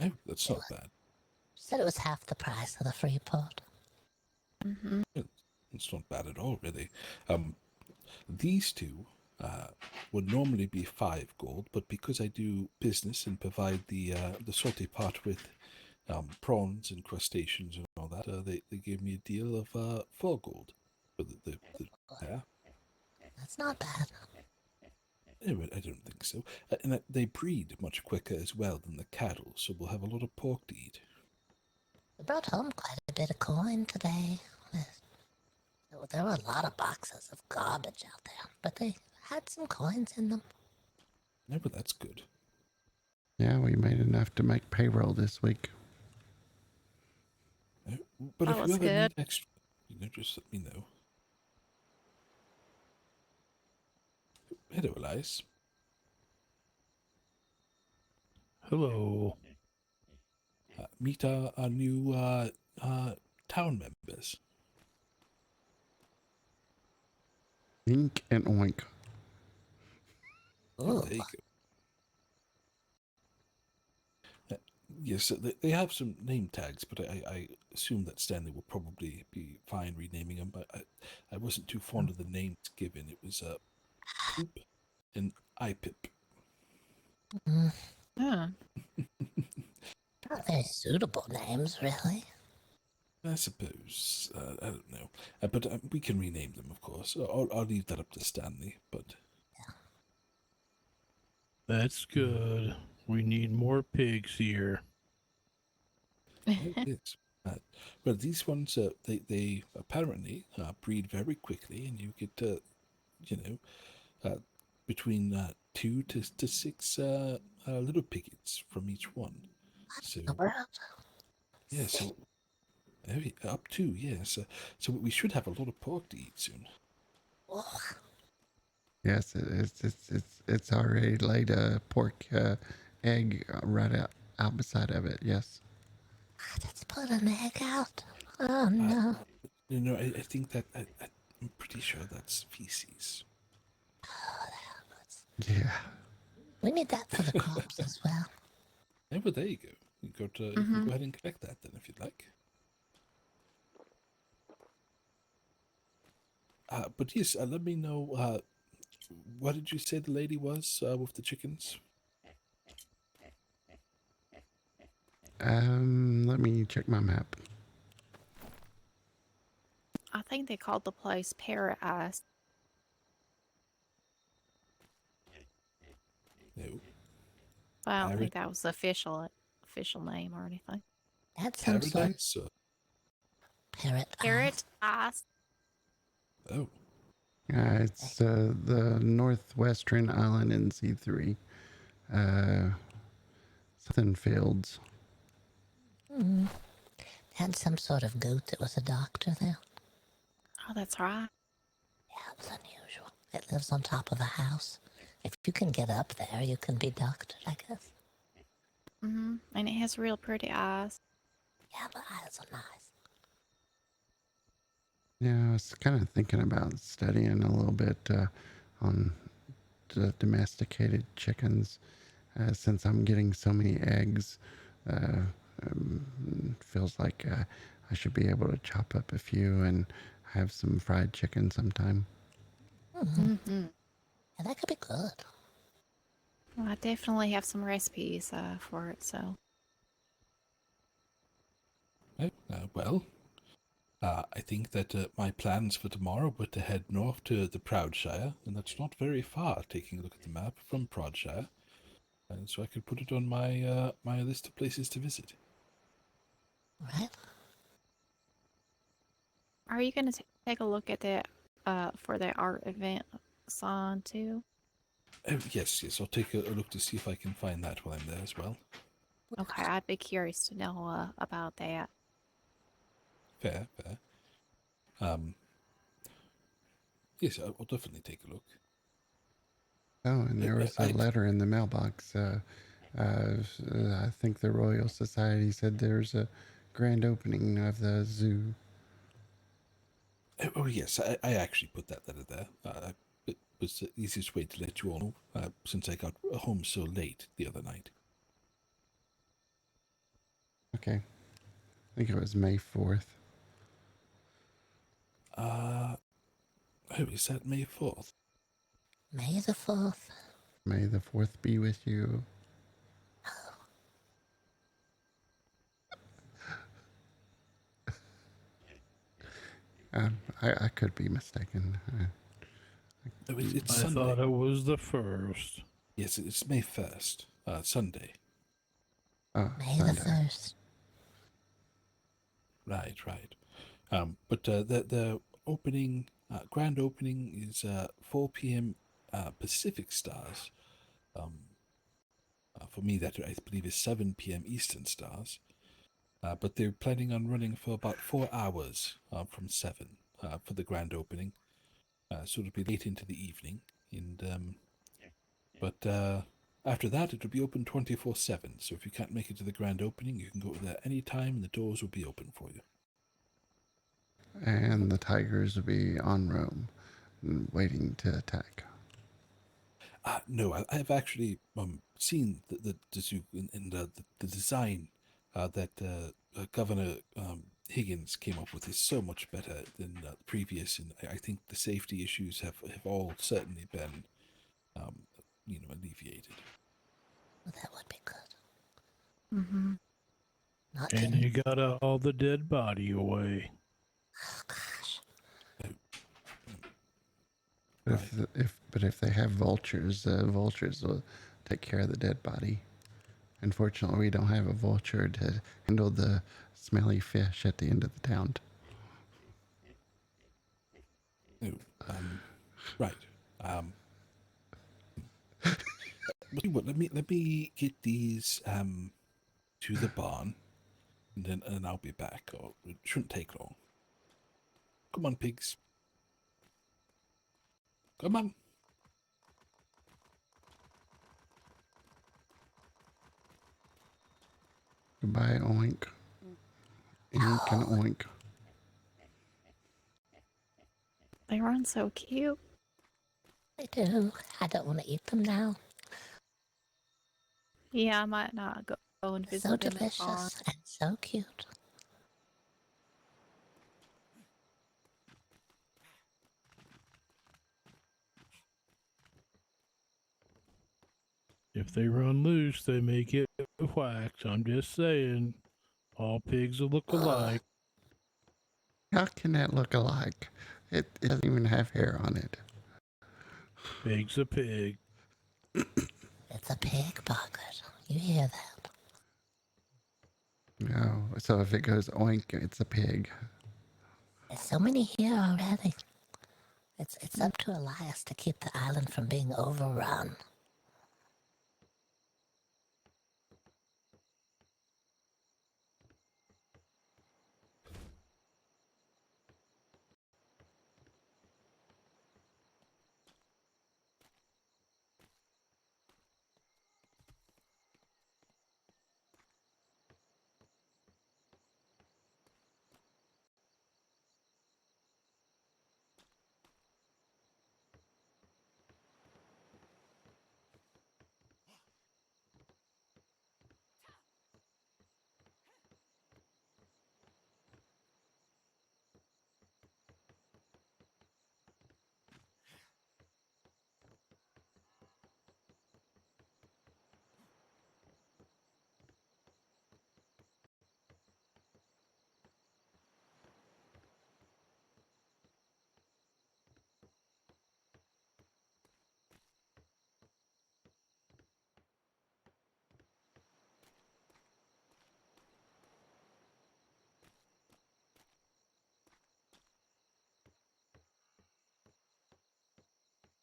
Speaker 4: Oh, that's not bad.
Speaker 2: Said it was half the price of the free pot.
Speaker 3: Mm-hmm.
Speaker 4: It's not bad at all, really. These two would normally be 5 gold, but because I do business and provide the salty pot with prawns and crustaceans and all that, they gave me a deal of 4 gold for the pair.
Speaker 2: That's not bad.
Speaker 4: Anyway, I don't think so. And they breed much quicker as well than the cattle, so we'll have a lot of pork to eat.
Speaker 2: We brought home quite a bit of coin today. There were a lot of boxes of garbage out there, but they had some coins in them.
Speaker 4: No, but that's good.
Speaker 1: Yeah, we made enough to make payroll this week.
Speaker 4: But
Speaker 3: That
Speaker 4: if
Speaker 3: was
Speaker 4: you ever
Speaker 3: good.
Speaker 4: need extra, just let me know. Hello, Elias.
Speaker 6: Hello.
Speaker 4: Meet our new town members.
Speaker 1: Ink and oink.
Speaker 4: Oh,
Speaker 2: Ooh,
Speaker 4: there you go. Yes, they have some name tags, but I assume that Stanley will probably be fine renaming them. I wasn't too fond of the names given. It was Poop and IPIP.
Speaker 3: Huh.
Speaker 2: not very suitable names, really.
Speaker 4: I suppose. I don't know. But we can rename them, of course. I'll leave that up to Stanley. But
Speaker 6: That's good. We need more pigs here.
Speaker 4: it is. Well, these ones, they apparently breed very quickly, and you get, between 2 to 6 little piggies from each one. So,
Speaker 2: The world.
Speaker 4: yeah, so up to, yes. So we should have a lot of pork to eat soon.
Speaker 2: Oh,
Speaker 1: Yes, it's already laid a pork egg right out beside of it. Yes.
Speaker 2: let's put an egg out. Oh no.
Speaker 4: I think that I'm pretty sure that's feces.
Speaker 1: Yeah.
Speaker 2: We need that for the crops as well.
Speaker 4: Yeah, but there you go. You can go ahead and collect that then if you'd like. But yes, let me know. What did you say the lady was with the chickens?
Speaker 1: Let me check my map.
Speaker 3: I think they called the place Paradise.
Speaker 4: No.
Speaker 3: But I don't
Speaker 4: Parad-
Speaker 3: think that was the official name or anything.
Speaker 2: That's some sort of
Speaker 4: Paradise?
Speaker 2: parrot.
Speaker 3: Paradise.
Speaker 4: Oh,
Speaker 1: It's the northwestern island in C3. Southern Fields.
Speaker 2: Had some sort of goat that was a doctor there.
Speaker 3: Oh, that's right.
Speaker 2: Yeah, it was unusual. It lives on top of a house. If you can get up there, you can be doctored, I guess.
Speaker 3: And it has real pretty eyes.
Speaker 2: Yeah, the eyes are nice.
Speaker 1: Yeah, I was kind of thinking about studying a little bit on the domesticated chickens since I'm getting so many eggs. Uh, Feels like I should be able to chop up a few and have some fried chicken sometime.
Speaker 3: Mm-hmm.
Speaker 2: Yeah, that could be good.
Speaker 3: Well, I definitely have some recipes for it, so.
Speaker 4: I think that my plans for tomorrow were to head north to the Proudshire, and that's not very far, taking a look at the map from Proudshire, and so I could put it on my my list of places to visit.
Speaker 2: Right?
Speaker 3: Are you going to take a look at that for the art event sign too?
Speaker 4: Yes, I'll take a look to see if I can find that while I'm there as well.
Speaker 3: Okay, I'd be curious to know about that.
Speaker 4: Fair. Um, yes, I'll definitely take a look.
Speaker 1: Oh, and there was a letter in the mailbox. I think the Royal Society said there's a grand opening of the zoo.
Speaker 4: Oh, yes, I actually put that letter there. It was the easiest way to let you all know, since I got home so late the other night.
Speaker 1: Okay. I think it was May 4th.
Speaker 4: Oh, is that May 4th?
Speaker 2: May the 4th.
Speaker 1: May the 4th be with you. I could be mistaken.
Speaker 4: Oh, it's
Speaker 6: I
Speaker 4: Sunday.
Speaker 6: thought it was the 1st.
Speaker 4: Yes, it's May 1st, Sunday.
Speaker 1: Oh,
Speaker 2: May
Speaker 1: Sunday.
Speaker 2: the 1st.
Speaker 4: Right. But the opening, grand opening is 4 p.m. Pacific stars. For me, that I believe is 7 p.m. Eastern stars. But they're planning on running for about 4 hours from 7 for the grand opening. So it'll be late into the evening. But after that, it'll be open 24/7. So if you can't make it to the grand opening, you can go there anytime and the doors will be open for you.
Speaker 1: And the tigers will be on Rome, waiting to attack.
Speaker 4: No, I've actually seen the zoo and the design that Governor Higgins came up with is so much better than the previous, and I think the safety issues have all certainly been, alleviated.
Speaker 2: Well, that would be good.
Speaker 3: Mm-hmm.
Speaker 2: Not
Speaker 6: And
Speaker 2: getting...
Speaker 6: you got all the dead body away.
Speaker 2: Oh, gosh.
Speaker 1: But if they have vultures, vultures will take care of the dead body. Unfortunately, we don't have a vulture to handle the smelly fish at the end of the town.
Speaker 4: No, right. Let me get these to the barn, and then I'll be back. Or it shouldn't take long. Come on, pigs. Come on.
Speaker 1: Goodbye, oink. Ink and oink.
Speaker 3: They run so cute.
Speaker 2: I do. I don't want to eat them now.
Speaker 3: Yeah, I might not go and visit
Speaker 2: So
Speaker 3: them at the barn.
Speaker 2: delicious and so cute.
Speaker 6: If they run loose, they may get whacked. I'm just saying. All pigs will look alike.
Speaker 1: How can that look alike? It doesn't even have hair on it.
Speaker 6: Pig's a pig.
Speaker 2: It's a pig, Boggert. You hear that?
Speaker 1: No, so if it goes oink, it's a pig.
Speaker 2: There's so many here already. It's up to Elias to keep the island from being overrun.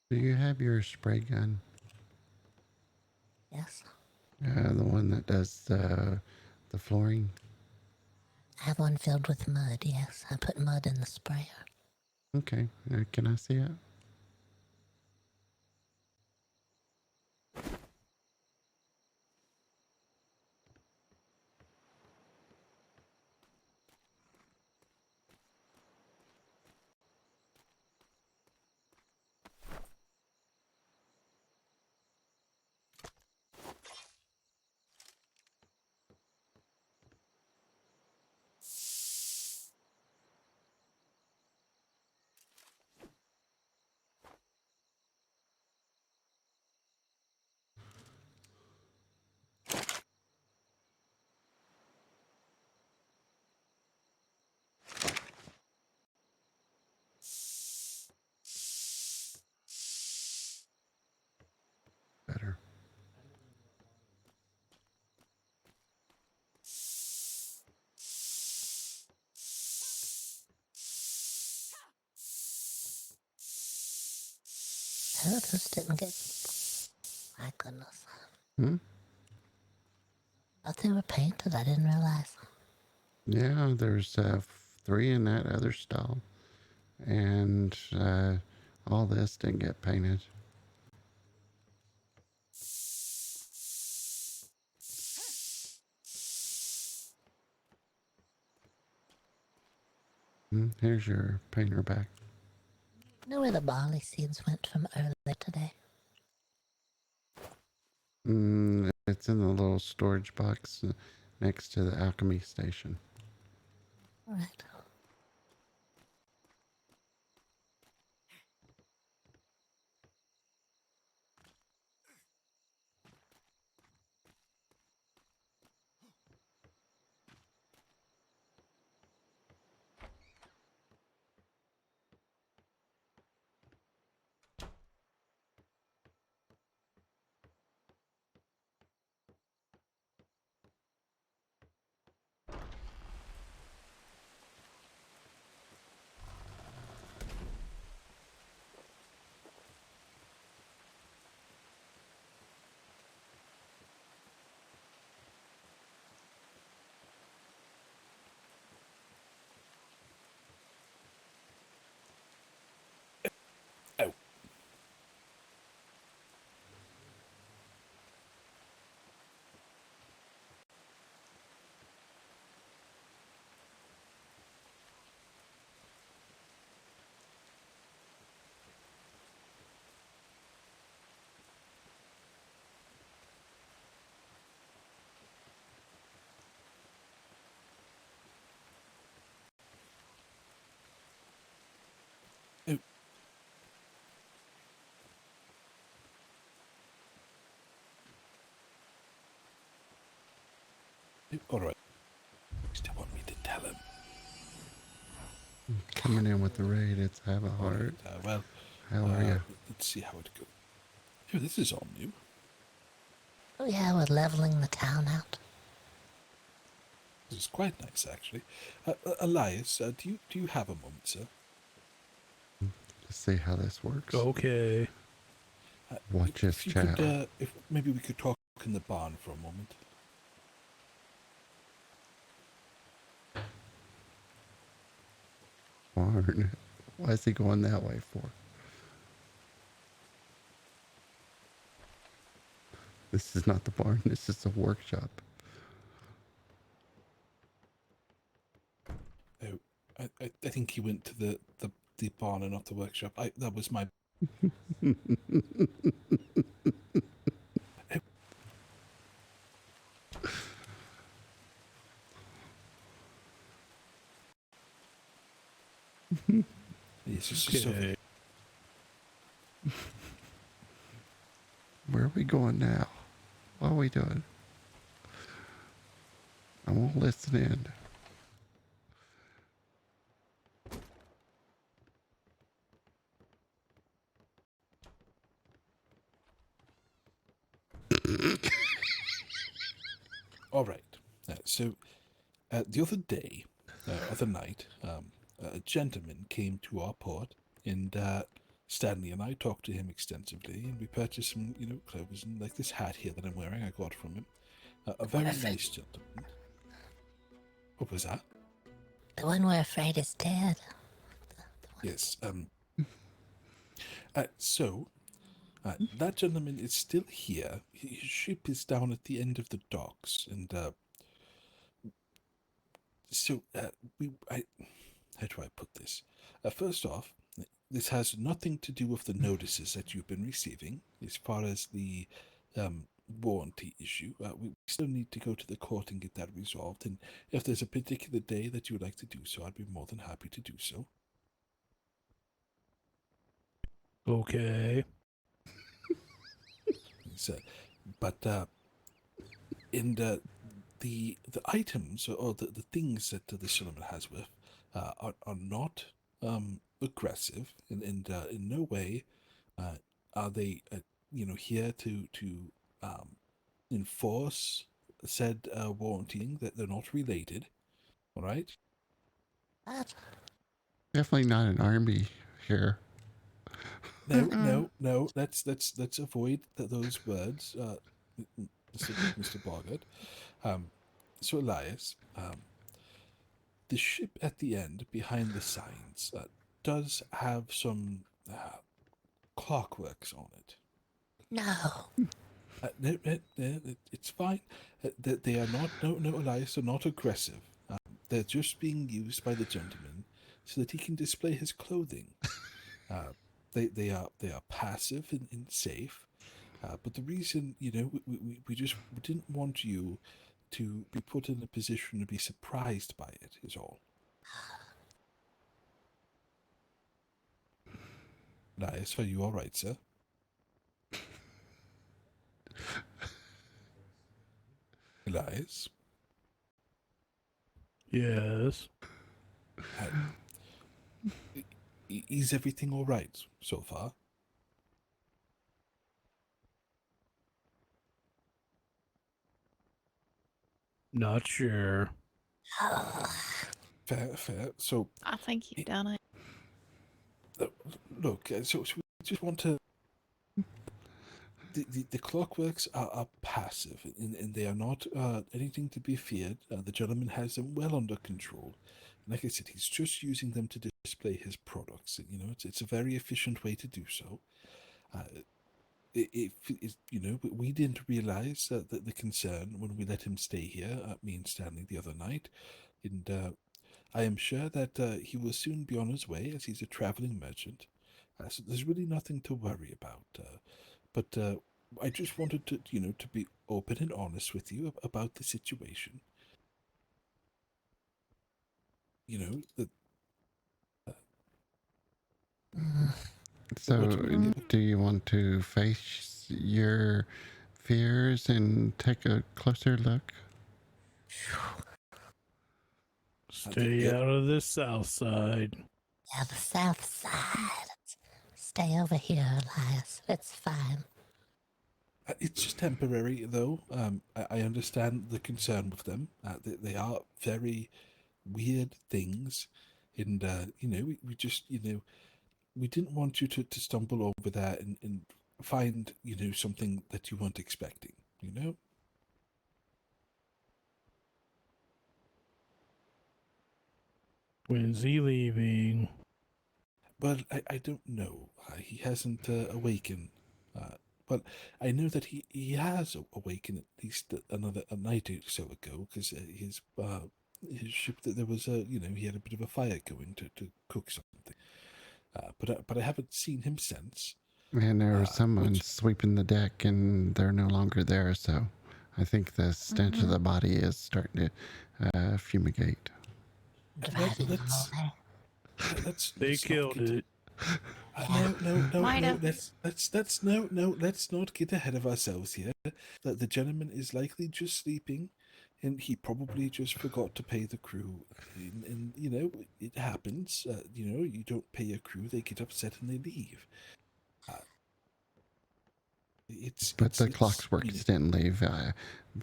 Speaker 1: Do you have your spray gun?
Speaker 2: Yes.
Speaker 1: The one that does the flooring?
Speaker 2: I have one filled with mud, yes. I put mud in the sprayer.
Speaker 1: Okay. Can I see it? Better.
Speaker 2: Oh, those didn't get... My goodness.
Speaker 1: Hmm?
Speaker 2: I thought they were painted. I didn't realize.
Speaker 1: Yeah, there's 3 in that other stall. And all this didn't get painted. Here's your painter back.
Speaker 2: You know where the barley seeds went from earlier today?
Speaker 1: It's in the little storage box next to the alchemy station.
Speaker 2: All right.
Speaker 4: Oh, oh, oh, all right. Still want me to tell him?
Speaker 1: Coming in with the raid, it's have a
Speaker 4: All
Speaker 1: heart.
Speaker 4: right. Well,
Speaker 1: How are you?
Speaker 4: let's see how it goes. Oh, this is all new.
Speaker 2: Oh, yeah, we're leveling the town out.
Speaker 4: This is quite nice, actually. Elias, do you have a moment, sir?
Speaker 1: To see how this works.
Speaker 6: Okay.
Speaker 1: Watch this
Speaker 4: If you
Speaker 1: chat.
Speaker 4: could, if maybe we could talk in the barn for a moment.
Speaker 1: Barn. Why is he going that way for? This is not the barn. This is the workshop.
Speaker 4: Oh, I think he went to the barn and not the workshop. That was my. Yes, it's just over.
Speaker 6: Okay.
Speaker 1: Where are we going now? What are we doing? I won't listen in.
Speaker 4: All right. So, the other night, a gentleman came to our port and Stanley and I talked to him extensively, and we purchased some, clothes, and like this hat here that I'm wearing, I got from him. A very nice gentleman. What was that?
Speaker 2: The one we're afraid is dead.
Speaker 4: Yes. So, that gentleman is still here. His ship is down at the end of the docks, and how do I put this? First off, this has nothing to do with the notices that you've been receiving. As far as the warranty issue, we still need to go to the court and get that resolved. And if there's a particular day that you would like to do so, I'd be more than happy to do so.
Speaker 6: Okay.
Speaker 4: So, but in the items or the things that the gentleman has with are not aggressive, and in no way are they here to enforce said warranting, that they're not related. All right.
Speaker 2: What?
Speaker 1: Definitely not an army here.
Speaker 4: No. Let's avoid those words, Mr. Boggert. So Elias, the ship at the end behind the signs does have some clockworks on it.
Speaker 2: No.
Speaker 4: No, it's fine. They are not, no, Elias, they're not aggressive. They're just being used by the gentleman so that he can display his clothing. They are passive and safe. But the reason, we just didn't want you to be put in a position to be surprised by it, is all. Elias, are you all right, sir? Elias?
Speaker 6: Yes.
Speaker 4: Is everything all right so far?
Speaker 6: Not sure.
Speaker 4: Fair. So,
Speaker 3: I think you've done it.
Speaker 4: look, so we just want to... The clockworks are passive, and they are not anything to be feared. The gentleman has them well under control. And like I said, he's just using them to display his products. It's a very efficient way to do so. We didn't realize the concern when we let him stay here, me and Stanley, the other night. And I am sure that he will soon be on his way, as he's a traveling merchant. So there's really nothing to worry about. But I just wanted to, to be open and honest with you about the situation. That.
Speaker 1: So,
Speaker 4: What-
Speaker 1: do you want to face your fears and take a closer look?
Speaker 6: Stay
Speaker 4: yeah.
Speaker 6: out of the south side.
Speaker 2: Yeah, the south side. Stay over here, Elias. It's fine.
Speaker 4: It's just temporary, though. I understand the concern with them. They are very weird things, and we just we didn't want you to stumble over there and find something that you weren't expecting.
Speaker 6: When's he leaving?
Speaker 4: Well, I don't know. He hasn't awakened. But I know that he has awakened at least a night or so ago, because his ship, there was he had a bit of a fire going to cook something. But I haven't seen him since.
Speaker 1: And there was someone
Speaker 4: which-
Speaker 1: sweeping the deck, and they're no longer there. So, I think the stench of the body is starting to fumigate.
Speaker 2: Driving
Speaker 4: Let's
Speaker 2: away.
Speaker 6: They
Speaker 4: not
Speaker 6: killed
Speaker 4: get-
Speaker 6: it.
Speaker 4: No.
Speaker 3: Might have.
Speaker 4: Let's not get ahead of ourselves here. The gentleman is likely just sleeping, and he probably just forgot to pay the crew. And it happens. You don't pay a crew, they get upset and they leave.
Speaker 1: But the clockworks didn't leave,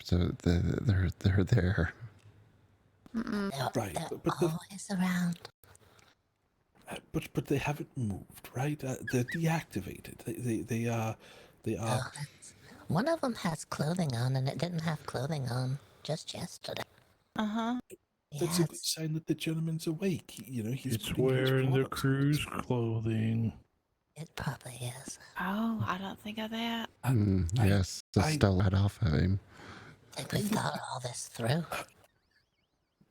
Speaker 1: so they're there.
Speaker 2: They're,
Speaker 4: Right,
Speaker 2: they're
Speaker 4: but the-
Speaker 2: always around.
Speaker 4: But they haven't moved, right? They're deactivated. They are
Speaker 2: Oh, one of them has clothing on, and it didn't have clothing on just yesterday.
Speaker 3: Uh-huh.
Speaker 4: That's a good
Speaker 2: Yes,
Speaker 4: sign that the gentleman's awake. He's
Speaker 6: It's
Speaker 4: putting those
Speaker 6: wearing the
Speaker 4: products on
Speaker 6: crew's
Speaker 4: display.
Speaker 6: clothing.
Speaker 2: it probably is.
Speaker 3: Oh, I don't think of that.
Speaker 1: Yes, it's stole right off of him.
Speaker 2: I think we've thought all this through.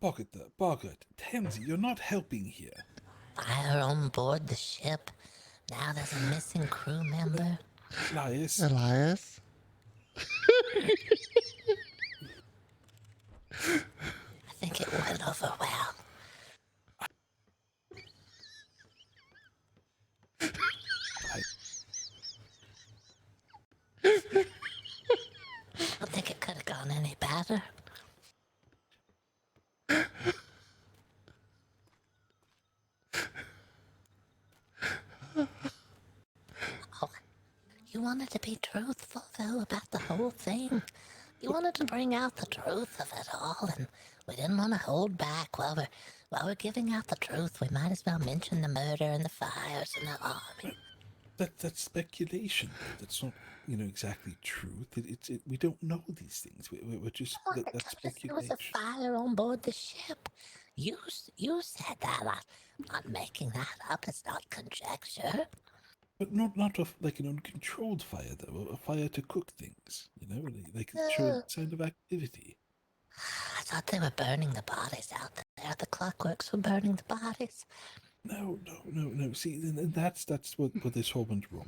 Speaker 4: Boggert, Tansy, you're not helping here.
Speaker 2: Fire on board the ship. Now there's a missing crew member.
Speaker 4: Elias,
Speaker 1: Elias?
Speaker 2: I think it went over well. I don't think it could have gone any better. Oh, you wanted to be truthful, though, about the whole thing. You wanted to bring out the truth of it all, and we didn't want to hold back while we're giving out the truth. We might as well mention the murder and the fires and the army.
Speaker 4: that's speculation. That's not, exactly truth. We don't know these things. We're just that's
Speaker 2: There was a
Speaker 4: speculation.
Speaker 2: fire on board the ship. You said that. I'm not making that up. It's not conjecture.
Speaker 4: But not like an uncontrolled fire, though. A fire to cook things. Like showing sign of activity.
Speaker 2: I thought they were burning the bodies out there. The clockworks were burning the bodies.
Speaker 4: No. See, and that's what this whole went wrong.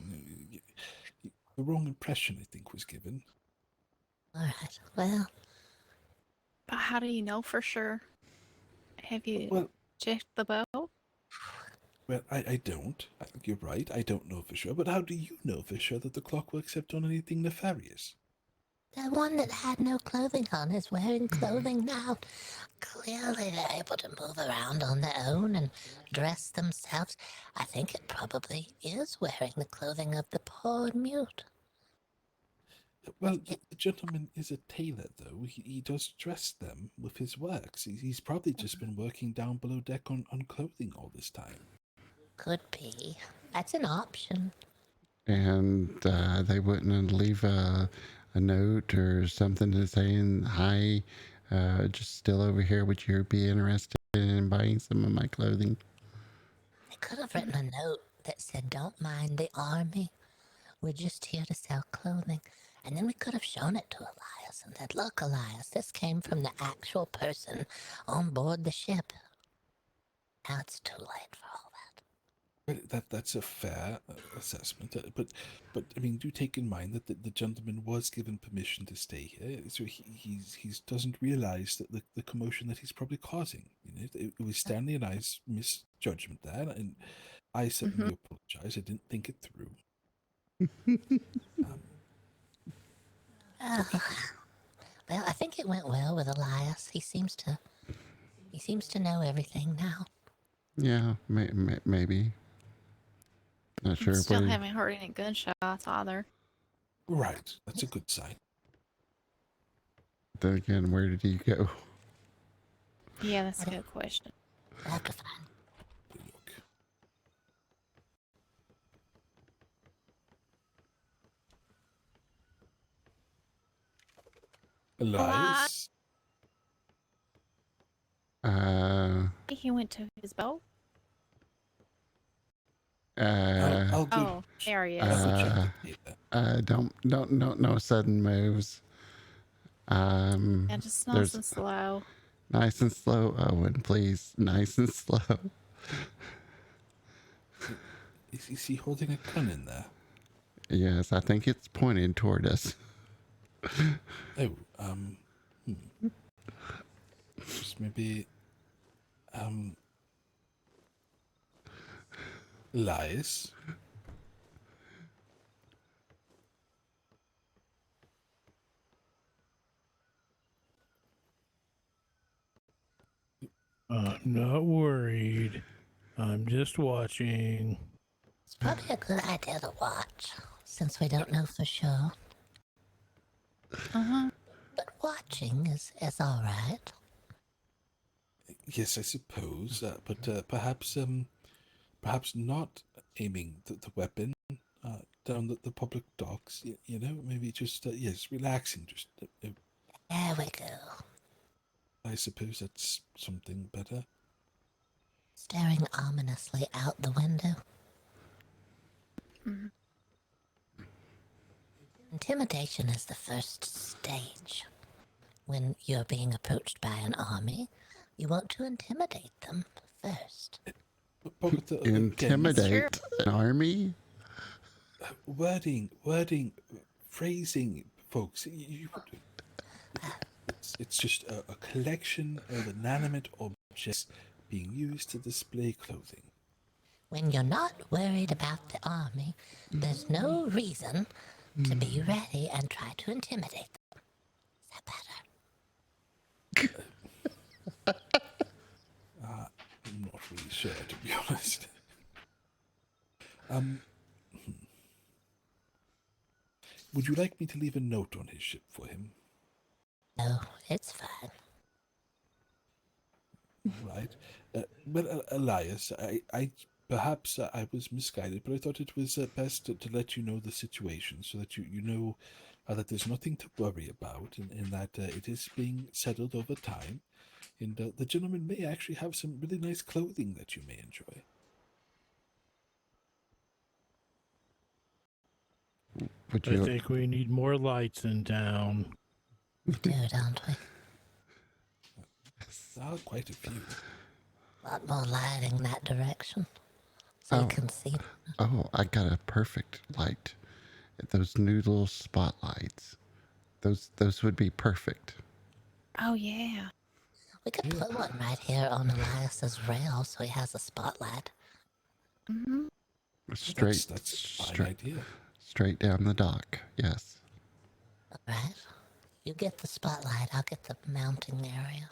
Speaker 4: The wrong impression, I think, was given.
Speaker 2: All right. Well,
Speaker 3: But how do you know for sure? Have you
Speaker 4: Well,
Speaker 3: checked the boat?
Speaker 4: well, I don't. I think you're right. I don't know for sure. But how do you know for sure that the clockworks have done anything nefarious?
Speaker 2: the one that had no clothing on is wearing clothing now. Clearly, they're able to move around on their own and dress themselves. I think it probably is wearing the clothing of the poor mute.
Speaker 4: Well, the gentleman is a tailor, though. He does dress them with his works. He's probably just been working down below deck on clothing all this time.
Speaker 2: Could be. That's an option.
Speaker 1: And they wouldn't leave a note or something to saying, hi, just still over here. Would you be interested in buying some of my clothing?
Speaker 2: They could have written a note that said, "Don't mind the army. We're just here to sell clothing." And then we could have shown it to Elias and said, "Look, Elias, this came from the actual person on board the ship." Now it's too late for all that.
Speaker 4: Well, that's a fair assessment. But I mean, do take in mind that the gentleman was given permission to stay here, so he doesn't realize that the commotion that he's probably causing. It was Stanley and I's misjudgment there, and I certainly apologize. I didn't think it through.
Speaker 2: Well, I think it went well with Elias. He seems to know everything now.
Speaker 1: Yeah, maybe. Not sure.
Speaker 3: Still
Speaker 1: Where,
Speaker 3: haven't heard any gunshots either.
Speaker 4: Right, that's a good sign.
Speaker 1: then again, where did he go?
Speaker 3: Yeah, that's a good question.
Speaker 2: We'll have to find.
Speaker 4: Look. Elias.
Speaker 3: He went to his boat.
Speaker 4: I'll go.
Speaker 3: Oh, there he is.
Speaker 4: I'll go check the data.
Speaker 1: Don't no sudden moves.
Speaker 3: And just nice
Speaker 1: there's
Speaker 3: and slow.
Speaker 1: nice and slow, Owen, please. Nice and slow.
Speaker 4: Is he holding a gun in there?
Speaker 1: Yes, I think it's pointed toward us.
Speaker 4: Oh, just maybe, Elias.
Speaker 6: I'm not worried. I'm just watching.
Speaker 2: It's probably a good idea to watch, since we don't know for sure. But watching is all right.
Speaker 4: Yes, I suppose. But perhaps perhaps not aiming the weapon down the public docks. You know, maybe just yes, relaxing. Just
Speaker 2: There we go.
Speaker 4: I suppose that's something better.
Speaker 2: Staring ominously out the window.
Speaker 3: Mhm.
Speaker 2: Intimidation is the first stage. When you're being approached by an army, you want to intimidate them first.
Speaker 4: Boggert, again,
Speaker 1: Intimidate an army?
Speaker 4: wording, phrasing, folks. It's just a collection of inanimate objects being used to display clothing.
Speaker 2: When you're not worried about the army, there's no reason to be ready and try to intimidate them. Is that better?
Speaker 4: I'm not really sure, to be honest. Would you like me to leave a note on his ship for him?
Speaker 2: No, it's fine.
Speaker 4: Right. Well, Elias, I perhaps I was misguided, but I thought it was best to let you know the situation so that you know that there's nothing to worry about and that it is being settled over time. And the gentleman may actually have some really nice clothing that you may enjoy.
Speaker 1: Would
Speaker 6: I
Speaker 1: you?
Speaker 6: think we need more lights in town.
Speaker 2: We do, don't we?
Speaker 4: Quite a few.
Speaker 2: A lot more lighting in that direction. So you
Speaker 1: Oh.
Speaker 2: can see.
Speaker 1: Oh, I got a perfect light. Those new little spotlights. Those would be perfect.
Speaker 3: Oh yeah.
Speaker 2: We could put one right here on Elias's rail so he has a spotlight.
Speaker 3: Mm-hmm.
Speaker 1: Straight,
Speaker 4: That's a fine
Speaker 1: straight,
Speaker 4: idea.
Speaker 1: straight down the dock. Yes.
Speaker 2: Alright? You get the spotlight, I'll get the mounting area.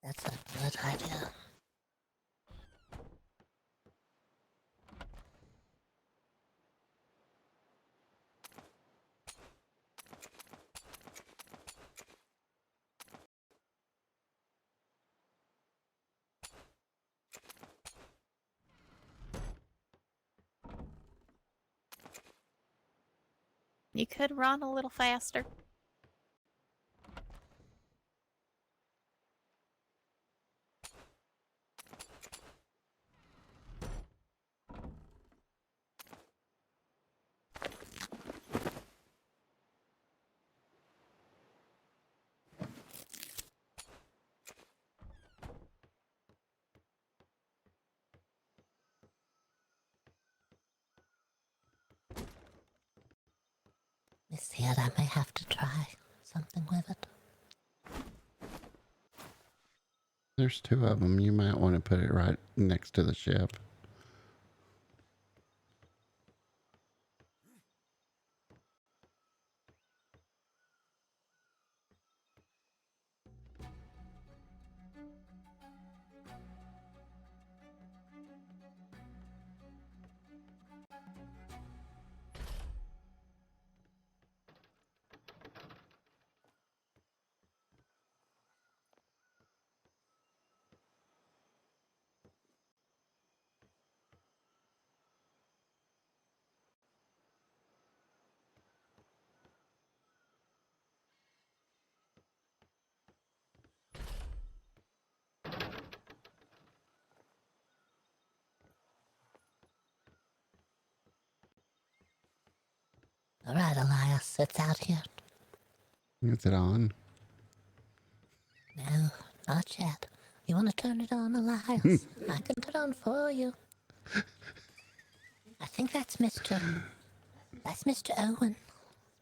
Speaker 2: That's a good idea.
Speaker 3: You could run a little faster.
Speaker 2: Let me see it, I may have to try something with it.
Speaker 1: There's two of them. You might want to put it right next to the ship.
Speaker 2: Alright, Elias, it's out here.
Speaker 1: Is it on?
Speaker 2: No, not yet. You want to turn it on, Elias? I can turn it on for you. I think that's Mr. Owen.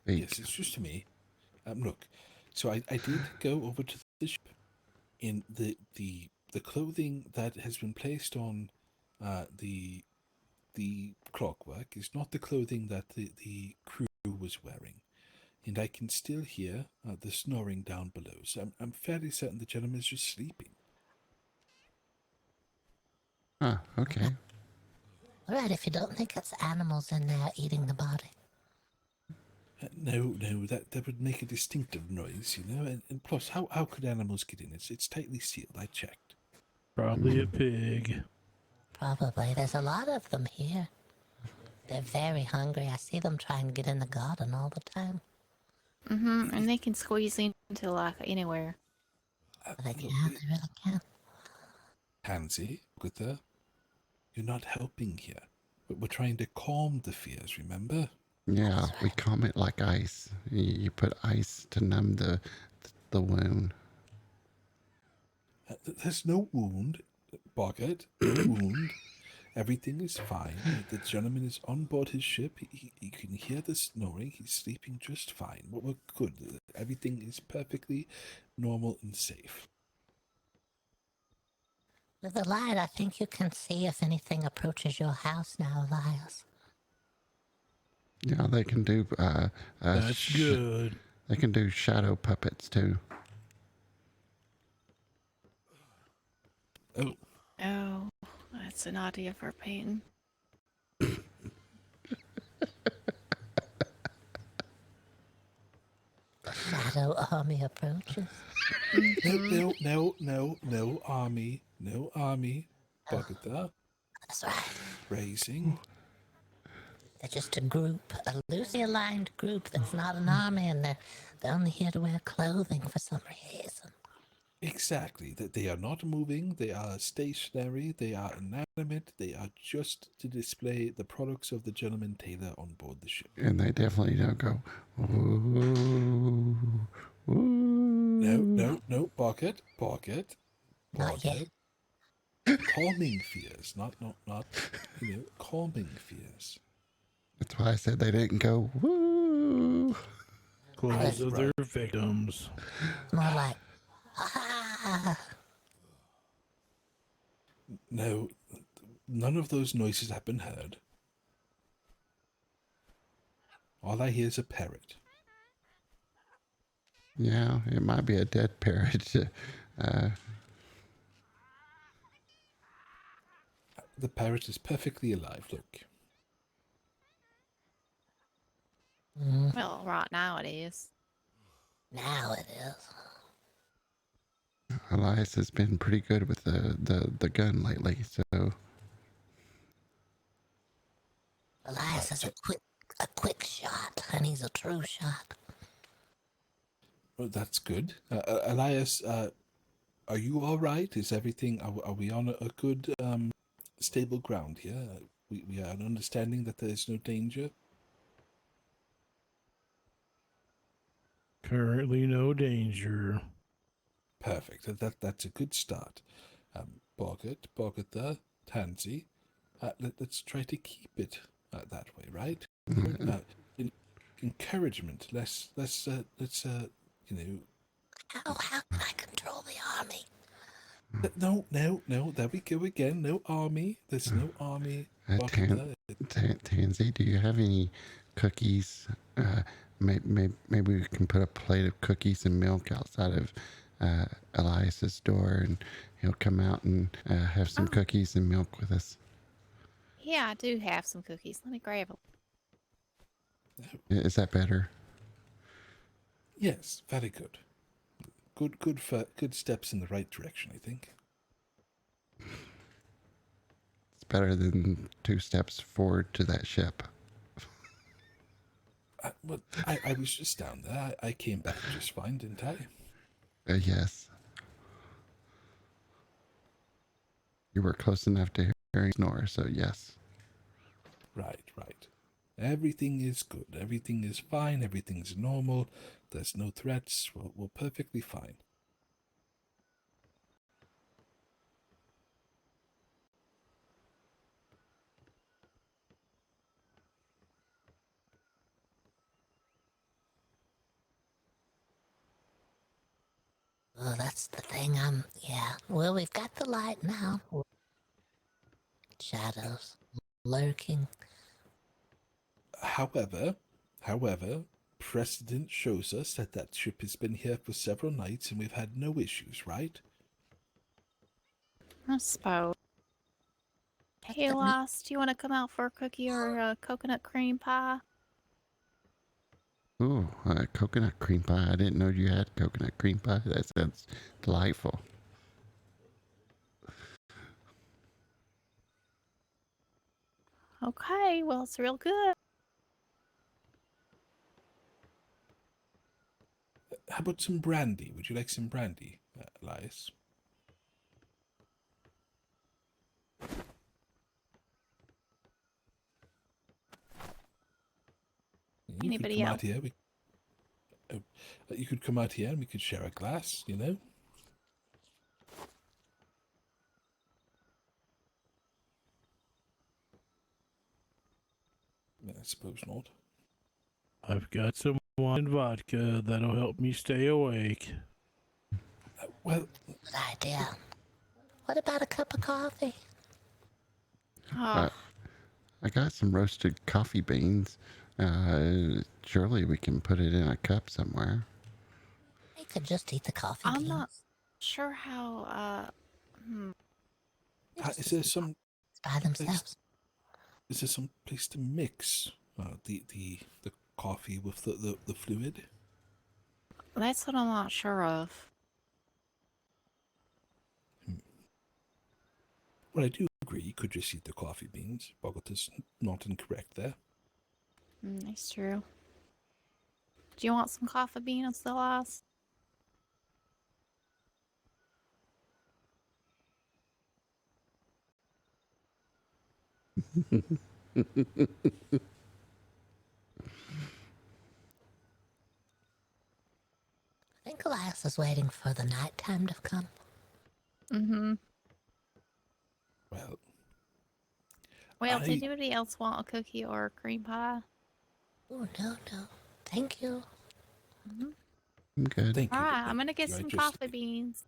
Speaker 1: Speak.
Speaker 4: Yes, it's just me. Look, so I did go over to the ship. In the clothing that has been placed on the clockwork is not the clothing that the crew was wearing, and I can still hear the snoring down below. So I'm fairly certain the gentleman is just sleeping.
Speaker 1: Ah, okay.
Speaker 2: All right, if you don't think it's animals in there eating the body.
Speaker 4: No, that would make a distinctive noise, you know. And plus, how could animals get in? It's tightly sealed. I checked.
Speaker 6: Probably a pig.
Speaker 2: Probably. There's a lot of them here. They're very hungry. I see them trying to get in the garden all the time.
Speaker 3: And they can squeeze into like anywhere.
Speaker 2: They
Speaker 4: Look,
Speaker 2: can, they really can.
Speaker 4: Pansy, Gunther, you're not helping here. We're trying to calm the fears. Remember?
Speaker 1: Yeah, we calm it like ice. You put ice to numb the wound.
Speaker 4: There's no wound, Boggert. No wound. Everything is fine. The gentleman is on board his ship. He can hear the snoring. He's sleeping just fine. We're good. Everything is perfectly normal and safe.
Speaker 2: With the light, I think you can see if anything approaches your house now, Elias.
Speaker 1: Yeah, they can do.
Speaker 6: That's good.
Speaker 1: They can do shadow puppets too.
Speaker 4: Oh,
Speaker 3: Oh, that's an idea for a painting.
Speaker 2: Shadow army approaches.
Speaker 4: no, army. No army. Boggert,
Speaker 2: That's right.
Speaker 4: raising.
Speaker 2: They're just a group, a loosely aligned group that's not an army, and they're only here to wear clothing for some reason.
Speaker 4: Exactly. That they are not moving. They are stationary. They are inanimate. They are just to display the products of the gentleman Taylor on board the ship.
Speaker 1: And they definitely don't go, ooh, ooh.
Speaker 4: No, Boggert.
Speaker 2: Not yet.
Speaker 4: Calming fears, not, calming fears.
Speaker 1: That's why I said they didn't go, woo.
Speaker 6: Clothes of their
Speaker 4: Right.
Speaker 6: victims.
Speaker 2: More like, ah.
Speaker 4: No, none of those noises have been heard. All I hear is a parrot.
Speaker 1: Yeah, it might be a dead parrot.
Speaker 4: The parrot is perfectly alive, look.
Speaker 3: Well, right now it is.
Speaker 2: Now it is.
Speaker 1: Elias has been pretty good with the gun lately, so
Speaker 2: Elias is a quick shot, and he's a true shot.
Speaker 4: Well, that's good. Elias, are you all right? Is everything, are we on a good, stable ground here? We are understanding that there is no danger?
Speaker 6: Currently no danger.
Speaker 4: Perfect. That's a good start. Boggert there, Tansy. Let's try to keep it that way, right? Encouragement. Let's
Speaker 2: How can I control the army?
Speaker 4: No. There we go again. No army. There's no army.
Speaker 1: Tansy, do you have any cookies? Maybe we can put a plate of cookies and milk outside of Elias's door, and he'll come out and have some cookies and milk with us.
Speaker 3: Yeah, I do have some cookies. Let me grab them.
Speaker 1: Is that better?
Speaker 4: Yes, very good. Good steps in the right direction, I think.
Speaker 1: It's better than 2 steps forward to that ship.
Speaker 4: I was just down there. I came back just fine, didn't I?
Speaker 1: Yes. You were close enough to hearing snore, so yes.
Speaker 4: Right. Everything is good. Everything is fine. Everything's normal. There's no threats. We're perfectly fine.
Speaker 2: Oh, that's the thing. Yeah. Well, we've got the light now. Shadows lurking.
Speaker 4: However, precedent shows us that that ship has been here for several nights and we've had no issues, right?
Speaker 3: I suppose. Hey, Elias, do you want to come out for a cookie or a coconut cream pie?
Speaker 1: Ooh, coconut cream pie. I didn't know you had coconut cream pie. That sounds delightful.
Speaker 3: Okay, well, it's real good.
Speaker 4: How about some brandy? Would you like some brandy, Elias? You could
Speaker 3: Anybody
Speaker 4: come
Speaker 3: else?
Speaker 4: out here. You could come out here and we could share a glass, you know? I suppose not.
Speaker 6: I've got some wine and vodka that'll help me stay awake.
Speaker 4: Well,
Speaker 2: Good idea. What about a cup of coffee?
Speaker 3: Oh,
Speaker 1: I got some roasted coffee beans. Surely we can put it in a cup somewhere.
Speaker 2: They could just eat the coffee
Speaker 3: I'm
Speaker 2: beans.
Speaker 3: not sure how,
Speaker 4: is there some
Speaker 2: By themselves.
Speaker 4: is there some place to mix the coffee with the fluid?
Speaker 3: that's what I'm not sure of.
Speaker 4: Well, I do agree. You could just eat the coffee beans. Boggert is not incorrect there.
Speaker 3: That's true. Do you want some coffee beans, Elias?
Speaker 2: I think Elias is waiting for the nighttime to come.
Speaker 3: Mm-hmm.
Speaker 4: Well,
Speaker 3: Well, did anybody else want a cookie or a cream pie?
Speaker 2: Oh, no. Thank you.
Speaker 1: I'm good.
Speaker 4: thank you.
Speaker 3: Alright,
Speaker 4: but
Speaker 3: I'm gonna get
Speaker 4: I
Speaker 3: some
Speaker 4: just-
Speaker 3: coffee beans.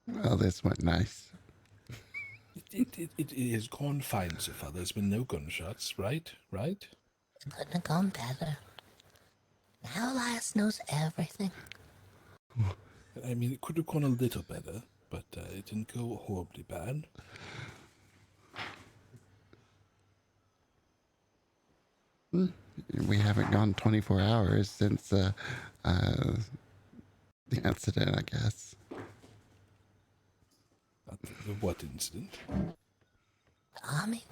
Speaker 1: Well, this went nice.
Speaker 4: It has gone fine so far. There's been no gunshots, right? Right?
Speaker 2: It couldn't have gone better. Now Elias knows everything.
Speaker 4: I mean, it could have gone a little better, but it didn't go horribly bad.
Speaker 1: We haven't gone 24 hours since the incident, I guess.
Speaker 4: The what incident?
Speaker 2: Army?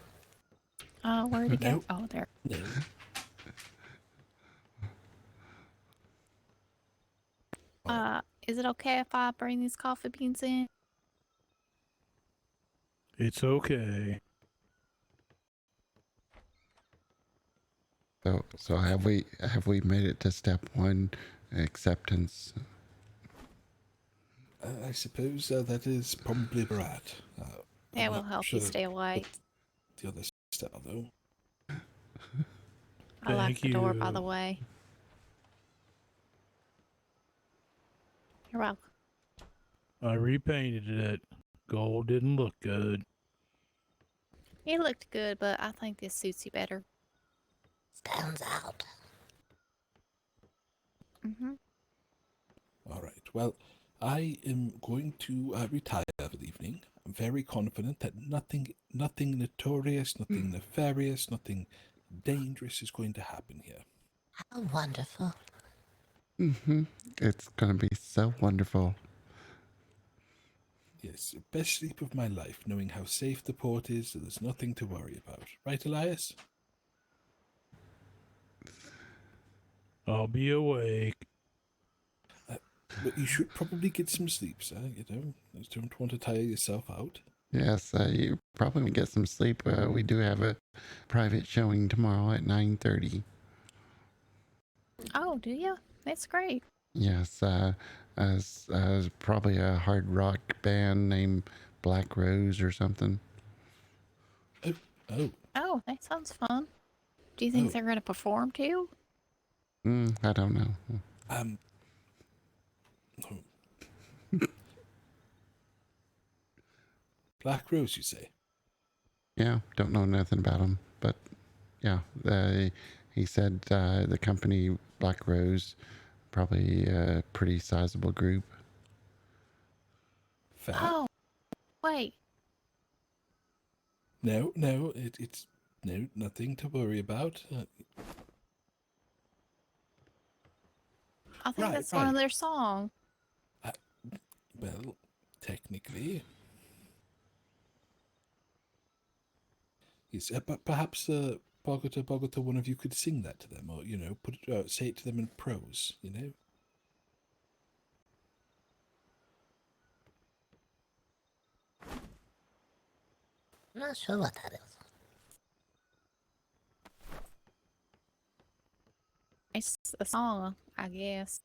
Speaker 3: Where'd it go?
Speaker 4: No.
Speaker 3: Oh, there.
Speaker 4: No.
Speaker 3: Is it okay if I bring these coffee beans in?
Speaker 6: It's okay.
Speaker 1: So have we made it to step one, acceptance?
Speaker 4: I suppose that is probably where we're at.
Speaker 3: That
Speaker 4: I'm
Speaker 3: will
Speaker 4: not
Speaker 3: help
Speaker 4: sure
Speaker 3: you stay awake.
Speaker 4: the other step, though.
Speaker 3: I locked
Speaker 6: Thank
Speaker 3: the door, by
Speaker 6: you.
Speaker 3: the way. You're welcome.
Speaker 6: I repainted it. Gold didn't look good.
Speaker 3: You looked good, but I think this suits you better.
Speaker 2: Stands out.
Speaker 3: Mm-hmm.
Speaker 4: All right. Well, I am going to retire for the evening. I'm very confident that nothing notorious, nothing nefarious, nothing dangerous is going to happen here.
Speaker 2: How wonderful.
Speaker 1: It's gonna be so wonderful.
Speaker 4: Yes, best sleep of my life, knowing how safe the port is, so there's nothing to worry about. Right, Elias?
Speaker 6: I'll be awake.
Speaker 4: But you should probably get some sleep, sir. You know, just don't want to tire yourself out.
Speaker 1: Yes, you probably want to get some sleep. We do have a private showing tomorrow at 9:30.
Speaker 3: Oh, do you? That's great.
Speaker 1: Yes, as probably a hard rock band named Black Rose or something.
Speaker 4: Oh, oh,
Speaker 3: Oh, that sounds fun. Do you think
Speaker 4: oh.
Speaker 3: they're going to perform too?
Speaker 1: I don't know.
Speaker 4: Um, oh. Black Rose, you say?
Speaker 1: Yeah, don't know nothing about him, but yeah, he said the company Black Rose, probably a pretty sizable group.
Speaker 4: Fair.
Speaker 3: Oh, wait.
Speaker 4: No, no, it's no nothing to worry about.
Speaker 3: I think
Speaker 4: Right,
Speaker 3: that's one
Speaker 4: right.
Speaker 3: of their songs.
Speaker 4: Well, technically, yes. But perhaps, Boggert, one of you could sing that to them, or put it, say it to them in prose.
Speaker 2: I'm not sure what that is.
Speaker 3: It's a song, I guess.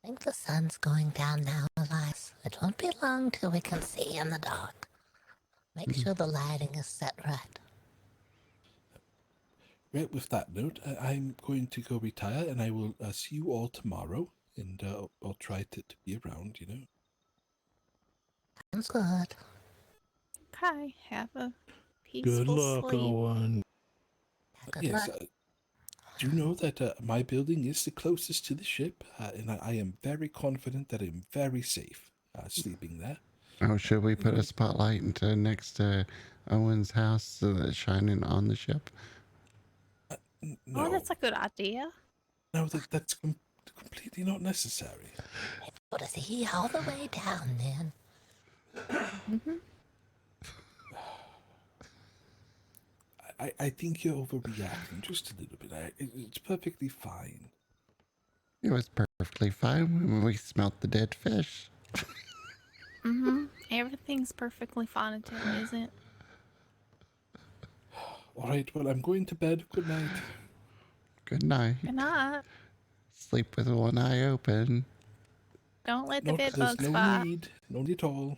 Speaker 2: I think the sun's going down now, Elias. It won't be long till we can see in the dark. Make sure the lighting is set right.
Speaker 4: Right. With that note, I'm going to go retire, and I will see you all tomorrow, and I'll try to be around.
Speaker 2: Sounds good.
Speaker 3: Okay, have a
Speaker 6: Good
Speaker 3: peaceful
Speaker 6: luck,
Speaker 3: sleep.
Speaker 6: Owen.
Speaker 2: Good
Speaker 4: Yes.
Speaker 2: luck.
Speaker 4: Do you know that my building is the closest to the ship, and I am very confident that I'm very safe sleeping there.
Speaker 1: Oh, should we put a spotlight into next to Owen's house so that it's shining on the ship?
Speaker 4: No,
Speaker 3: Oh, that's a good idea.
Speaker 4: no, that's completely not necessary.
Speaker 2: What is he all the way down then?
Speaker 3: Mm-hmm.
Speaker 4: I think you're overreacting just a little bit. It's perfectly fine.
Speaker 1: It was perfectly fine when we smelt the dead fish.
Speaker 3: Mm-hmm. Everything's perfectly fine until it isn't.
Speaker 4: All right, well, I'm going to bed. Good night.
Speaker 1: Good night.
Speaker 3: Good night.
Speaker 1: Sleep with one eye open.
Speaker 3: Don't let the
Speaker 4: No,
Speaker 3: bed
Speaker 4: there's
Speaker 3: bugs
Speaker 4: no
Speaker 3: bite.
Speaker 4: need. No need at all.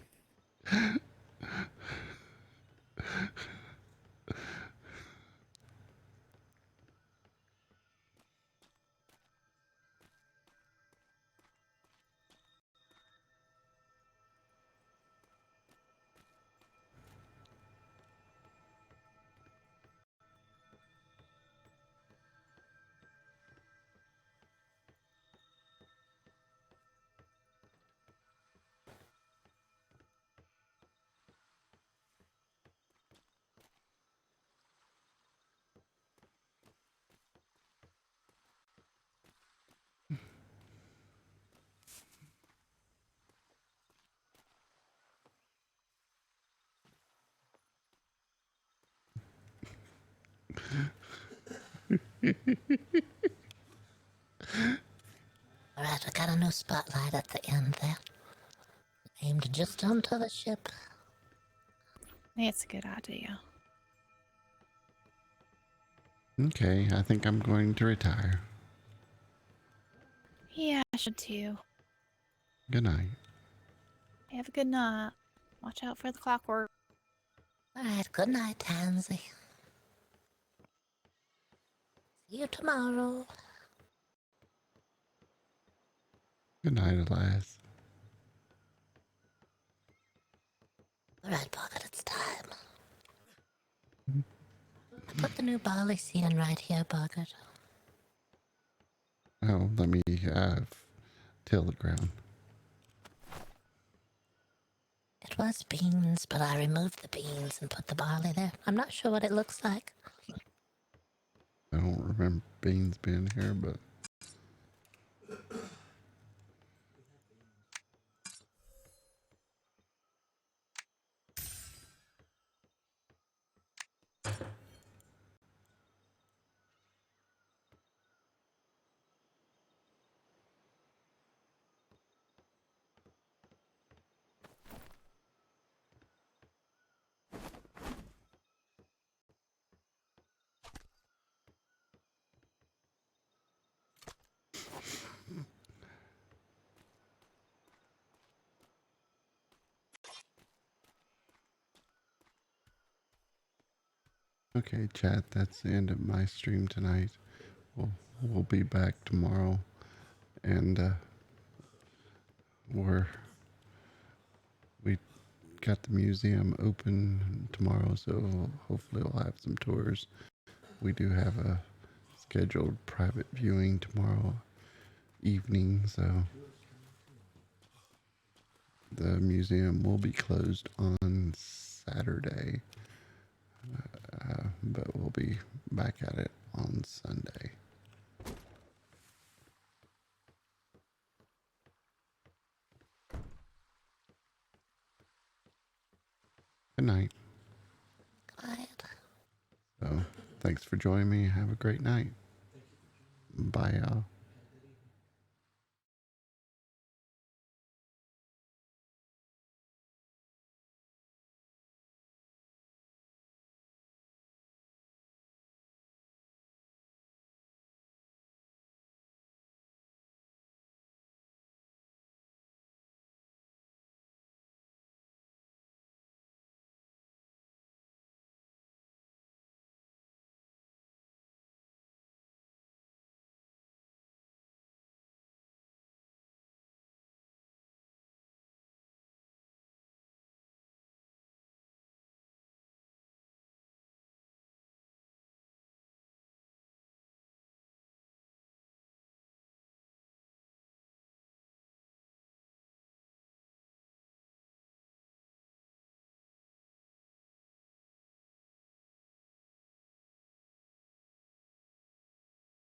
Speaker 2: Alright, we got a new spotlight at the end there. Aimed just onto the ship.
Speaker 3: That's a good idea.
Speaker 1: Okay, I think I'm going to retire.
Speaker 3: Yeah, I should too.
Speaker 1: Good night.
Speaker 3: Have a good night. Watch out for the clockwork.
Speaker 2: Alright, good night, Tansy. See you tomorrow.
Speaker 1: Good night, Elias.
Speaker 2: Alright, Boggert, it's time. I put the new barley in right here, Boggert.
Speaker 1: Oh, let me till the ground.
Speaker 2: It was beans, but I removed the beans and put the barley there. I'm not sure what it looks like.
Speaker 1: I don't remember beans being here, but Okay, chat. That's the end of my stream tonight. We'll be back tomorrow, and we got the museum open tomorrow, so hopefully we'll have some tours. We do have a scheduled private viewing tomorrow evening, so the museum will be closed on Saturday, but we'll be back at it on Sunday. Good night.
Speaker 2: Quiet.
Speaker 1: So, thanks for joining me. Have a great night. Bye, y'all.